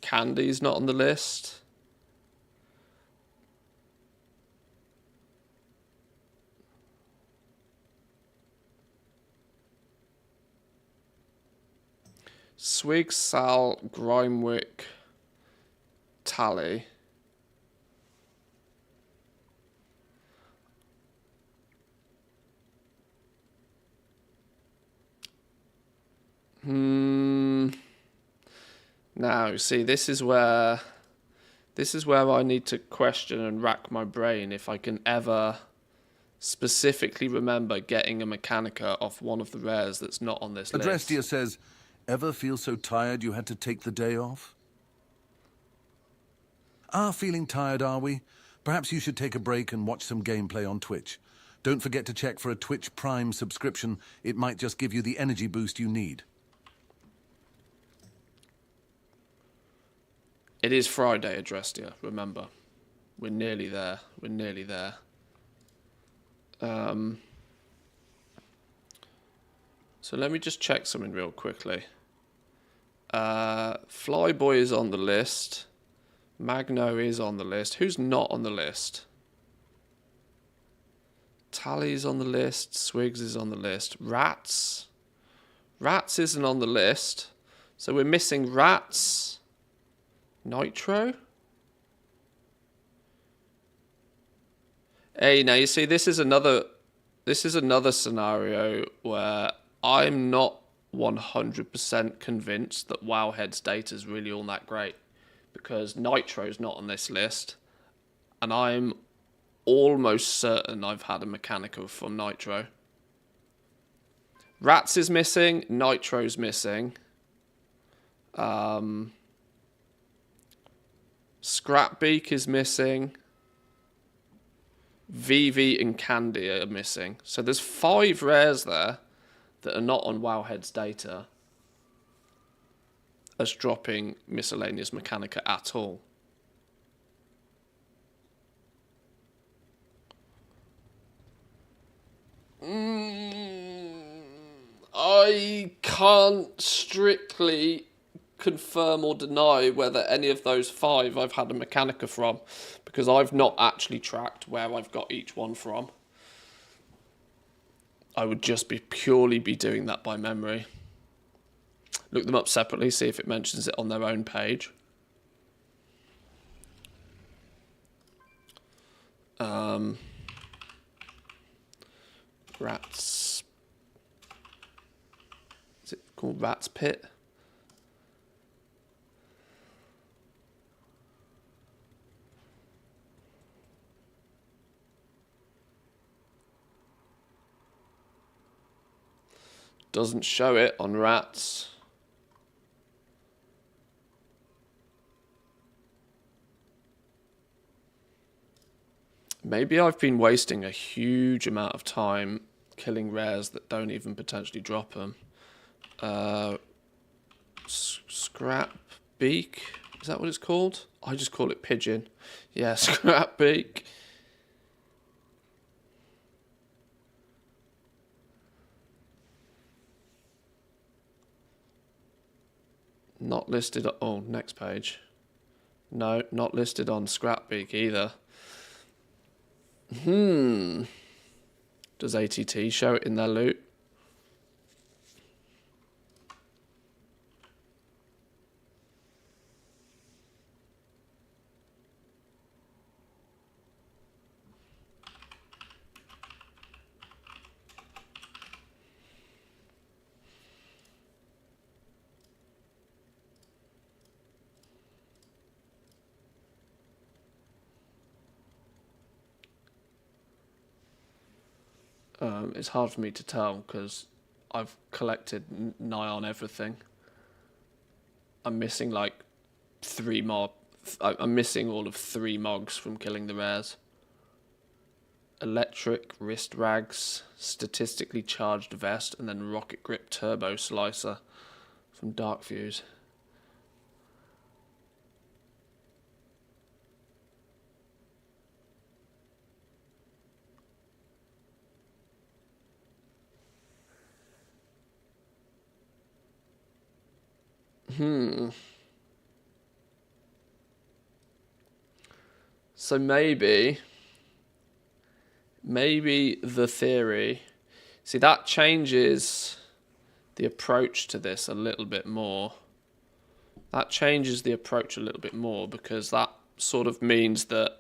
Candy's not on the list. Swig, Sal, Grimewick, Tally. Now, see, this is where I need to question and rack my brain if I can ever specifically remember getting a Mechanica off one of the rares that's not on this list. Adrestia says, ever feel so tired you had to take the day off? Feeling tired, are we? Perhaps you should take a break and watch some gameplay on Twitch. Don't forget to check for a Twitch Prime subscription. It might just give you the energy boost you need. It is Friday, Adrestia, remember. We're nearly there. We're nearly there. So let me just check something real quickly. Flyboy is on the list. Magno is on the list. Who's not on the list? Tally's on the list. Swigs is on the list. Rats. Rats isn't on the list. So we're missing Rats. Nitro? Hey, now you see, this is another scenario where I'm not 100% convinced that Wowhead's data is really all that great, because Nitro's not on this list, and I'm almost certain I've had a Mechanica from Nitro. Rats is missing, Nitro's missing. Scrapbeak is missing. Vivi and Candy are missing. So there's 5 rares there that are not on Wowhead's data. as dropping miscellaneous Mechanica at all. I can't strictly confirm or deny whether any of those 5 I've had a Mechanica from, because I've not actually tracked where I've got each one from. I would just purely be doing that by memory. Look them up separately, see if it mentions it on their own page. Rats. Is it called Rat's Pit? Doesn't show it on Rats. Maybe I've been wasting a huge amount of time killing rares that don't even potentially drop them. Scrap Beak? Is that what it's called? I just call it Pigeon. Yeah, Scrap Beak. Not listed. Oh, next page. No, not listed on Scrap Beak either. Does ATT show it in their loot? It's hard for me to tell because I've collected nigh on everything. I'm missing like 3 more. I'm missing all of 3 mogs from killing the rares. Electric wrist rags, statistically charged vest, and then rocket grip turbo slicer from Dark Fuse. So maybe the theory, see, that changes the approach to this a little bit more. That changes the approach a little bit more because that sort of means that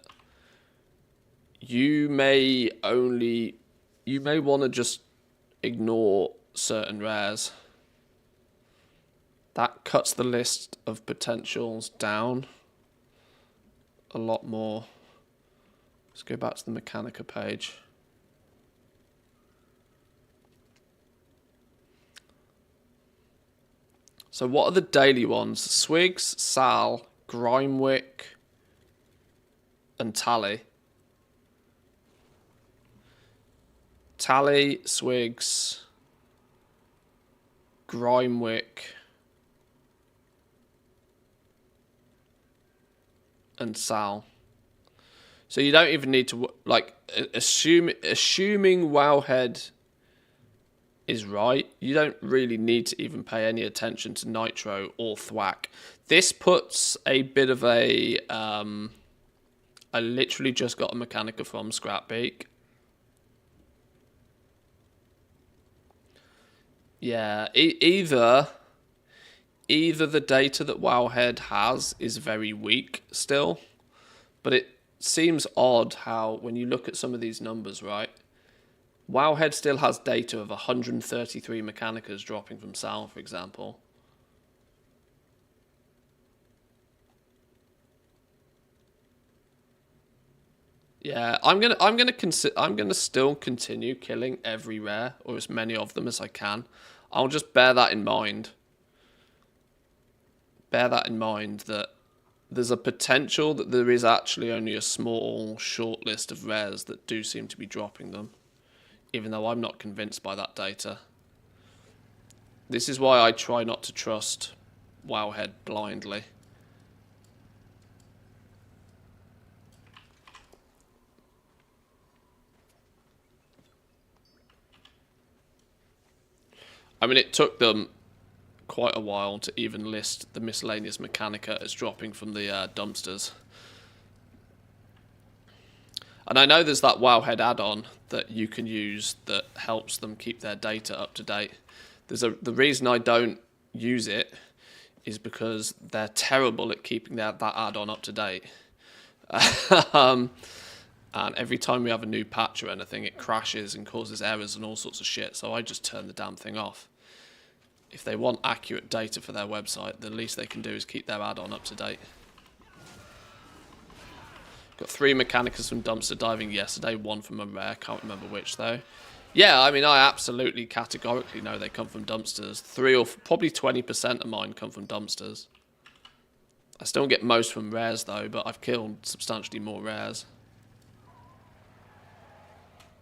you may want to just ignore certain rares. That cuts the list of potentials down a lot more. Let's go back to the Mechanica page. So what are the daily ones? Swigs, Sal, Grimewick, and Tally. Tally, Swigs, Grimewick, and Sal. So you don't even need to, like, assuming Wowhead is right, you don't really need to even pay any attention to Nitro or Thwack. This puts a bit of a, I literally just got a Mechanica from Scrapbeak. Yeah, either the data that Wowhead has is very weak still, but it seems odd how when you look at some of these numbers, right? Wowhead still has data of 133 Mechanicas dropping from Sal, for example. Yeah, I'm gonna still continue killing every rare, or as many of them as I can. I'll just bear that in mind. Bear that in mind that there's a potential that there is actually only a small, short list of rares that do seem to be dropping them, even though I'm not convinced by that data. This is why I try not to trust Wowhead blindly. I mean, it took them quite a while to even list the miscellaneous Mechanica as dropping from the dumpsters. And I know there's that Wowhead add-on that you can use that helps them keep their data up to date. The reason I don't use it is because they're terrible at keeping that add-on up to date. And every time we have a new patch or anything, it crashes and causes errors and all sorts of shit. So I just turn the damn thing off. If they want accurate data for their website, the least they can do is keep their add-on up to date. Got 3 Mechanicas from dumpster diving yesterday, 1 from a rare, can't remember which though. Yeah, I mean, I absolutely categorically know they come from dumpsters. 3 or probably 20% of mine come from dumpsters. I still get most from rares though, but I've killed substantially more rares.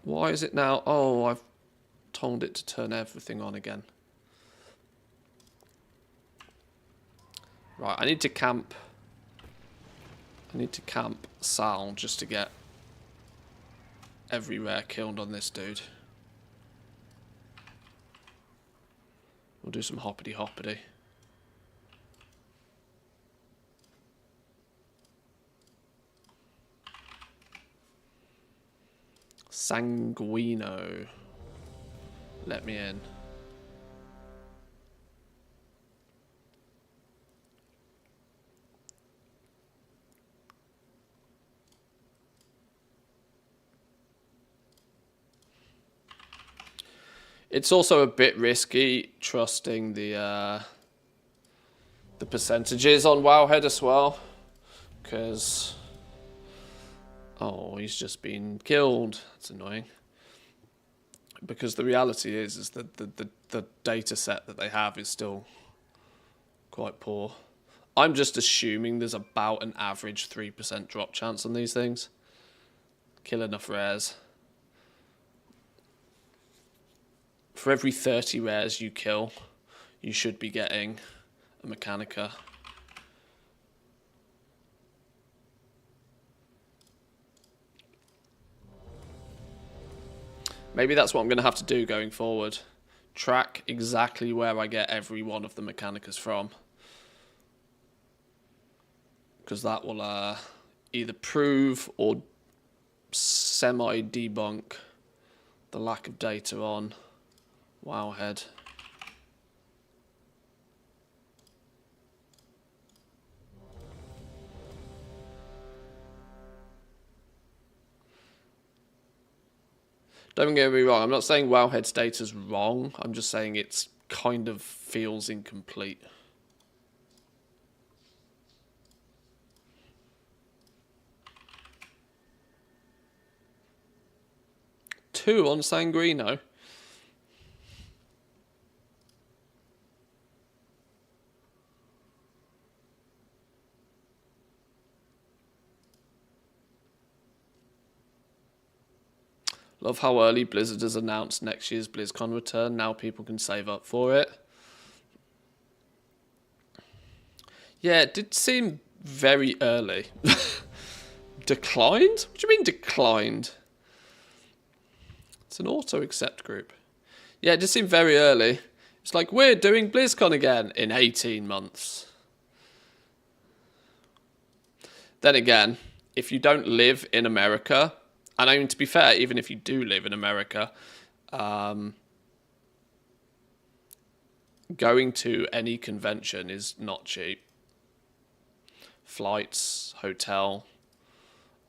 Why is it now? Oh, I've told it to turn everything on again. Right, I need to camp Sal just to get every rare killed on this dude. We'll do some hoppity hoppity. Sanguino. Let me in. It's also a bit risky trusting the percentages on Wowhead as well, because oh, he's just been killed. That's annoying. Because the reality is that the data set that they have is still quite poor. I'm just assuming there's about an average 3% drop chance on these things. Kill enough rares. For every 30 rares you kill, you should be getting a Mechanica. Maybe that's what I'm going to have to do going forward. Track exactly where I get every one of the Mechanicas from. Because that will either prove or semi-debunk the lack of data on Wowhead. Don't get me wrong, I'm not saying Wowhead's data's wrong, I'm just saying it's kind of feels incomplete. Two on Sanguino. Love how early Blizzard has announced next year's BlizzCon return. Now people can save up for it. Yeah, it did seem very early. Declined? What do you mean declined? It's an auto-accept group. Yeah, it just seemed very early. It's like, we're doing BlizzCon again in 18 months. Then again, if you don't live in America... And I mean, to be fair, even if you do live in America, going to any convention is not cheap. Flights, hotel,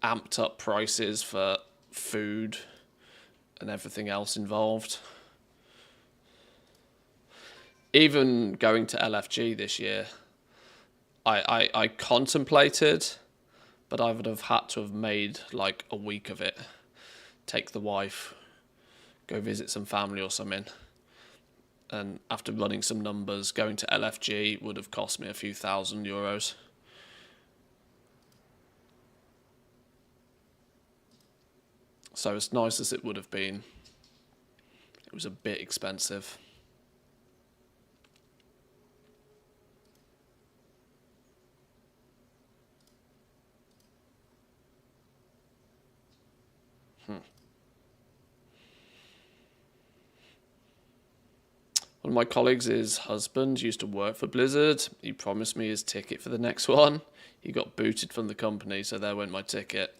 amped up prices for food and everything else involved. Even going to LFG this year, I contemplated... But I would have had to have made like a week of it. Take the wife, go visit some family or something. And after running some numbers, going to LFG would have cost me a few €1,000. So as nice as it would have been, it was a bit expensive. One of my colleagues' husband used to work for Blizzard. He promised me his ticket for the next one. He got booted from the company, so there went my ticket.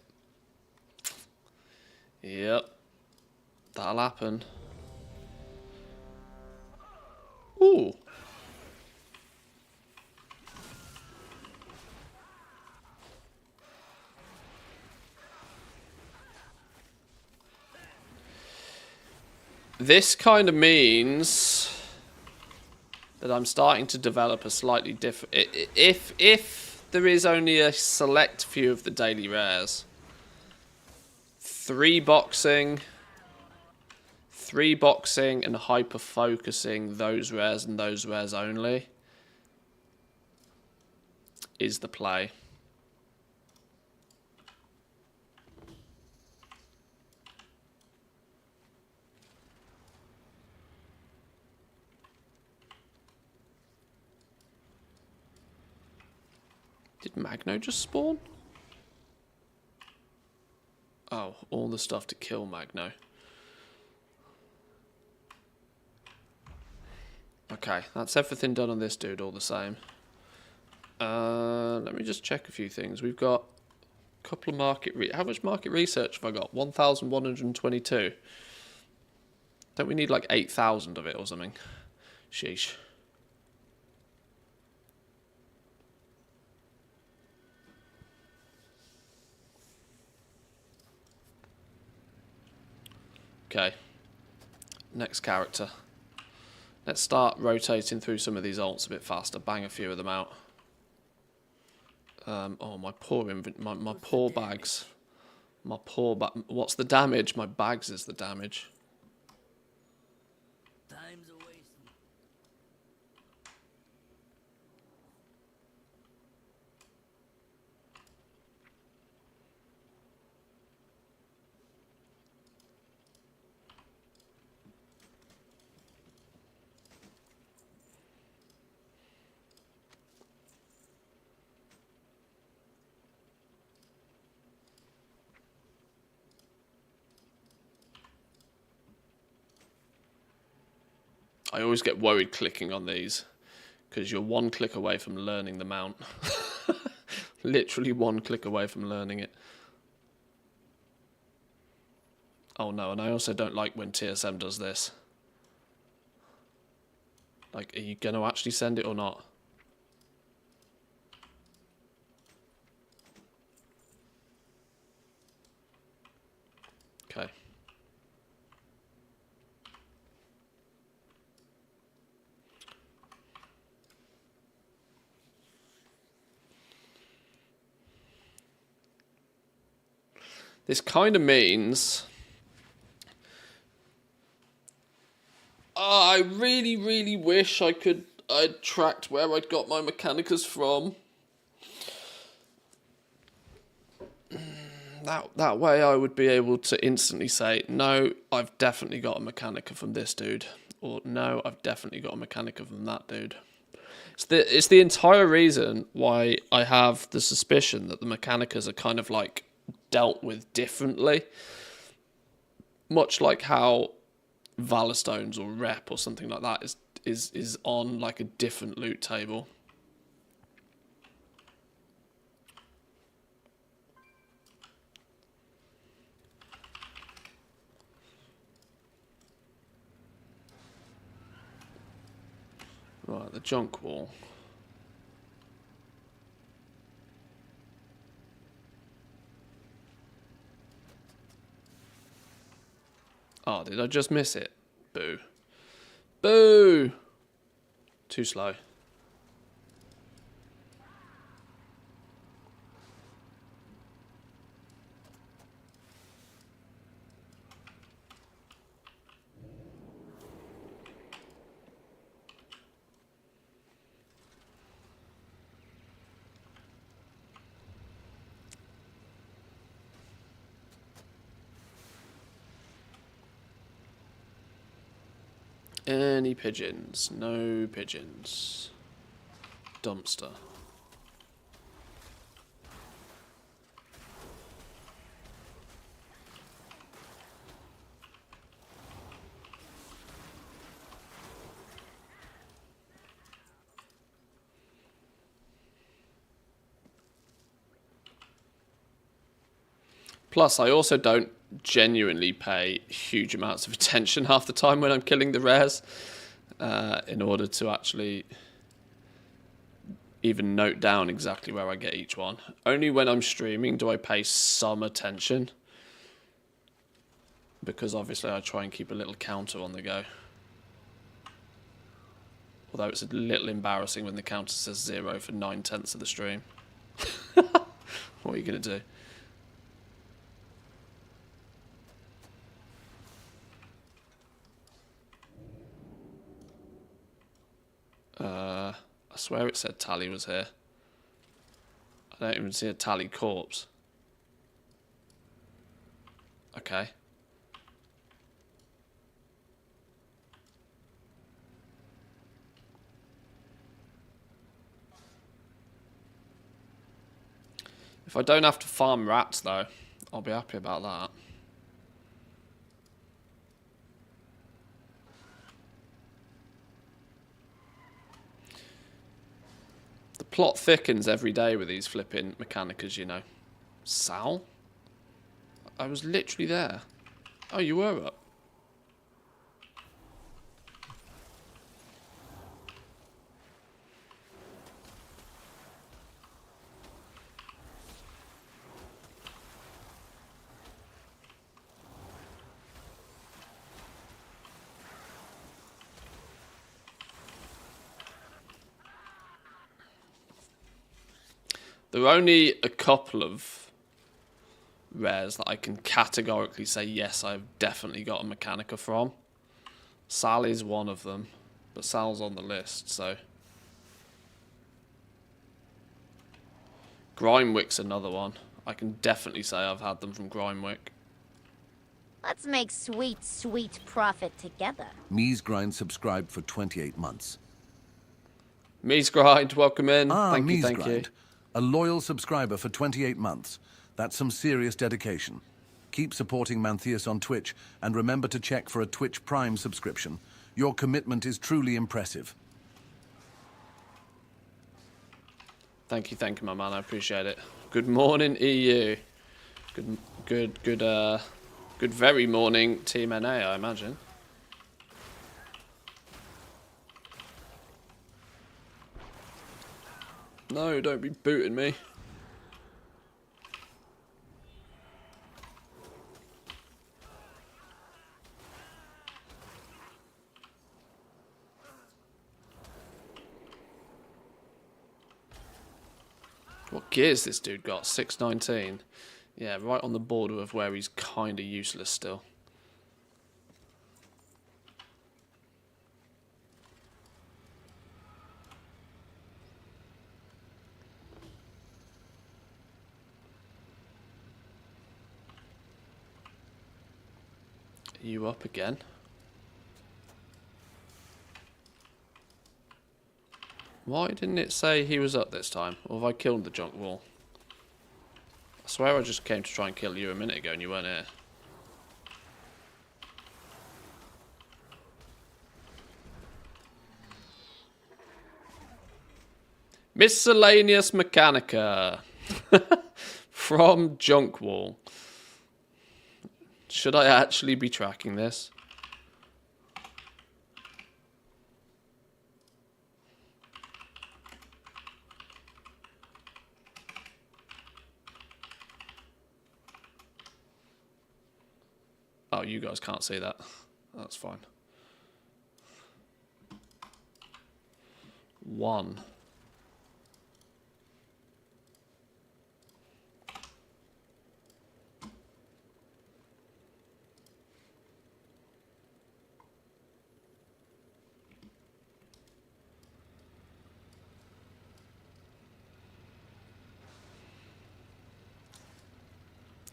Yep. That'll happen. Ooh. This kind of means that I'm starting to develop a slightly different... If there is only a select few of the daily rares, 3 boxing and hyper-focusing those rares and those rares only is the play. Did Magno just spawn? Oh, all the stuff to kill Magno. Okay, that's everything done on this dude all the same. Let me just check a few things. We've got a couple of how much market research have I got? 1,122. Don't we need like 8,000 of it or something? Sheesh. Okay. Next character. Let's start rotating through some of these alts a bit faster. Bang a few of them out. Oh, my poor my poor bags. My poor what's the damage? My bags is the damage. Time's a wasting. I always get worried clicking on these because you're 1 click away from learning the mount. Literally 1 click away from learning it. Oh no, and I also don't like when TSM does this. Like, are you going to actually send it or not? Okay. This kind of means... I really, really wish I'd tracked where I'd got my Mechanicas from. That way I would be able to instantly say, no, I've definitely got a Mechanica from this dude. Or, no, I've definitely got a Mechanica from that dude. It's the entire reason why I have the suspicion that the Mechanicas are kind of like dealt with differently. Much like how Valor Stones or Rep or something like that is on like a different loot table. Right, the junk wall. Oh, did I just miss it? Boo. Boo! Too slow. Any pigeons? No pigeons. Dumpster. Plus, I also don't genuinely pay huge amounts of attention half the time when I'm killing the rares in order to actually even note down exactly where I get each one. Only when I'm streaming do I pay some attention, because obviously I try and keep a little counter on the go. Although it's a little embarrassing when the counter says 0 for 9/10 of the stream. What are you going to do? I swear it said Tally was here. I don't even see a Tally corpse. Okay. If I don't have to farm rats, though, I'll be happy about that. The plot thickens every day with these flipping Mechanicas, you know. Sal? I was literally there. Oh, you were up. There are only a couple of rares that I can categorically say, yes, I've definitely got a Mechanica from. Sal is one of them, but Sal's on the list, so. Grimewick's another one. I can definitely say I've had them from Grimewick. Let's make sweet, sweet profit together. Mies Grind subscribed for 28 months. Mies Grind, welcome in. Thank you. Thank you. A loyal subscriber for 28 months. That's some serious dedication. Keep supporting Mantheus on Twitch, and remember to check for a Twitch Prime subscription. Your commitment is truly impressive. Thank you, my man. I appreciate it. Good morning, EU. Good very morning, Team NA, I imagine. No, don't be booting me. What gears this dude got? 619. Yeah, right on the border of where he's kind of useless still. Are you up again? Why didn't it say he was up this time? Or have I killed the junk wall? I swear I just came to try and kill you a minute ago and you weren't here. Miscellaneous Mechanica from Junk Wall. Should I actually be tracking this? Oh, you guys can't see that. That's fine. 1.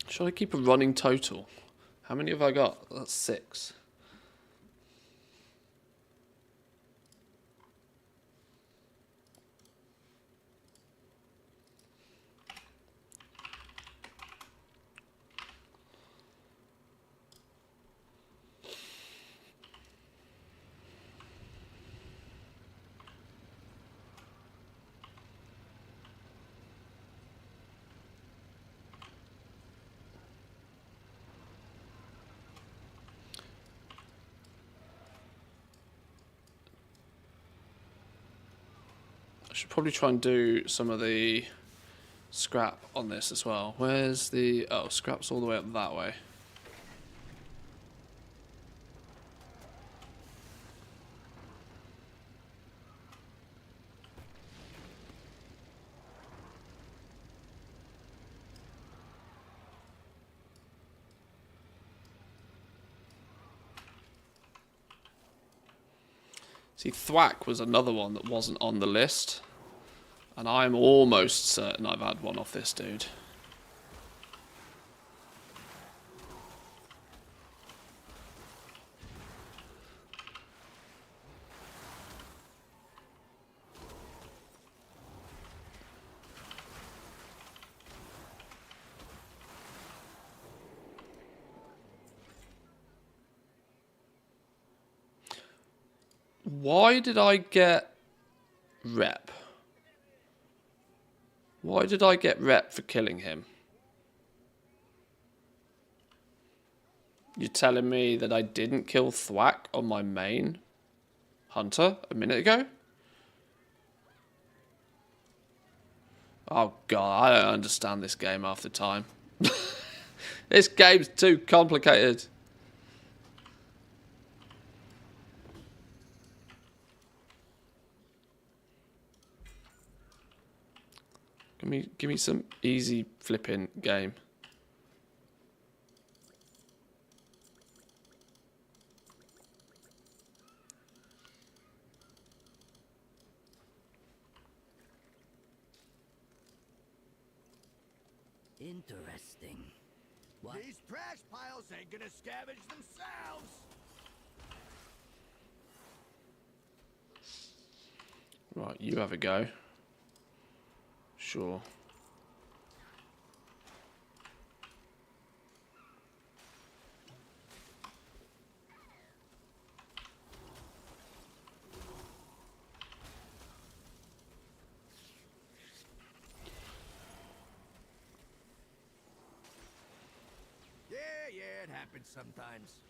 Should I keep a running total? How many have I got? That's 6. should probably try and do some of the scrap on this as well. Where's the... Oh, scrap's all the way up that way. See, Thwack was another one that wasn't on the list. And I'm almost certain I've had one off this dude. Why did I get rep? Why did I get rep for killing him? You're telling me that I didn't kill Thwack on my main hunter a minute ago? Oh god, I don't understand this game half the time. This game's too complicated. Give me some easy flipping game. Interesting. What? These trash piles ain't gonna scavenge themselves. Right, you have a go. Sure. Yeah, it happens sometimes.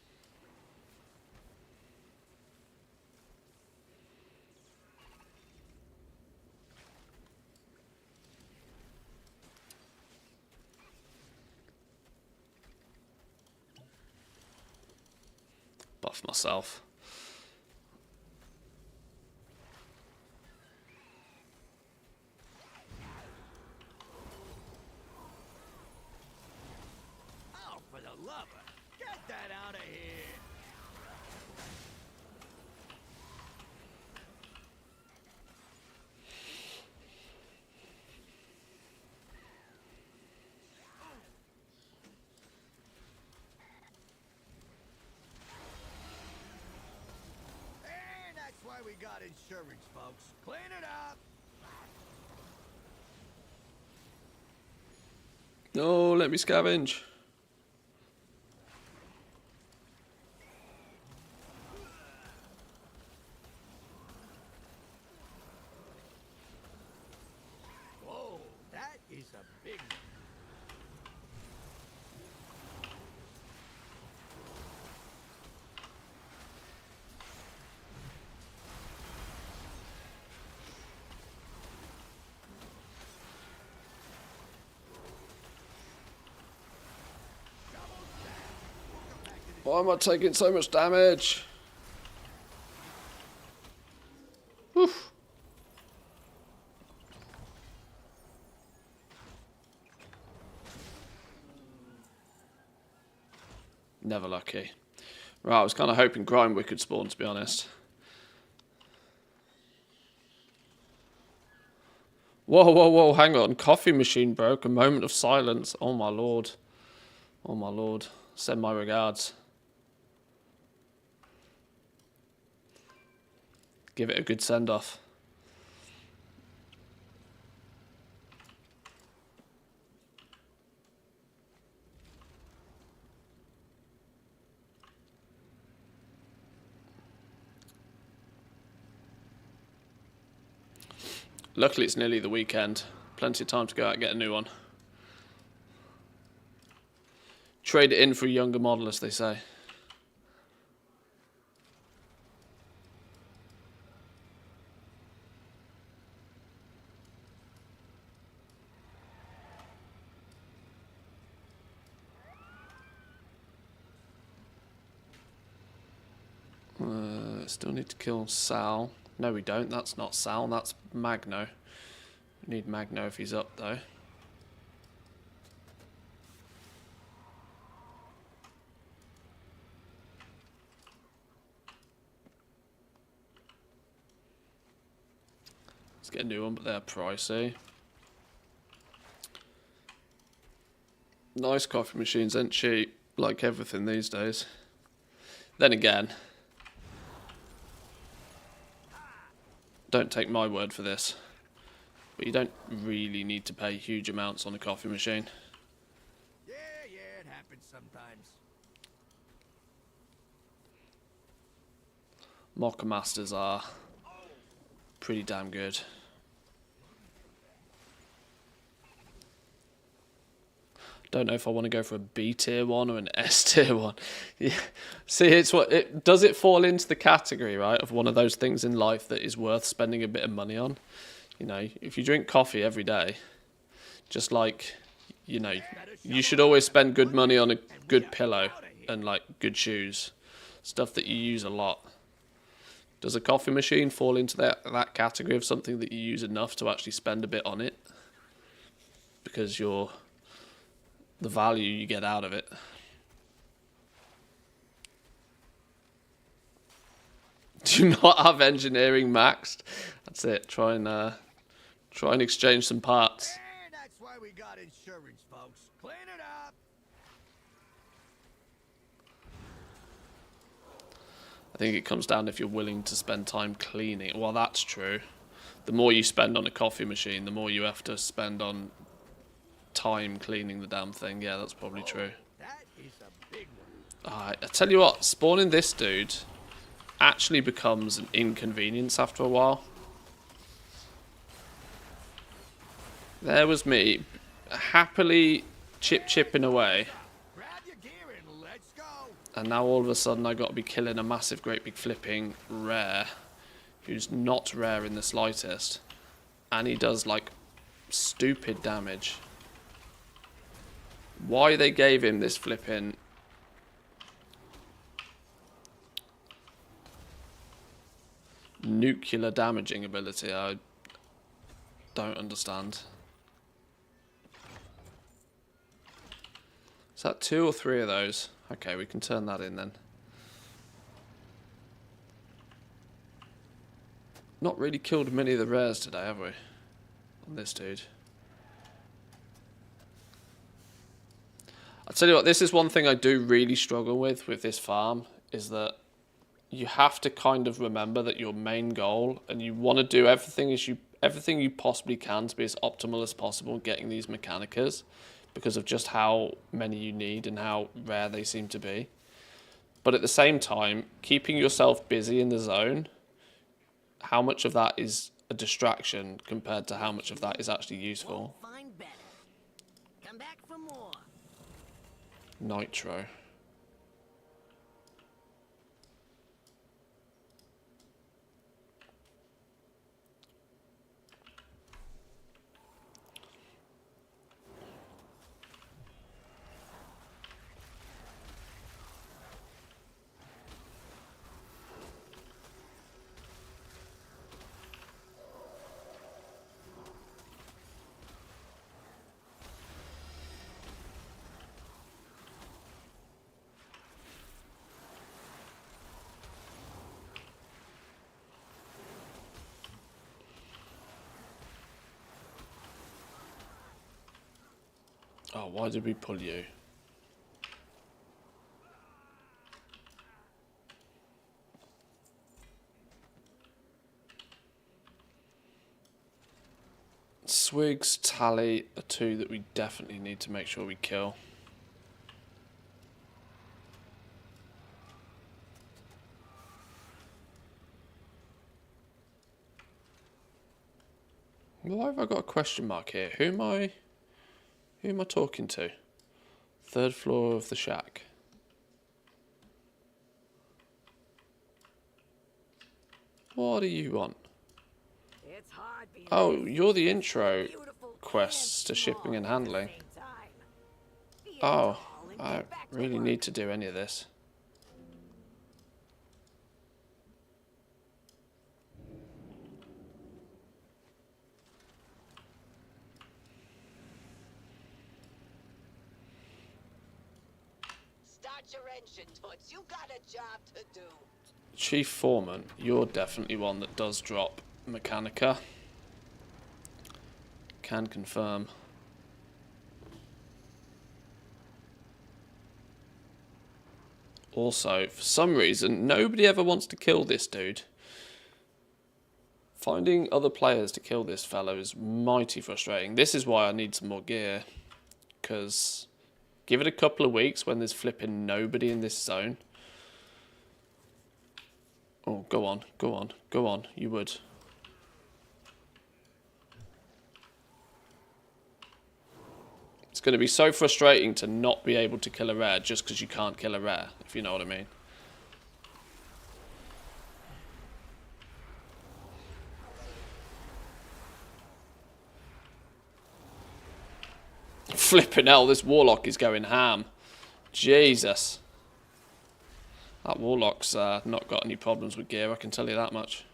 Buff myself. Oh, for the lover, get that out of here. And that's why we got insurance, folks. Clean it up. No, let me scavenge. Whoa, that is a big one. Why am I taking so much damage? Oof. Never lucky. Right, I was kind of hoping Grindwick could spawn, to be honest. Whoa, whoa, whoa, hang on. Coffee machine broke. A moment of silence. Oh, my lord. Oh, my lord. Send my regards. Give it a good send-off. Luckily, it's nearly the weekend. Plenty of time to go out and get a new one. Trade it in for a younger model, as they say. Still need to kill Sal. No, we don't. That's not Sal. That's Magno. We need Magno if he's up, though. Let's get a new one, but they're pricey. Nice coffee machines ain't cheap, like everything these days. Then again, don't take my word for this, but you don't really need to pay huge amounts on a coffee machine. Yeah, it happens sometimes. Mocha Masters are pretty damn good. Don't know if I want to go for a B tier one or an S tier one. Yeah. See, it's what it does. It fall into the category, right, of one of those things in life that is worth spending a bit of money on. You know, if you drink coffee every day, just like, you know, you should always spend good money on a good pillow and like good shoes, stuff that you use a lot. Does a coffee machine fall into that category of something that you use enough to actually spend a bit on it? Because the value you get out of it. Do not have engineering maxed. That's it. Try and exchange some parts. And that's why we got insurance, folks. Clean it up. I think it comes down if you're willing to spend time cleaning. Well, that's true. The more you spend on a coffee machine, the more you have to spend on time cleaning the damn thing. Yeah, that's probably true. That is a big one. I tell you what, spawning this dude actually becomes an inconvenience after a while. There was me happily chipping away, Grab your gear and let's go. and now all of a sudden I got to be killing a massive, great big flipping rare, who's not rare in the slightest, and he does like stupid damage. Why they gave him this flipping nuclear damaging ability, I don't understand. Is that 2 or 3 of those? Okay, we can turn that in then. Not really killed many of the rares today, have we? On this dude. I'll tell you what, this is one thing I do really struggle with this farm, is that you have to kind of remember that your main goal, and you want to do everything you possibly can to be as optimal as possible getting these Mechanicas, because of just how many you need and how rare they seem to be. But at the same time, keeping yourself busy in the zone, how much of that is a distraction compared to how much of that is actually useful? Find better. Come back for more. Nitro. Oh, why did we pull you? Swigs, Tally are 2 that we definitely need to make sure we kill. Why have I got a question mark here? Who am I talking to? 3rd floor of the shack. What do you want? It's hard being Oh, busy you're the and intro beautiful quests to and shipping and small at the handling. same time. Be it Oh, all and I get back to really work. need to do any of this. start your engine, Toots. You got a job to do. Chief Foreman, you're definitely one that does drop Mechanica. Can confirm. Also, for some reason, nobody ever wants to kill this dude. Finding other players to kill this fellow is mighty frustrating. This is why I need some more gear. Because give it a couple of weeks when there's flipping nobody in this zone. Oh, go on, go on, go on, you would. It's going to be so frustrating to not be able to kill a rare just because you can't kill a rare, if you know what I mean. Flipping hell, this Warlock is going ham. Jesus. That Warlock's not got any problems with gear, I can tell you that much.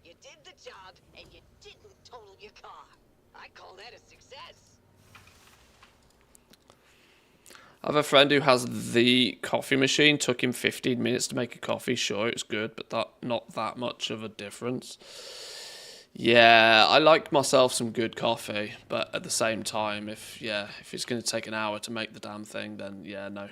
You did the job, and you didn't total your car. I call that a success. I have a friend who has the coffee machine. Took him 15 minutes to make a coffee. Sure, it's good, but not that much of a difference. Yeah, I like myself some good coffee, but at the same time, if it's going to take an hour to make the damn thing, then yeah, no.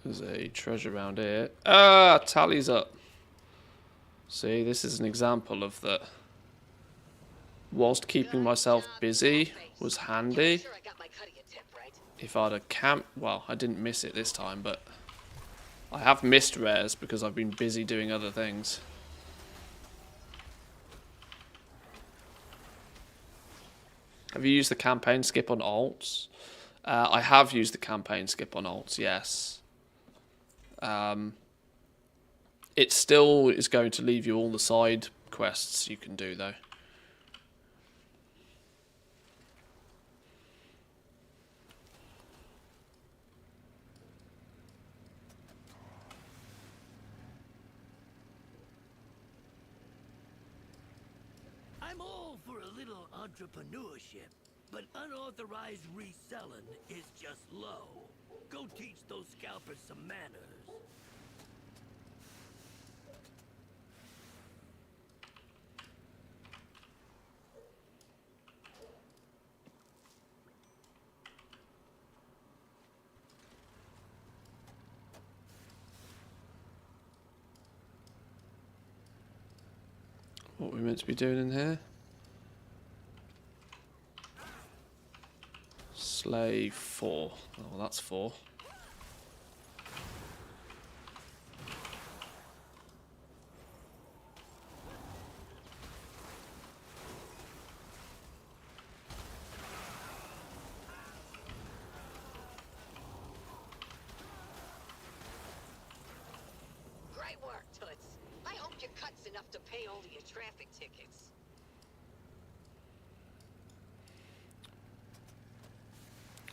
There's a treasure around here. Ah, tally's up. See, this is an example of that. Whilst keeping myself busy was handy. Sure, I got my cut of your tip, right? If I'd have camped, well, I didn't miss it this time, but I have missed rares because I've been busy doing other things. Have you used the campaign skip on alts? I have used the campaign skip on alts, yes. It still is going to leave you all the side quests you can do, though. I'm all for a little entrepreneurship, but unauthorized reselling is just low. Go teach those scalpers some manners. What are we meant to be doing in here? Slay 4. Oh, that's 4. Great work, Toots. I hope your cut's enough to pay all of your traffic tickets.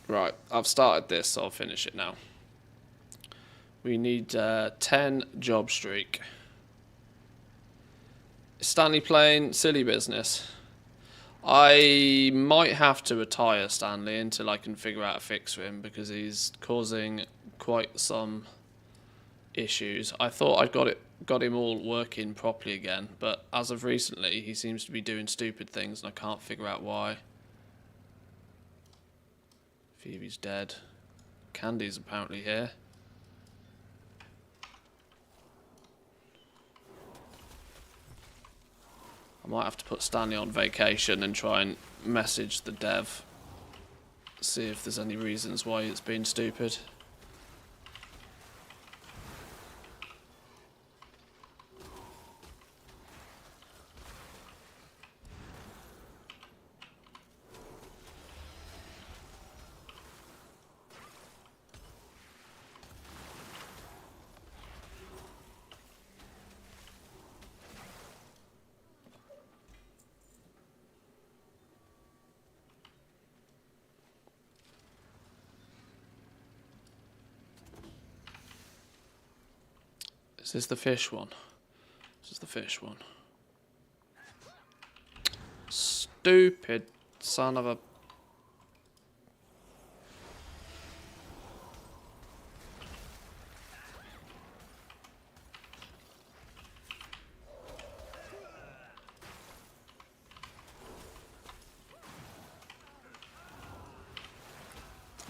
Right, I've started this, so I'll finish it now. We need 10 job streak. Is Stanley playing silly business? I might have to retire Stanley until I can figure out a fix for him because he's causing quite some issues. I thought I'd got him all working properly again, but as of recently, he seems to be doing stupid things and I can't figure out why. Phoebe's dead. Candy's apparently here. I might have to put Stanley on vacation and try and message the dev. See if there's any reasons why it's been stupid. Is this the fish one? This is the fish one. Stupid son of a... I'm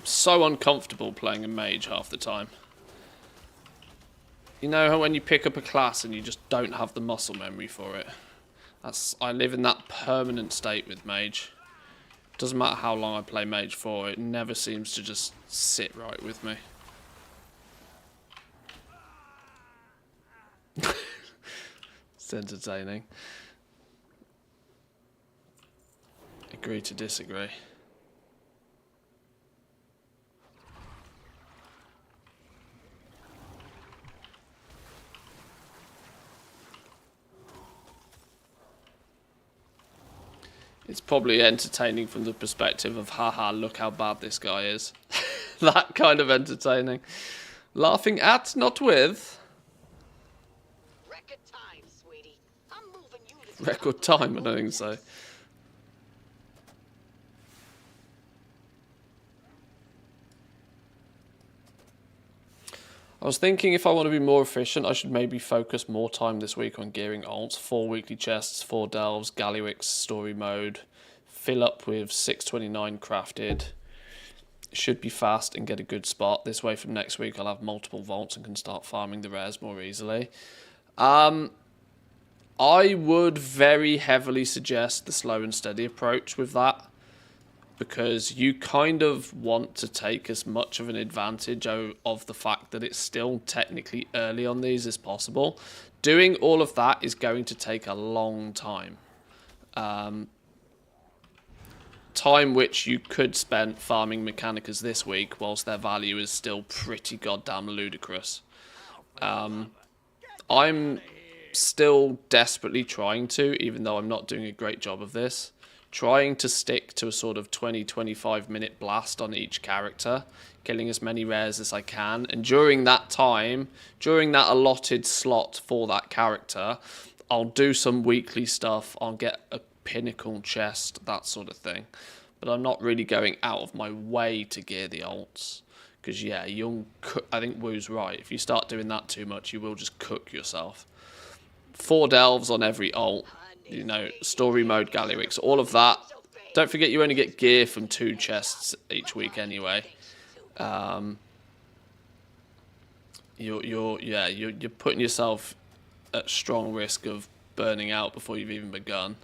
so uncomfortable playing a mage half the time. You know how when you pick up a class and you just don't have the muscle memory for it? I live in that permanent state with mage. Doesn't matter how long I play mage for, it never seems to just sit right with me. It's entertaining. Agree to disagree. It's probably entertaining from the perspective of, haha, look how bad this guy is. That kind of entertaining. Laughing at, not with. Record time, sweetie. I'm moving you to Record time, I don't think so. I was thinking if I want to be more efficient, I should maybe focus more time this week on gearing alts. 4 weekly chests, 4 delves, Gallywix story mode, fill up with 629 crafted. Should be fast and get a good spot. This way from next week I'll have multiple vaults and can start farming the rares more easily. I would very heavily suggest the slow and steady approach with that, because you kind of want to take as much of an advantage of the fact that it's still technically early on these as possible. Doing all of that is going to take a long time. Time which you could spend farming Mechanicas this week, whilst their value is still pretty goddamn ludicrous. I'm still desperately trying to, even though I'm not doing a great job of this, trying to stick to a sort of 20-25 minute blast on each character, killing as many rares as I can, and during that time, during that allotted slot for that character, I'll do some weekly stuff, I'll get a pinnacle chest, that sort of thing. But I'm not really going out of my way to gear the alts, because yeah, I think Woo's right, if you start doing that too much, you will just cook yourself. 4 delves on every alt, you know, story mode, Gallywix, all of that. Don't forget you only get gear from 2 chests each week anyway. You're putting yourself at strong risk of burning out before you've even begun.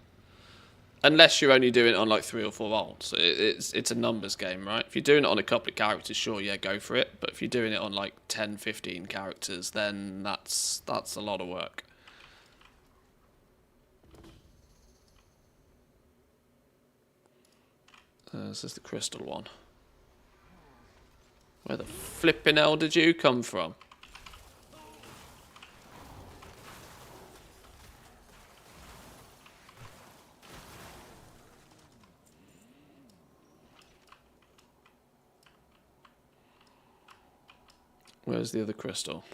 Unless you're only doing it on like 3 or 4 alts. It's a numbers game, right? If you're doing it on a couple of characters, sure, yeah, go for it. But if you're doing it on like 10, 15 characters, then that's a lot of work. This is the crystal one. Where the flipping hell did you come from? Where's the other crystal?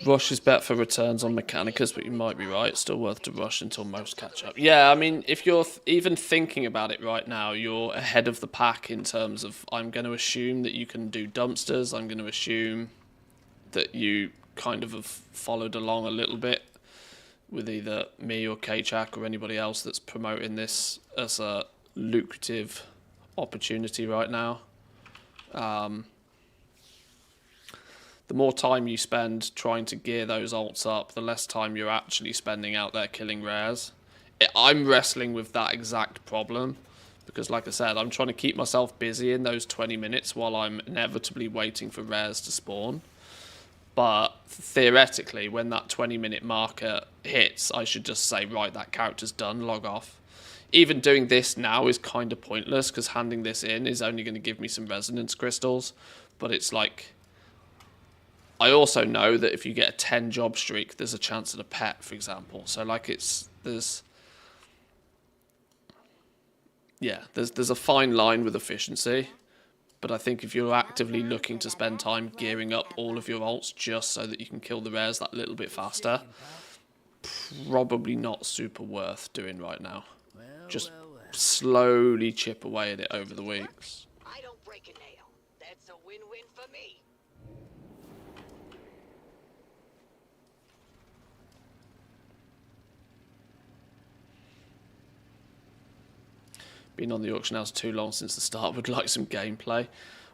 Rush is better for returns on Mechanicas, but you might be right. It's still worth to rush until most catch up. Yeah, I mean, if you're even thinking about it right now, you're ahead of the pack in terms of, I'm going to assume that you can do dumpsters. I'm going to assume that you kind of have followed along a little bit with either me or K-Chak or anybody else that's promoting this as a lucrative opportunity right now. The more time you spend trying to gear those alts up, the less time you're actually spending out there killing rares. I'm wrestling with that exact problem because, like I said, I'm trying to keep myself busy in those 20 minutes while I'm inevitably waiting for rares to spawn. But theoretically, when that 20-minute marker hits, I should just say, right, that character's done, log off. Even doing this now is kind of pointless because handing this in is only going to give me some resonance crystals. But it's like, I also know that if you get a 10 job streak, there's a chance at a pet, for example. So like yeah, there's a fine line with efficiency. But I think if you're actively looking to spend time gearing up all of your ults just so that you can kill the rares that little bit faster, probably not super worth doing right now. Just slowly chip away at it over the weeks. I don't break a nail. That's a win-win for me. Been on the auction house too long since the start. Would like some gameplay.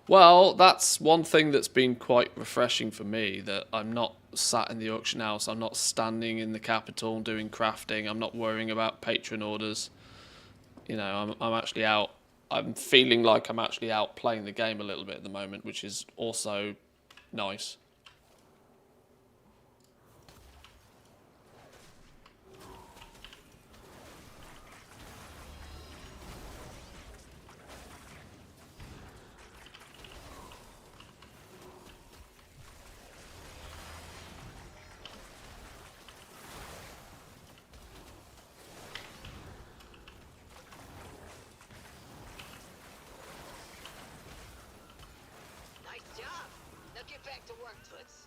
Well, that's one thing that's been quite refreshing for me, that I'm not sat in the auction house, I'm not standing in the capital doing crafting, I'm not worrying about patron orders. You know, I'm actually out. I'm feeling like I'm actually out playing the game a little bit at the moment, which is also nice. Nice job. Now get back to work, Toots.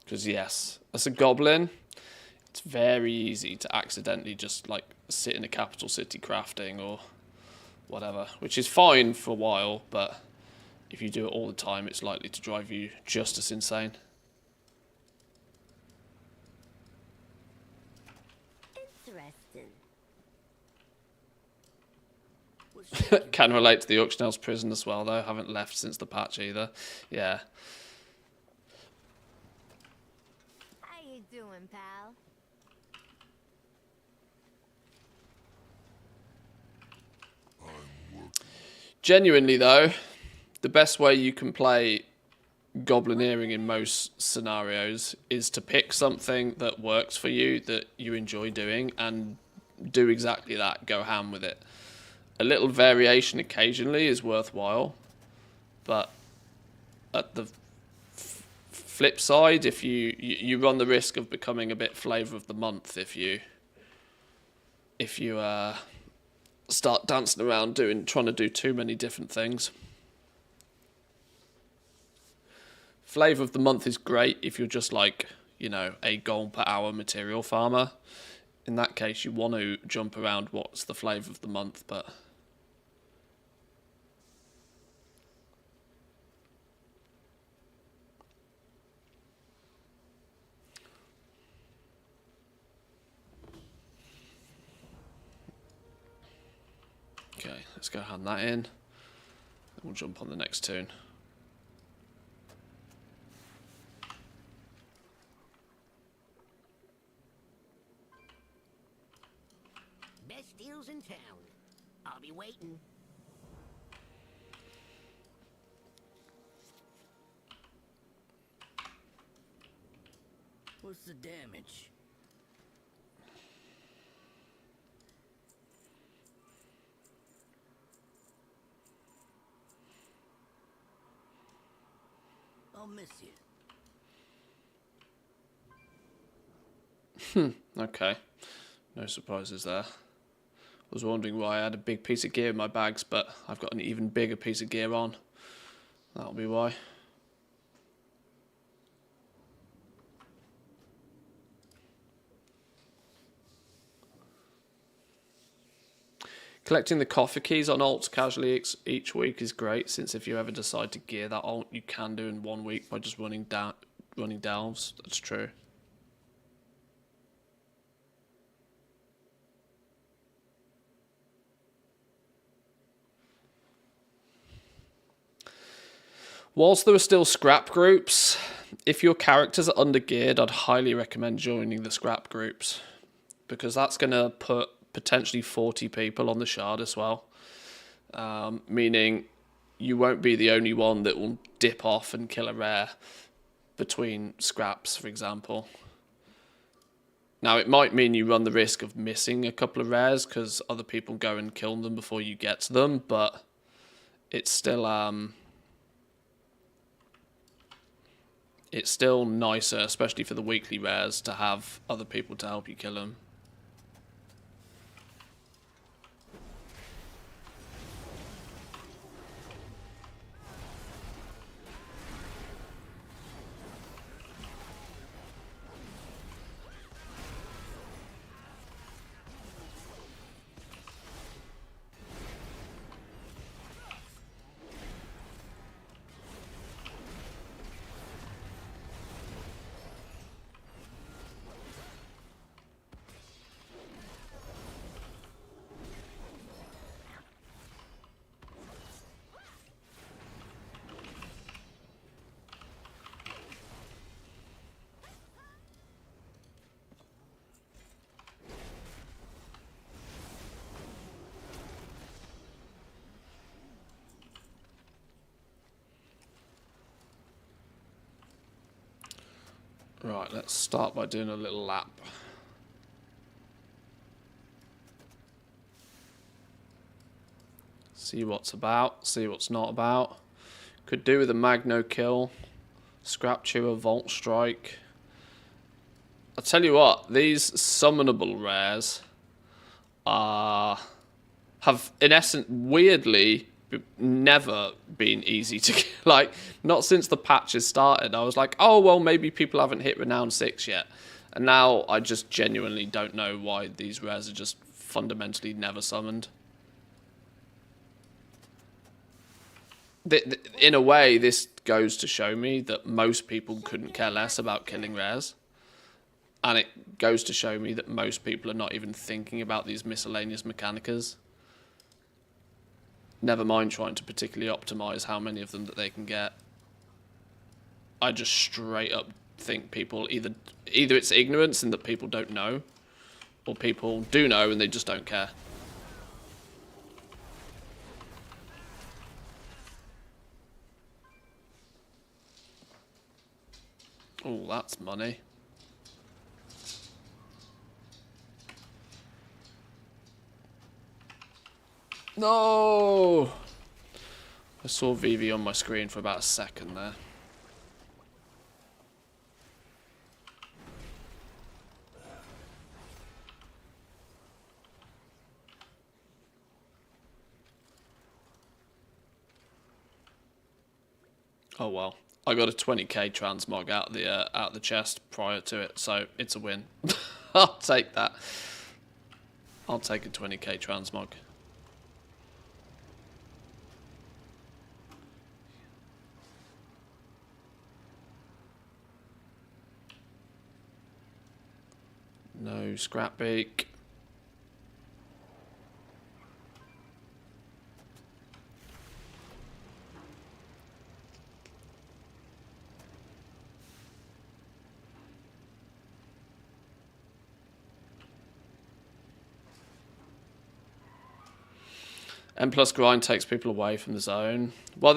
Because yes, as a goblin, it's very easy to accidentally just like sit in a capital city crafting or whatever, which is fine for a while, but if you do it all the time, it's likely to drive you just as insane. Interesting. Can relate to the auction house prison as well, though. Haven't left since the patch either. Yeah. How you doing, pal? Genuinely, though, the best way you can play goblineering in most scenarios is to pick something that works for you, that you enjoy doing, and do exactly that. Go ham with it. A little variation occasionally is worthwhile, but at the flip side, if you run the risk of becoming a bit flavour of the month if you start dancing around trying to do too many different things. Flavour of the month is great if you're just like, you know, a gold per hour material farmer. In that case, you want to jump around what's the flavour of the month, but okay, let's go hand that in. Then we'll jump on the next tune. Best deals in town. I'll be waiting. What's the damage? I'll miss you. Okay, no surprises there. Was wondering why I had a big piece of gear in my bags, but I've got an even bigger piece of gear on. That'll be why. Collecting the coffee keys on alts casually each week is great, since if you ever decide to gear that alt, you can do in 1 week by just running delves. That's true. Whilst there are still scrap groups, if your characters are under-geared, I'd highly recommend joining the scrap groups, because that's going to put potentially 40 people on the shard as well, meaning you won't be the only one that will dip off and kill a rare between scraps, for example. Now, it might mean you run the risk of missing a couple of rares because other people go and kill them before you get to them, but it's still nicer, especially for the weekly rares, to have other people to help you kill them. Right, let's start by doing a little lap. See what's about, see what's not about. Could do with a Magno Kill, Scrap Chewer, Volt Strike. I'll tell you what, these summonable rares have, in essence, weirdly never been easy to get. Like, not since the patches started. I was like, oh, well, maybe people haven't hit Renown 6 yet. And now I just genuinely don't know why these rares are just fundamentally never summoned. In a way, this goes to show me that most people couldn't care less about killing rares. And it goes to show me that most people are not even thinking about these miscellaneous mechanicas. Never mind trying to particularly optimize how many of them that they can get. I just straight up think people either it's ignorance and that people don't know, or people do know and they just don't care. Oh, that's money. No! I saw VV on my screen for about a second there. Oh well. I got a 20k transmog out of the chest prior to it, so it's a win. I'll take that. I'll take a 20k transmog. No scrap beak. M plus grind takes people away from the zone. Well,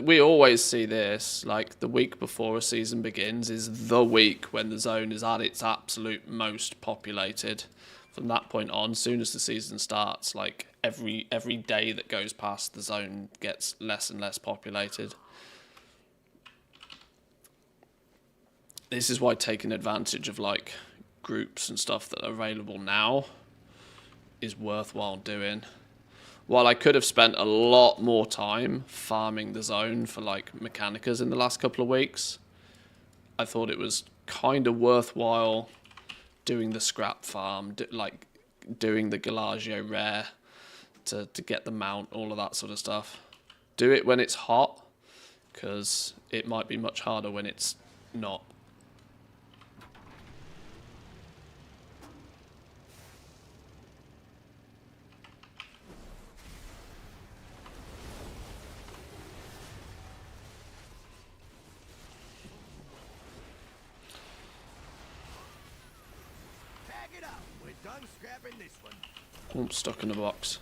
we always see this, like the week before a season begins is the week when the zone is at its absolute most populated. From that point on, as soon as the season starts, like every day that goes past, the zone gets less and less populated. This is why taking advantage of like groups and stuff that are available now is worthwhile doing. While I could have spent a lot more time farming the zone for like mechanicas in the last couple of weeks, I thought it was kind of worthwhile doing the scrap farm, doing the Galagio rare to get the mount, all of that sort of stuff. Do it when it's hot, because it might be much harder when it's not. Oh, I'm stuck in a box.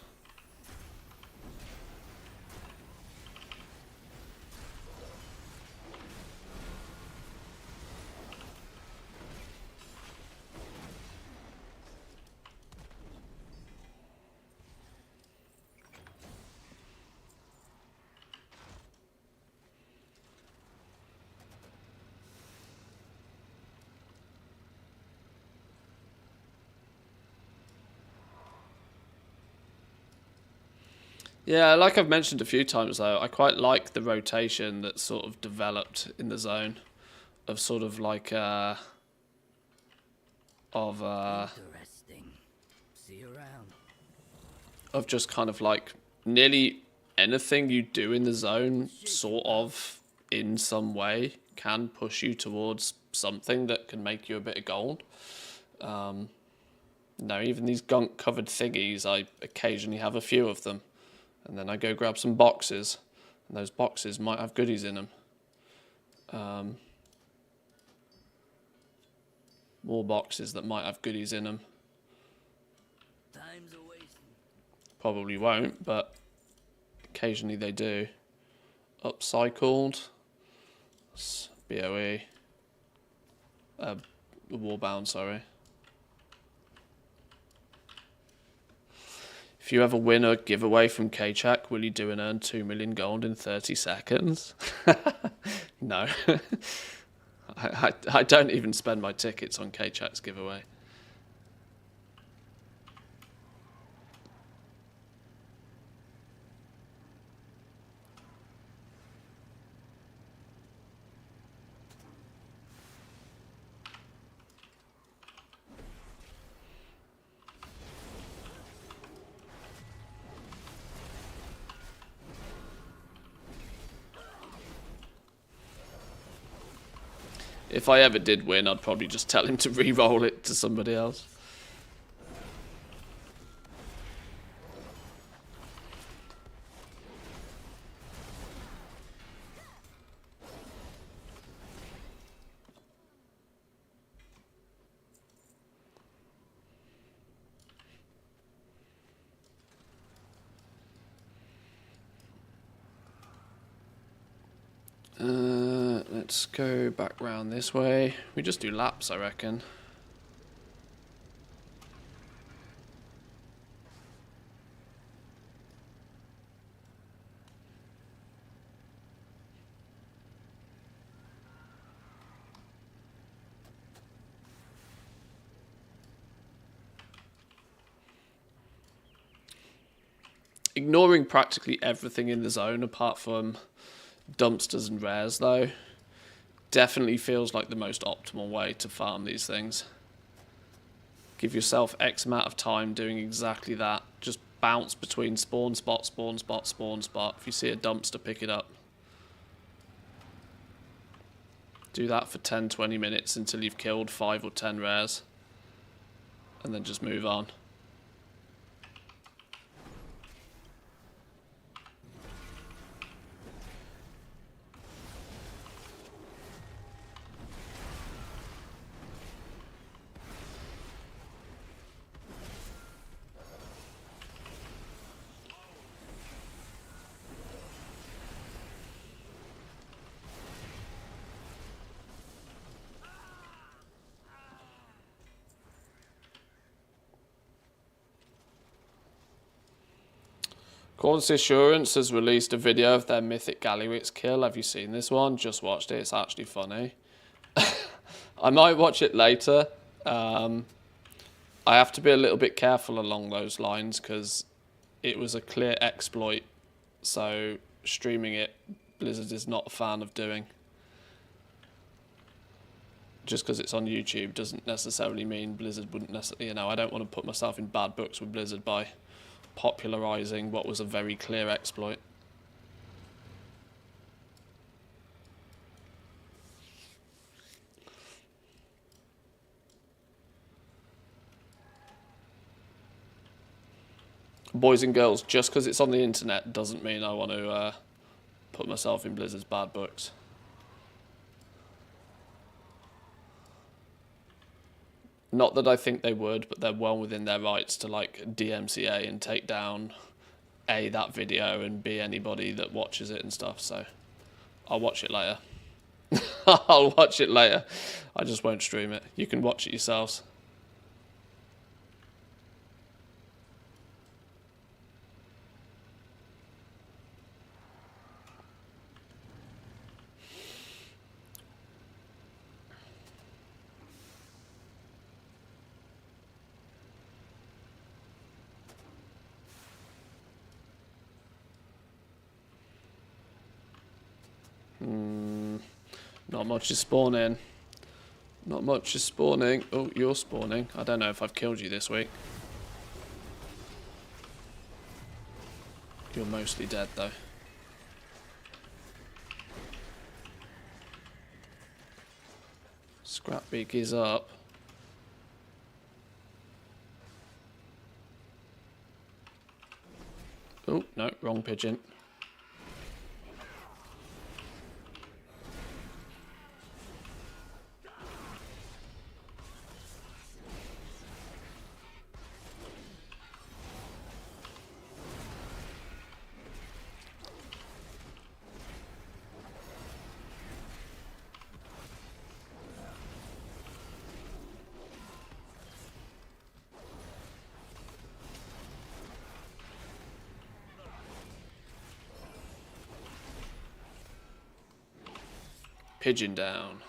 Yeah, like I've mentioned a few times though, I quite like the rotation that's sort of developed in the zone of sort of like Interesting. See you around. of just kind of like nearly anything you do in the zone sort of in some way can push you towards something that can make you a bit of gold. No, even these gunk covered thingies, I occasionally have a few of them. And then I go grab some boxes, and those boxes might have goodies in them. More boxes that might have goodies in them. Time's a wasting. Probably won't, but occasionally they do. Upcycled. BOE. Warbound, sorry. If you ever win a giveaway from K-Chak, will you do and earn 2 million gold in 30 seconds? No. I don't even spend my tickets on K-Chak's giveaway. If I ever did win, I'd probably just tell him to re-roll it to somebody else. Let's go back round this way. We just do laps, I reckon. Ignoring practically everything in the zone apart from dumpsters and rares, though, definitely feels like the most optimal way to farm these things. Give yourself X amount of time doing exactly that. Just bounce between spawn spot, spawn spot, spawn spot. If you see a dumpster, pick it up. Do that for 10-20 minutes until you've killed 5 or 10 rares. And then just move on. Quality Assurance has released a video of their Mythic Gallywix kill. Have you seen this one? Just watched it. It's actually funny. I might watch it later. I have to be a little bit careful along those lines because it was a clear exploit. So streaming it, Blizzard is not a fan of doing. Just because it's on YouTube doesn't necessarily mean Blizzard wouldn't necessarily, I don't want to put myself in bad books with Blizzard by popularizing what was a very clear exploit. Boys and girls, just because it's on the internet doesn't mean I want to put myself in Blizzard's bad books. Not that I think they would, but they're well within their rights to like DMCA and take down A, that video, and B, anybody that watches it and stuff. So I'll watch it later. I'll watch it later. I just won't stream it. You can watch it yourselves. Not much is spawning. Not much is spawning. Oh, you're spawning. I don't know if I've killed you this week. You're mostly dead, though. Scrapbeak is up. Oh, no, wrong pigeon. Pigeon down.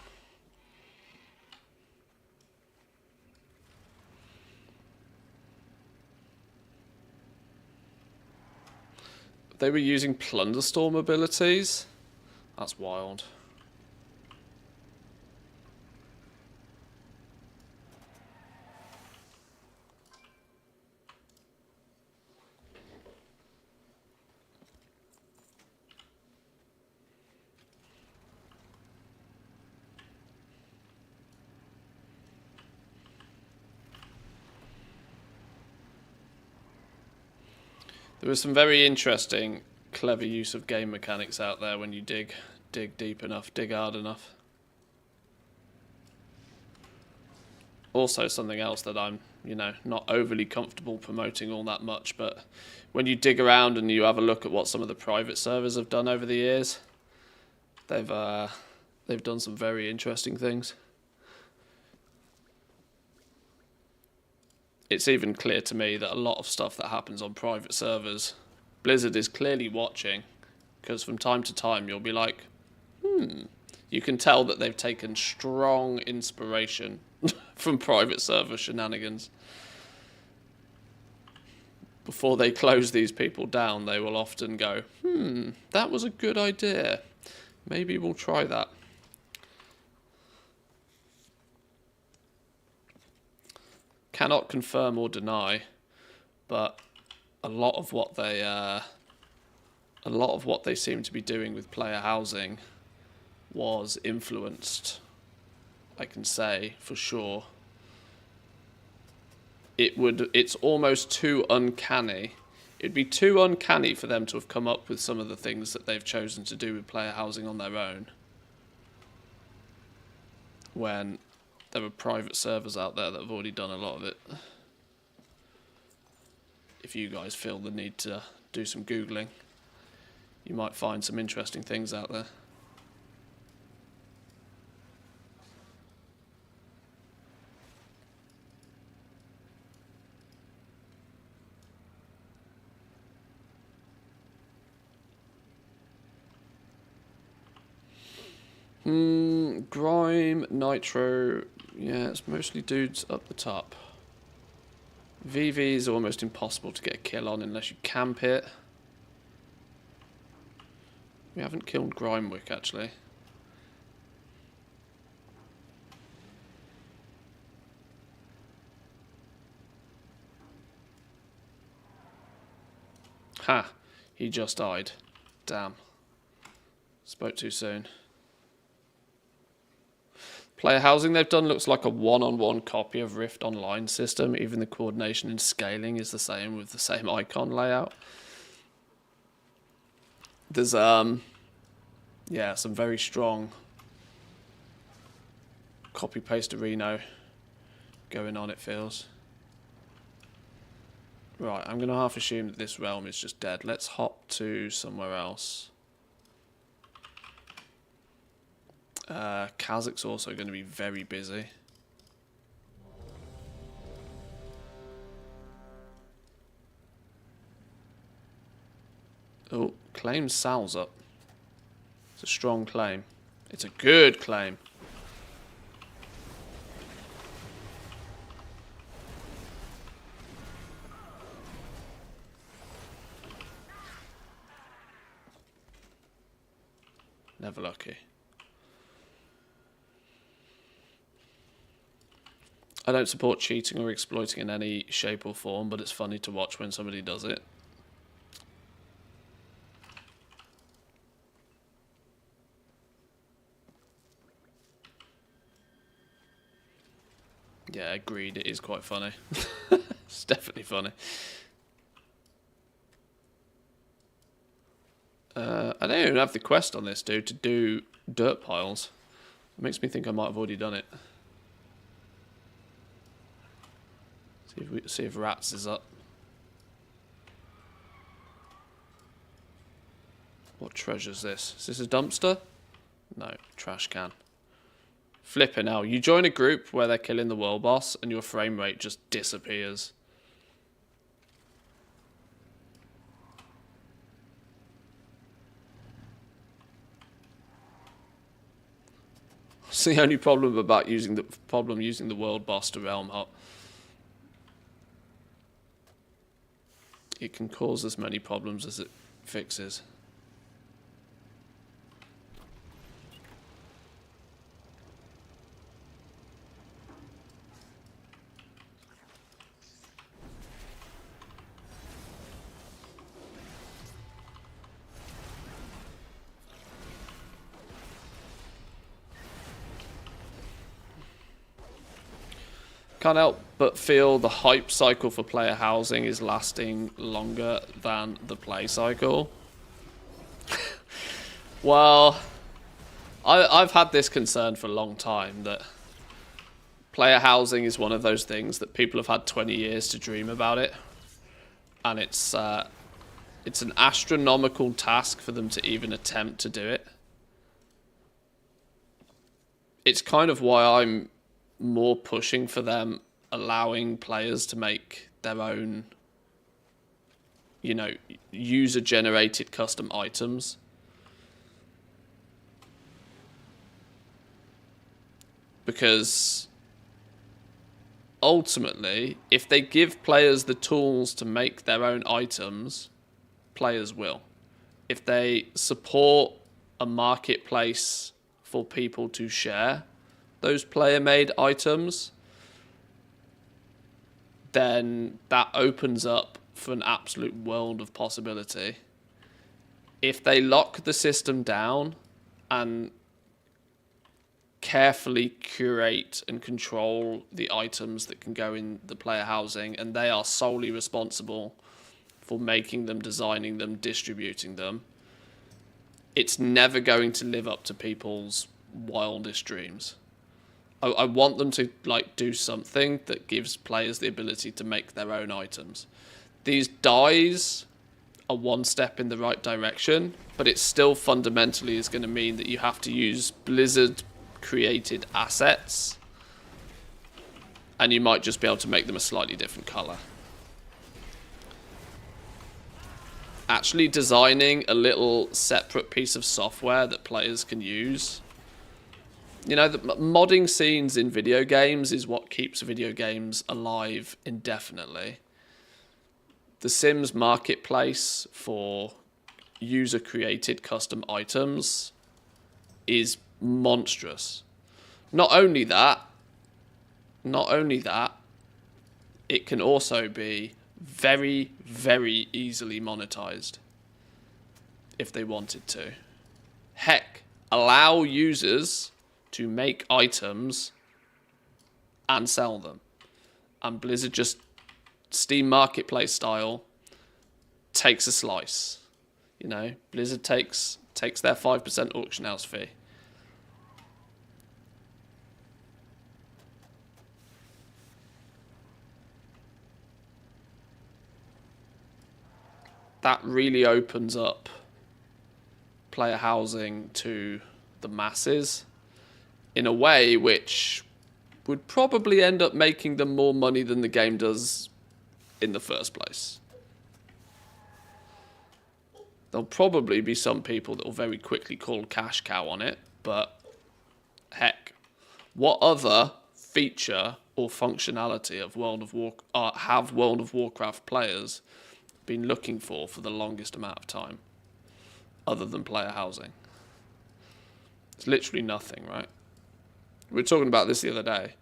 They were using Plunderstorm abilities? That's wild. There was some very interesting, clever use of game mechanics out there when you dig deep enough, dig hard enough. Also something else that I'm, not overly comfortable promoting all that much, but when you dig around and you have a look at what some of the private servers have done over the years, they've done some very interesting things. It's even clear to me that a lot of stuff that happens on private servers, Blizzard is clearly watching, because from time to time you'll be like, you can tell that they've taken strong inspiration from private server shenanigans. Before they close these people down, they will often go, that was a good idea. Maybe we'll try that. Cannot confirm or deny, but a lot of what they seem to be doing with player housing was influenced, I can say for sure. It's almost too uncanny. It'd be too uncanny for them to have come up with some of the things that they've chosen to do with player housing on their own, when there are private servers out there that have already done a lot of it. If you guys feel the need to do some Googling, you might find some interesting things out there. Grime, Nitro, yeah, it's mostly dudes up the top. VV is almost impossible to get a kill on unless you camp it. We haven't killed Grimewick actually. Ha! He just died. Damn. Spoke too soon. Player housing they've done looks like a one-on-one copy of Rift Online system. Even the coordination and scaling is the same with the same icon layout. There's yeah, some very strong copy-paste Reno going on, it feels. Right, I'm going to half assume that this realm is just dead. Let's hop to somewhere else. Kazakh's also going to be very busy. Oh, claim Sal's up. It's a strong claim. It's a good claim. Never lucky. I don't support cheating or exploiting in any shape or form, but it's funny to watch when somebody does it. Yeah, agreed, it is quite funny. It's definitely funny. I don't even have the quest on this, dude, to do dirt piles. It makes me think I might have already done it. See if Rats is up. What treasure is this? Is this a dumpster? No, trash can. Flipping hell. You join a group where they're killing the world boss and your frame rate just disappears. the only problem about using the world boss to realm up. It can cause as many problems as it fixes. Can't help but feel the hype cycle for player housing is lasting longer than the play cycle. Well, I've had this concern for a long time that player housing is one of those things that people have had 20 years to dream about it. And it's an astronomical task for them to even attempt to do it. It's kind of why I'm more pushing for them allowing players to make their own, you know, user-generated custom items. Because ultimately, if they give players the tools to make their own items, players will. If they support a marketplace for people to share those player-made items, then that opens up for an absolute world of possibility. If they lock the system down and carefully curate and control the items that can go in the player housing, and they are solely responsible for making them, designing them, distributing them, it's never going to live up to people's wildest dreams. I want them to do something that gives players the ability to make their own items. These dyes are one step in the right direction, but it still fundamentally is going to mean that you have to use Blizzard created assets, and you might just be able to make them a slightly different color. Actually designing a little separate piece of software that players can use. You know, the modding scenes in video games is what keeps video games alive indefinitely. The Sims marketplace for user-created custom items is monstrous. Not only that, it can also be very, very easily monetized if they wanted to. Heck, allow users to make items and sell them. And Blizzard just, Steam Marketplace style, takes a slice. You know, Blizzard takes their 5% auction house fee. That really opens up player housing to the masses in a way which would probably end up making them more money than the game does in the first place. There'll probably be some people that will very quickly call cash cow on it, but heck, what other feature or functionality of have World of Warcraft players been looking for the longest amount of time other than player housing? It's literally nothing, right? We were talking about this the other day.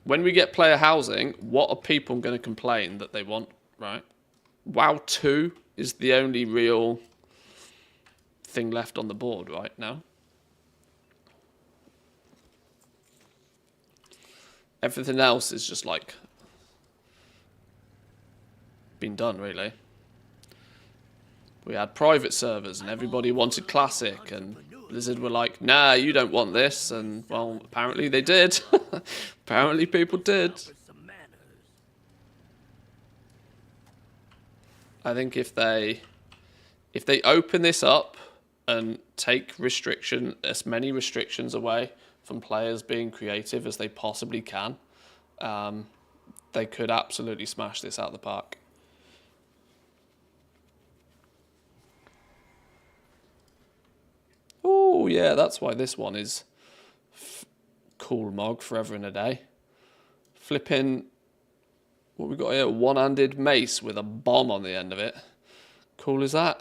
When we get player housing, what are people going to complain that they want, right? WoW 2 is the only real thing left on the board right now. Everything else is just been done, really. We had private servers and everybody wanted classic, and Blizzard were like, nah, you don't want this, and well, apparently they did. Apparently people did. I think if they open this up and take as many restrictions away from players being creative as they possibly can, they could absolutely smash this out of the park. Oh, yeah, that's why this one is cool mog forever and a day. Flipping, what we got here? One-handed mace with a bomb on the end of it. Cool as that.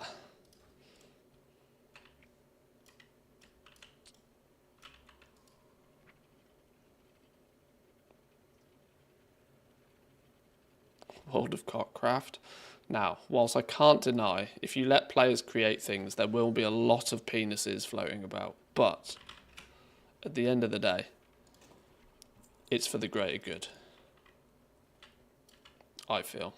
World of Cockcraft. Now, whilst I can't deny, if you let players create things, there will be a lot of penises floating about. But at the end of the day, it's for the greater good. I feel.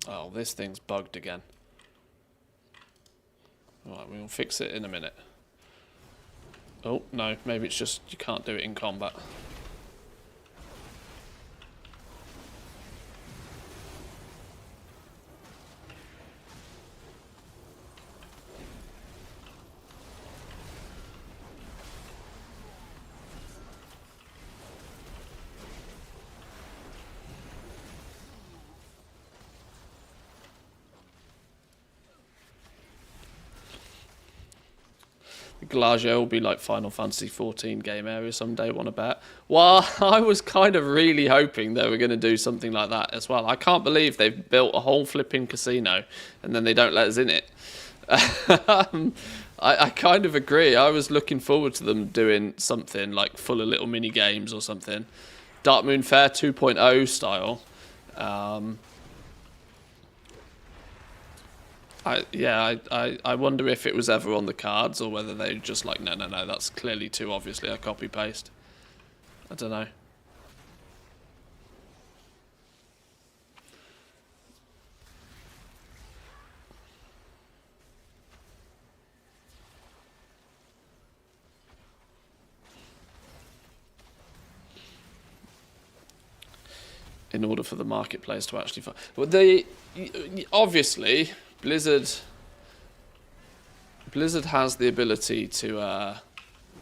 Oh, this thing's bugged again. Alright, we'll fix it in a minute. Oh, no, maybe it's just you can't do it in combat. Glacier will be like Final Fantasy 14 game area someday, want to bet? Well, I was kind of really hoping they were going to do something like that as well. I can't believe they've built a whole flipping casino and then they don't let us in it. I kind of agree. I was looking forward to them doing something like full of little mini games or something. Dark Moon Fair 2.0 style. I wonder if it was ever on the cards or whether they just like, no, that's clearly too obviously a copy-paste. I don't know. In order for the marketplace to actually... Well, obviously... Blizzard has the ability to...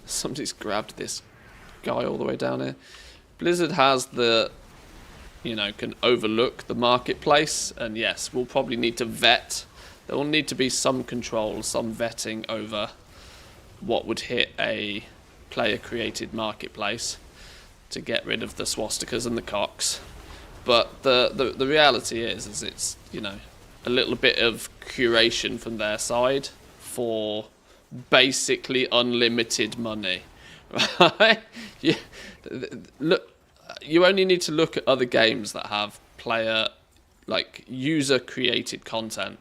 somebody's grabbed this guy all the way down here. Blizzard has the... can overlook the marketplace. And yes, we'll probably need to vet. There will need to be some control, some vetting over what would hit a player-created marketplace to get rid of the swastikas and the cocks. But the reality is it's, a little bit of curation from their side for basically unlimited money, right? You only need to look at other games that have user-created content.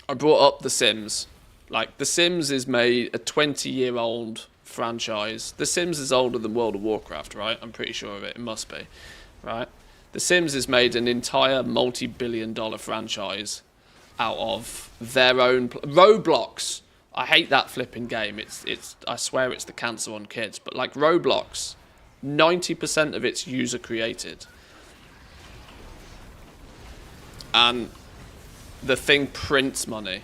I brought up The Sims. The Sims is made a 20-year-old franchise. The Sims is older than World of Warcraft, right? I'm pretty sure of it. It must be, right? The Sims has made an entire multi-billion-dollar franchise out of their own... Roblox. I hate that flipping game. It's. I swear it's the cancer on kids. But Roblox, 90% of it's user-created. And the thing prints money.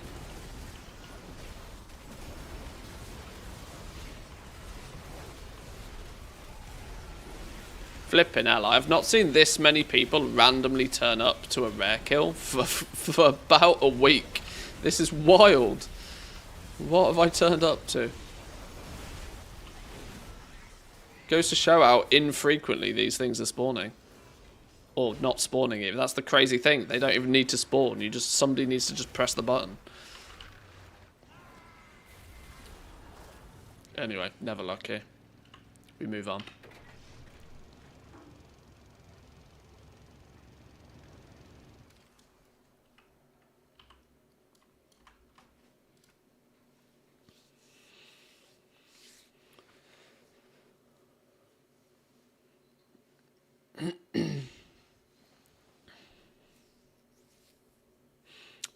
Flipping hell, I have not seen this many people randomly turn up to a rare kill for about a week. This is wild. What have I turned up to? Goes to show how infrequently these things are spawning. Or not spawning even. That's the crazy thing. They don't even need to spawn. Somebody needs to just press the button. Anyway, never lucky. We move on.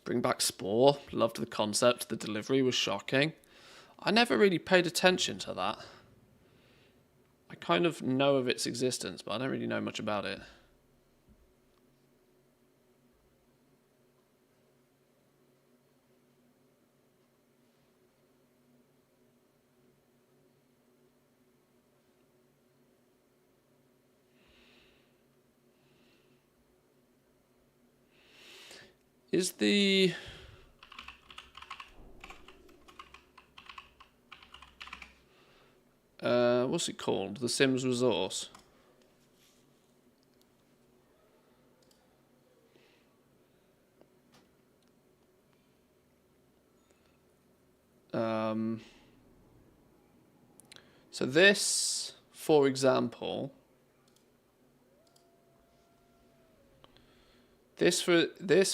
Bring back Spore. Loved the concept. The delivery was shocking. I never really paid attention to that. I kind of know of its existence, but I don't really know much about it. Is the... what's it called? The Sims Resource. So this, for example, this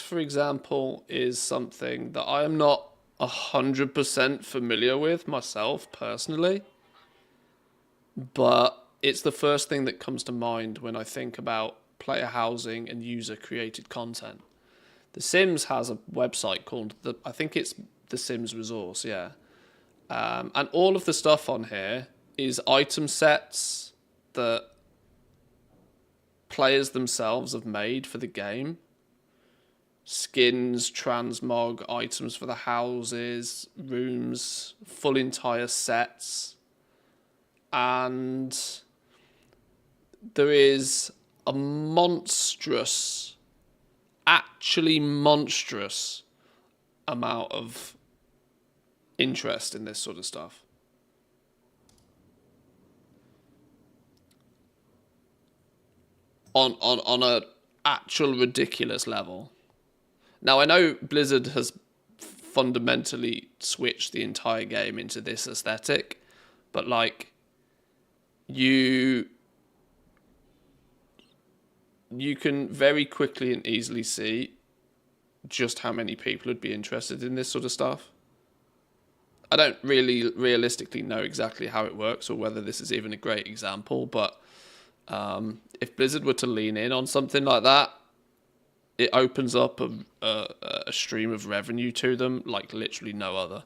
for example is something that I am not 100% familiar with myself personally, but it's the first thing that comes to mind when I think about player housing and user created content. The Sims has a website called I think it's the Sims Resource, yeah. And all of the stuff on here is item sets that players themselves have made for the game. Skins, transmog, items for the houses, rooms, full entire sets. And there is a monstrous, actually monstrous amount of interest in this sort of stuff. On a actual ridiculous level. Now, I know Blizzard has fundamentally switched the entire game into this aesthetic, but like you can very quickly and easily see just how many people would be interested in this sort of stuff. I don't really realistically know exactly how it works or whether this is even a great example, but if Blizzard were to lean in on something like that, it opens up a stream of revenue to them like literally no other.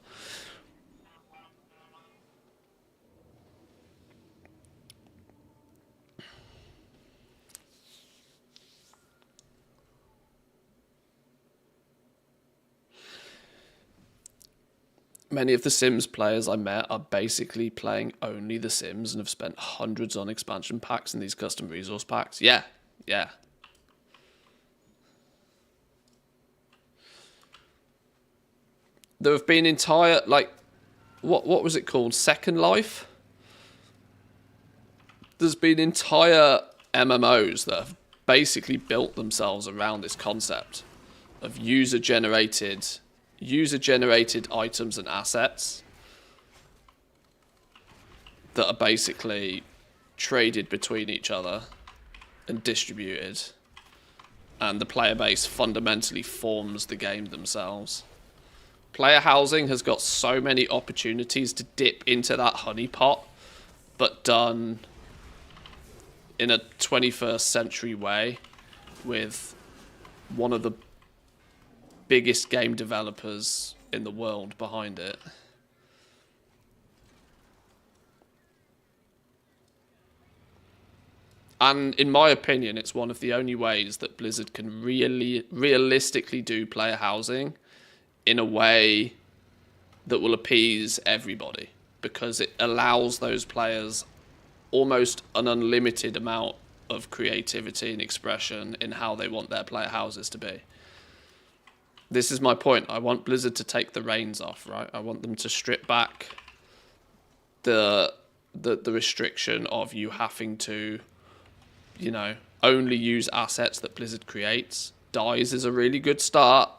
Many of the Sims players I met are basically playing only the Sims and have spent hundreds on expansion packs and these custom resource packs. Yeah. There have been entire, like, what was it called? Second Life? There's been entire MMOs that have basically built themselves around this concept of user-generated items and assets that are basically traded between each other and distributed, and the player base fundamentally forms the game themselves. Player housing has got so many opportunities to dip into that honeypot, but done in a 21st century way with one of the biggest game developers in the world behind it. And in my opinion, it's one of the only ways that Blizzard can really realistically do player housing in a way that will appease everybody, because it allows those players almost an unlimited amount of creativity and expression in how they want their player houses to be. This is my point. I want Blizzard to take the reins off, right? I want them to strip back the restriction of you having to, you know, only use assets that Blizzard creates. DICE is a really good start.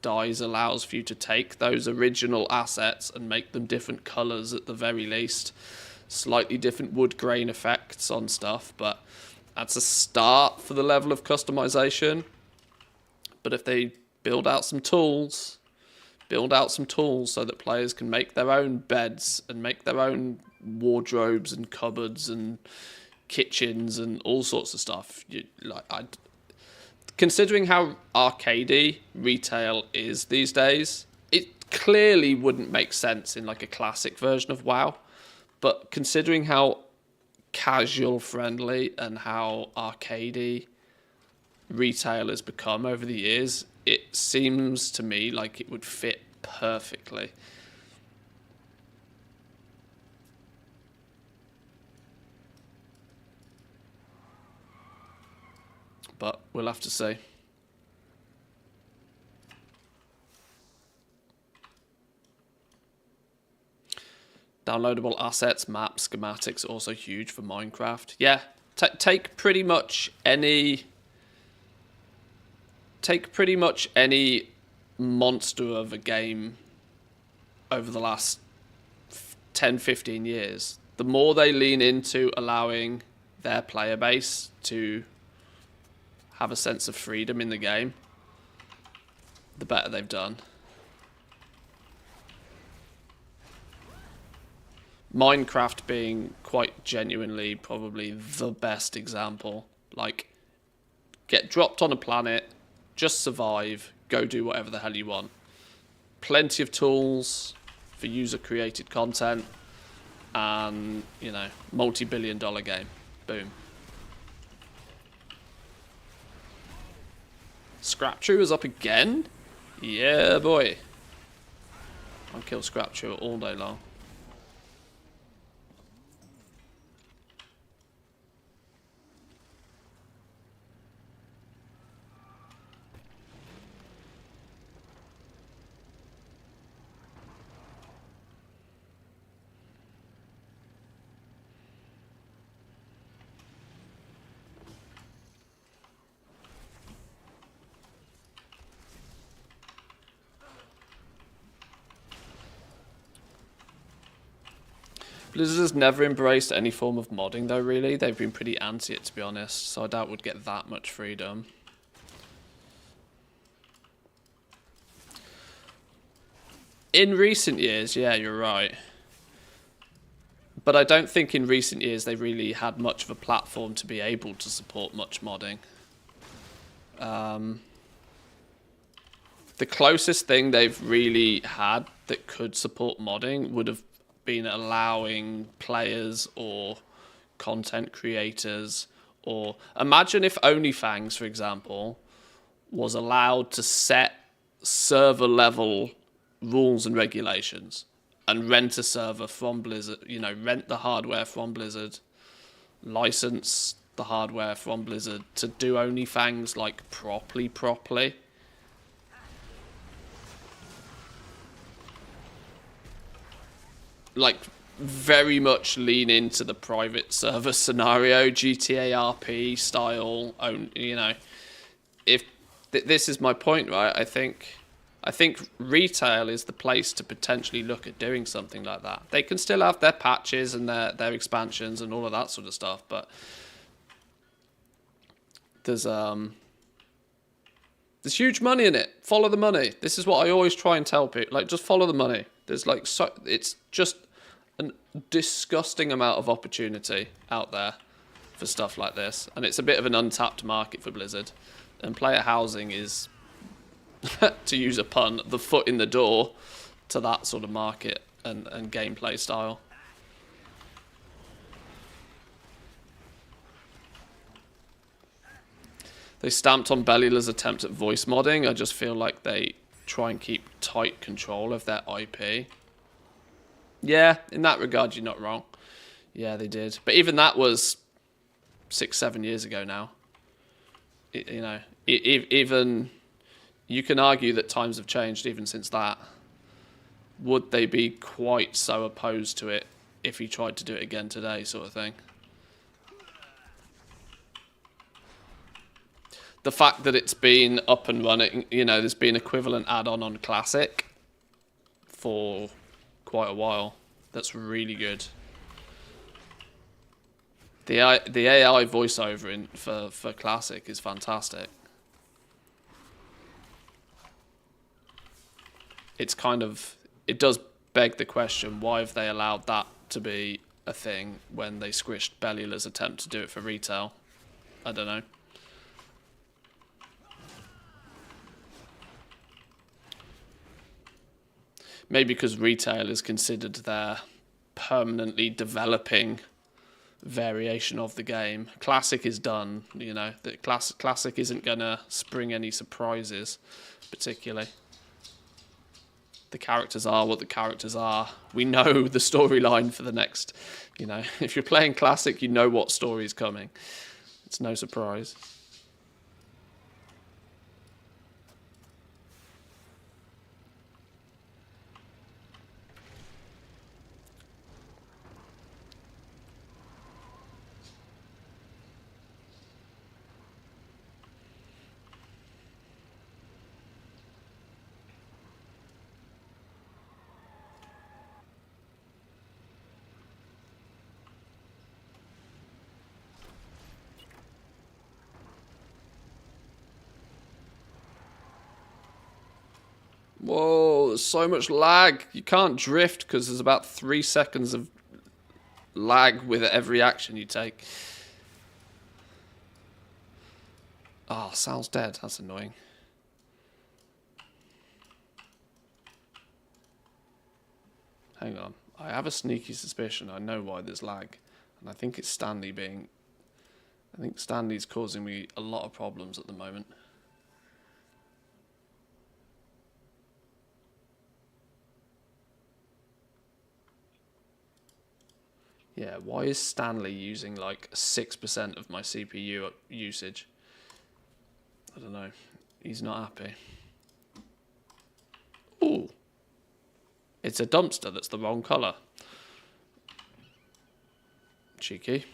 DICE allows for you to take those original assets and make them different colours at the very least. Slightly different wood grain effects on stuff, but that's a start for the level of customization. But if they build out some tools so that players can make their own beds and make their own wardrobes and cupboards and kitchens and all sorts of stuff. Considering how arcadey retail is these days, it clearly wouldn't make sense in like a classic version of WoW. But considering how casual friendly and how arcadey retail has become over the years, it seems to me like it would fit perfectly. But we'll have to see. Downloadable assets, maps, schematics, also huge for Minecraft. Yeah, take pretty much any monster of a game over the last 10, 15 years. The more they lean into allowing their player base to have a sense of freedom in the game, the better they've done. Minecraft being quite genuinely probably the best example. Like, get dropped on a planet, just survive, go do whatever the hell you want. Plenty of tools for user-created content, and, you know, multi-billion-dollar game. Boom. Scrap True is up again? Yeah, boy. I'll kill Scrap True all day long. Blizzard has never embraced any form of modding, though, really. They've been pretty anti it, to be honest, so I doubt we'd get that much freedom. In recent years, yeah, you're right. But I don't think in recent years they really had much of a platform to be able to support much modding. The closest thing they've really had that could support modding would have been allowing players or content creators, or imagine if OnlyFans, for example, was allowed to set server level rules and regulations and rent a server from Blizzard, you know, rent the hardware from Blizzard, license the hardware from Blizzard to do OnlyFans like properly. Like, very much lean into the private server scenario, GTA RP style. You know, if this is my point, right? I think retail is the place to potentially look at doing something like that. They can still have their patches and their expansions and all of that sort of stuff, but there's huge money in it. Follow the money. This is what I always try and tell people. Like, just follow the money. There's like, so it's just a disgusting amount of opportunity out there for stuff like this, and it's a bit of an untapped market for Blizzard, and player housing is, to use a pun, the foot in the door to that sort of market and gameplay style. They stamped on Bellula's attempt at voice modding. I just feel like they try and keep tight control of their IP. Yeah, in that regard, you're not wrong. Yeah, they did. But even that was 6-7 years ago now. You know, even you can argue that times have changed even since that. Would they be quite so opposed to it if he tried to do it again today, sort of thing? The fact that it's been up and running, you know, there's been equivalent add-on on Classic for quite a while. That's really good. The AI voiceover for Classic is fantastic. It's kind of, it does beg the question, why have they allowed that to be a thing when they squished Bellula's attempt to do it for retail? I don't know. Maybe because retail is considered their permanently developing variation of the game. Classic is done, you know. The classic isn't gonna spring any surprises, particularly. The characters are what the characters are. We know the storyline for the next, you know. If you're playing Classic, you know what story is coming. It's no surprise. Whoa, there's so much lag. You can't drift because there's about 3 seconds of lag with every action you take. Oh, Sal's dead. That's annoying. Hang on. I have a sneaky suspicion. I know why there's lag. And I think it's Stanley being... I think Stanley's causing me a lot of problems at the moment. Yeah, why is Stanley using like 6% of my CPU usage? I don't know. He's not happy. Ooh. It's a dumpster that's the wrong colour. Cheeky.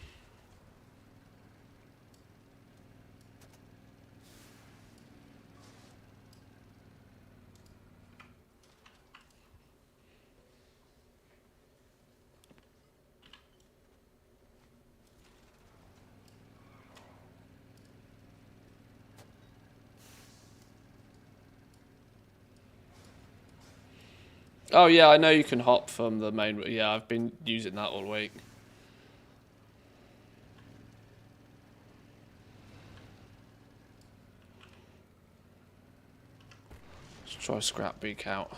Oh yeah, I know you can hop from the main... Yeah, I've been using that all week. Let's try Scrap Beak out.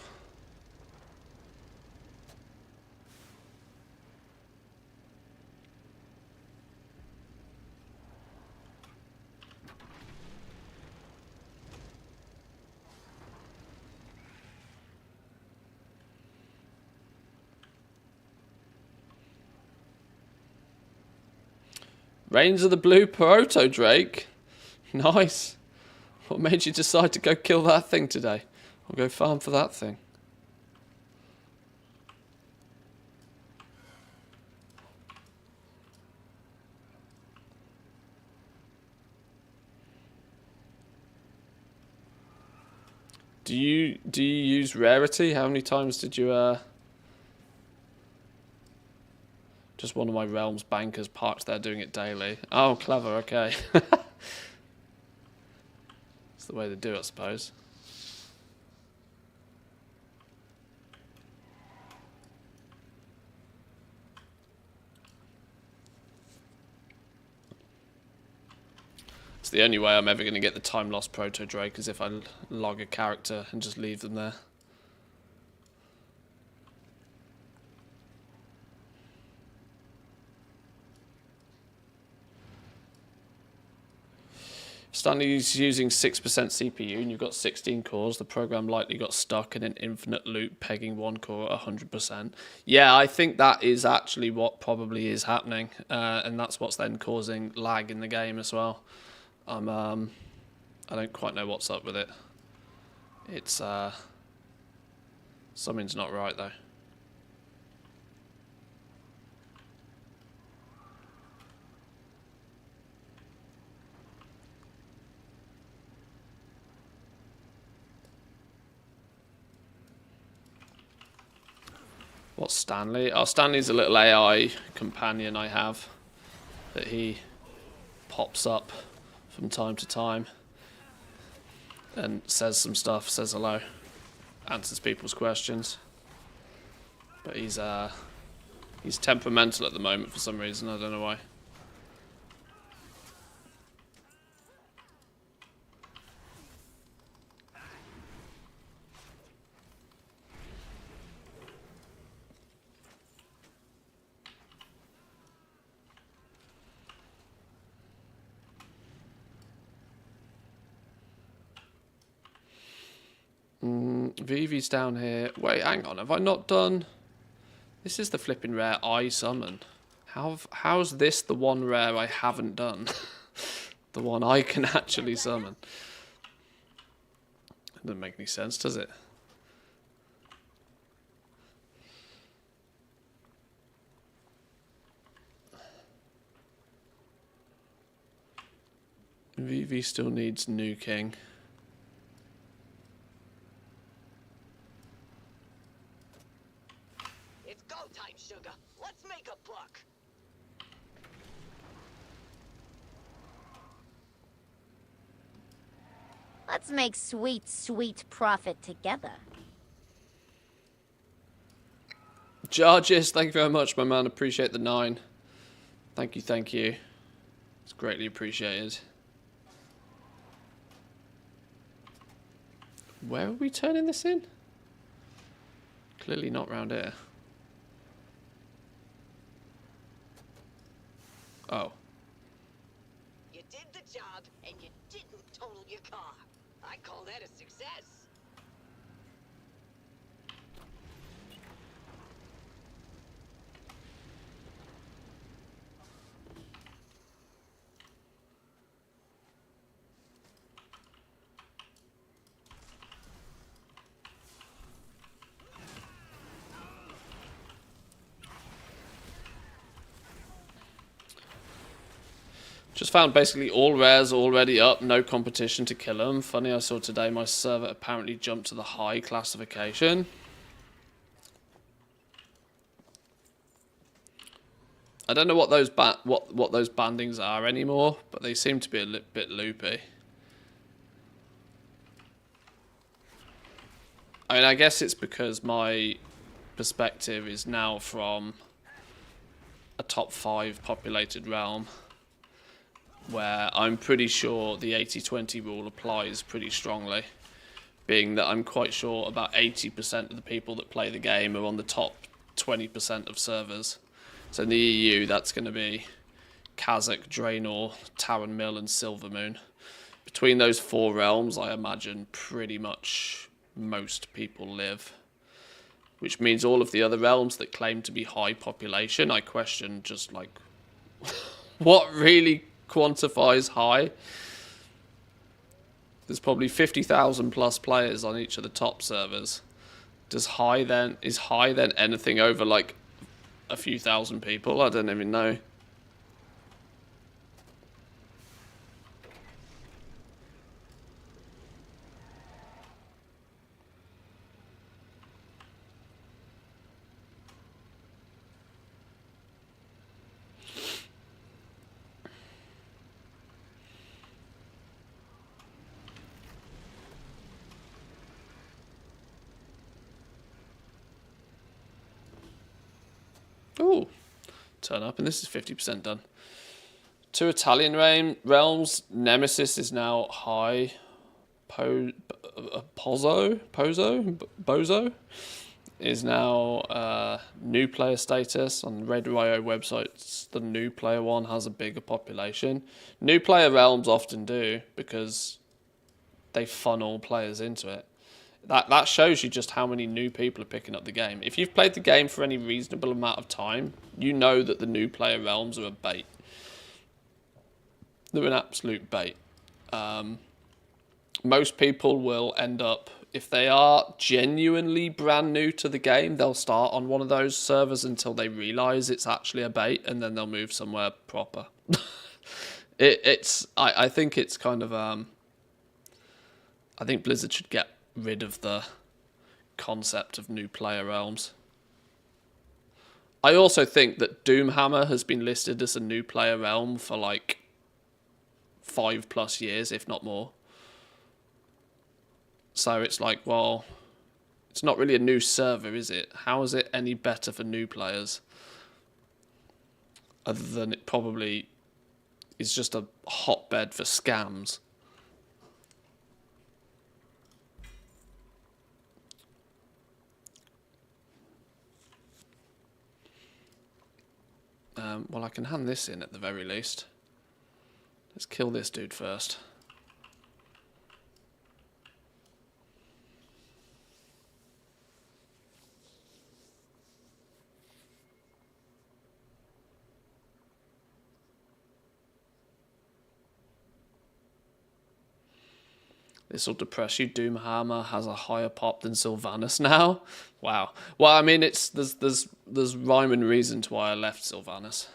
Reigns of the Blue Proto Drake. Nice. What made you decide to go kill that thing today? Or go farm for that thing? Do you use Rarity? How many times did you Just one of my Realms bankers parked there doing it daily. Oh, clever, okay. It's the way to do it, I suppose. It's the only way I'm ever going to get the time lost Proto Drake is if I log a character and just leave them there. Stanley's using 6% CPU and you've got 16 cores. The program likely got stuck in an infinite loop pegging one core at 100%. Yeah, I think that is actually what probably is happening. And that's what's then causing lag in the game as well. I don't quite know what's up with it. It's, something's not right though. What's Stanley? Oh, Stanley's a little AI companion I have that he pops up from time to time and says some stuff, says hello, answers people's questions. But he's temperamental at the moment for some reason, I don't know why. Vivi's down here. Wait, hang on. Have I not done... This is the flipping rare I summon. How's this the one rare I haven't done? The one I can actually summon. It doesn't make any sense, does it? Vivi still needs new king. It's go time, sugar. Let's make a buck. Let's make sweet, sweet profit together. Charges, thank you very much, my man. Appreciate the 9. Thank you, thank you. It's greatly appreciated. Where are we turning this in? Clearly not round here. Oh. You did the job, and you didn't total your car. I call that a success. Just found basically all rares already up, no competition to kill them. Funny, I saw today my server apparently jumped to the high classification. I don't know what those what those bandings are anymore, but they seem to be a bit loopy. I mean, I guess it's because my perspective is now from a top 5 populated realm, where I'm pretty sure the 80-20 rule applies pretty strongly, being that I'm quite sure about 80% of the people that play the game are on the top 20% of servers. So in the EU, that's going to be Kazakh, Draenor, Taran Mill, and Silvermoon. Between those 4 realms, I imagine pretty much most people live. Which means all of the other realms that claim to be high population, I question just like, what really quantifies high? There's probably 50,000 plus players on each of the top servers. Is high then anything over like a few thousand people? I don't even know. Ooh, turn up, and this is 50% done. 2 Italian realms. Nemesis is now high. Bozo is now new player status on Red Rio websites. The new player one has a bigger population. New player realms often do because they funnel players into it. That shows you just how many new people are picking up the game. If you've played the game for any reasonable amount of time, you know that the new player realms are a bait. They're an absolute bait. Most people will end up, if they are genuinely brand new to the game, they'll start on one of those servers until they realise it's actually a bait, and then they'll move somewhere proper. I think it's kind of... I think Blizzard should get rid of the concept of new player realms. I also think that Doomhammer has been listed as a new player realm for like 5+ years, if not more. So it's like, well, it's not really a new server, is it? How is it any better for new players? Other than it probably is just a hotbed for scams. Well, I can hand this in at the very least. Let's kill this dude first. This will depress you. Doomhammer has a higher pop than Sylvanas now. Wow. Well, I mean, there's rhyme and reason to why I left Sylvanas.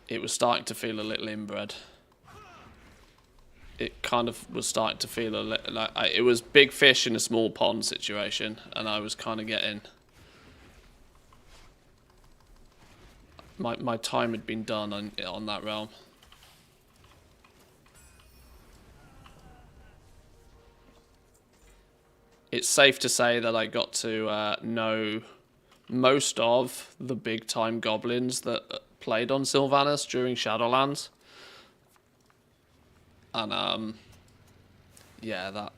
It was starting to feel a little inbred. It kind of was starting to feel a little like it was big fish in a small pond situation, and I was kind of getting my time had been done on that realm. It's safe to say that I got to know most of the big time goblins that played on Sylvanas during Shadowlands. And yeah, that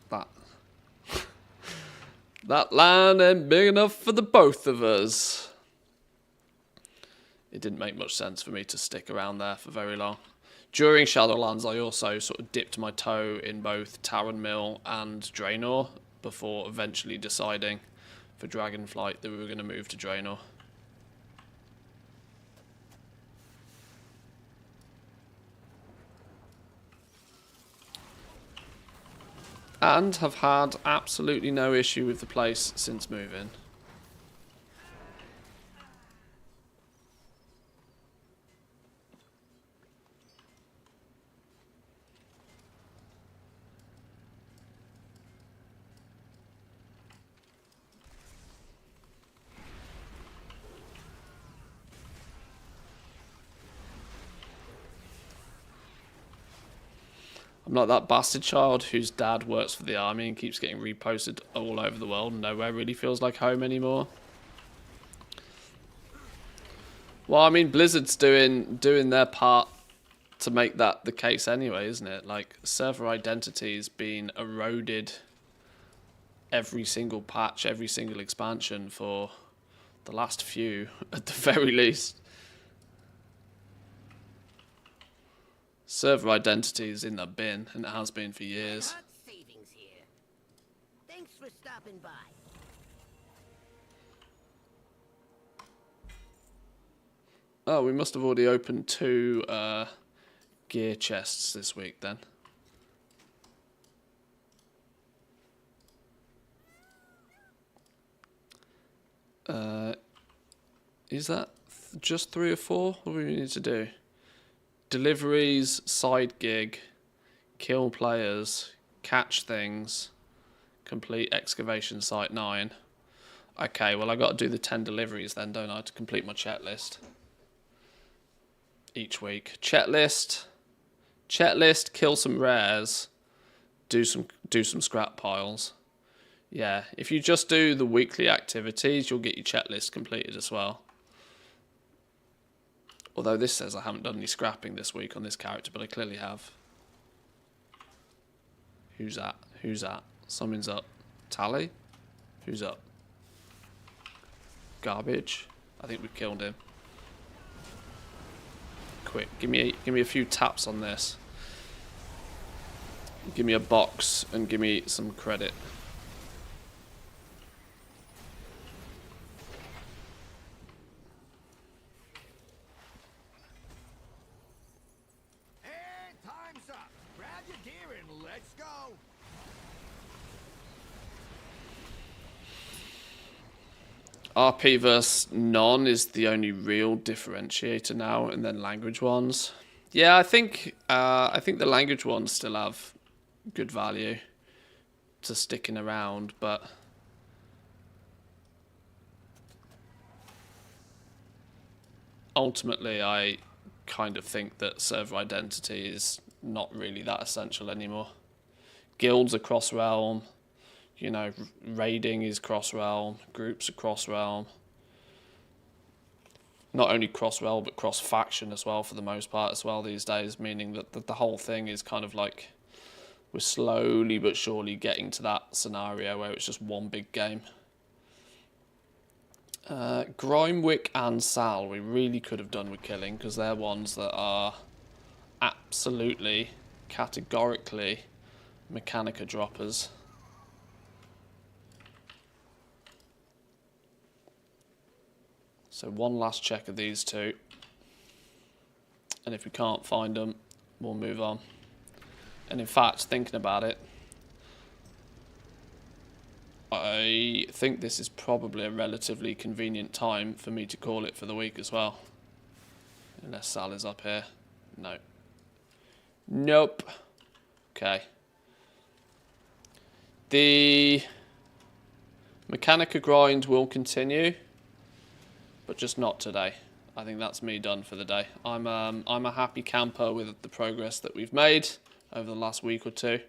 that land ain't big enough for the both of us. It didn't make much sense for me to stick around there for very long. During Shadowlands, I also sort of dipped my toe in both Tarren Mill and Draenor before eventually deciding for Dragonflight that we were going to move to Draenor. And have had absolutely no issue with the place since moving. I'm not that bastard child whose dad works for the army and keeps getting reposted all over the world and nowhere really feels like home anymore. Well, I mean, Blizzard's doing their part to make that the case anyway, isn't it? Like, server identity's been eroded every single patch, every single expansion for the last few, at the very least. Server identity is in the bin, and it has been for years. Hot savings here. Thanks for stopping by. Oh, we must have already opened 2 gear chests this week then. Is that just 3 or 4? What do we need to do? Deliveries, side gig, kill players, catch things, complete excavation site 9. Okay, well I got to do the 10 deliveries then, don't I, to complete my checklist each week. Checklist, kill some rares, do some scrap piles. Yeah, if you just do the weekly activities, you'll get your checklist completed as well. Although this says I haven't done any scrapping this week on this character, but I clearly have. Who's that? Who's that? Someone's up. Tally? Who's up? Garbage? I think we've killed him. Quick, give me a few taps on this. Give me a box and give me some credit. And time's up. Grab your gear and let's go. RP versus non is the only real differentiator now, and then language ones. Yeah, I think the language ones still have good value to sticking around, but ultimately I kind of think that server identity is not really that essential anymore. Guilds are cross-realm. You know, raiding is cross-realm, groups are cross-realm. Not only cross-realm, but cross-faction as well for the most part as well these days, meaning that the whole thing is kind of like we're slowly but surely getting to that scenario where it's just one big game. Grimewick and Sal we really could have done with killing because they're ones that are absolutely, categorically Mechanica droppers. So one last check of these 2. And if we can't find them, we'll move on. And in fact, thinking about it, I think this is probably a relatively convenient time for me to call it for the week as well. Unless Sal is up here. No. Nope. Okay. The Mechanica grind will continue, but just not today. I think that's me done for the day. I'm a happy camper with the progress that we've made over the last week or two.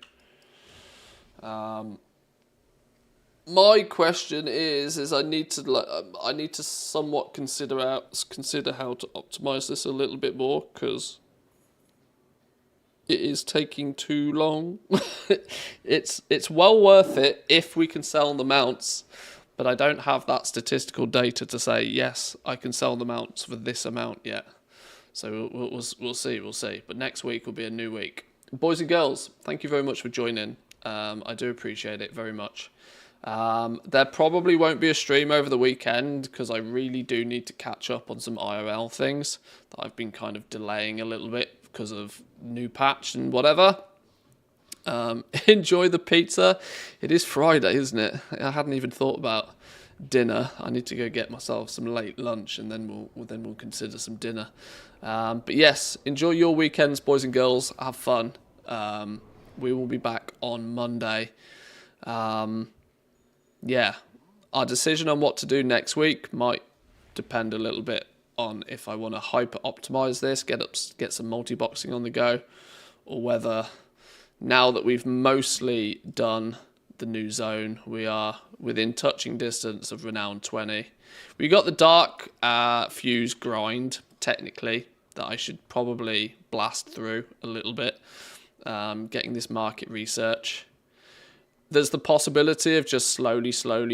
My question is I need to somewhat consider how to optimize this a little bit more, because it is taking too long. It's well worth it if we can sell the mounts, but I don't have that statistical data to say yes, I can sell the mounts for this amount yet. So we'll see. But next week will be a new week. Boys and girls, thank you very much for joining. I do appreciate it very much. There probably won't be a stream over the weekend because I really do need to catch up on some IRL things that I've been kind of delaying a little bit because of new patch and whatever. Enjoy the pizza. It is Friday, isn't it? I hadn't even thought about dinner. I need to go get myself some late lunch and then we'll consider some dinner. But yes, enjoy your weekends, boys and girls. Have fun. We will be back on Monday. Yeah, our decision on what to do next week might depend a little bit on if I want to hyper optimize this, get some multi-boxing on the go, or whether now that we've mostly done the new zone, we are within touching distance of Renown 20. We got the Dark Fuse grind, technically, that I should probably blast through a little bit, getting this market research. There's the possibility of just slowly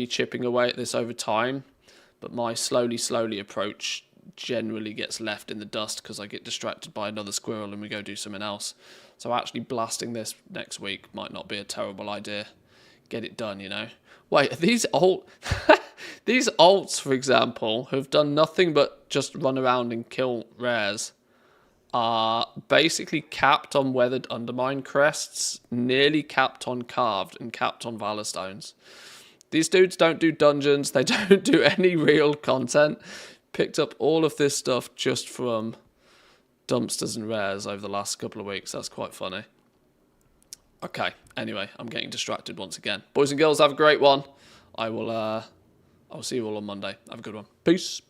chipping away at this over time, but my slowly approach generally gets left in the dust because I get distracted by another squirrel and we go do something else. So actually blasting this next week might not be a terrible idea. Get it done, you know. Wait, these these alts, for example, who've done nothing but just run around and kill rares, are basically capped on weathered Undermine crests, nearly capped on carved, and capped on Valor Stones. These dudes don't do dungeons, they don't do any real content. Picked up all of this stuff just from dumpsters and rares over the last couple of weeks. That's quite funny. Okay, anyway, I'm getting distracted once again. Boys and girls, have a great one. I'll see you all on Monday. Have a good one. Peace.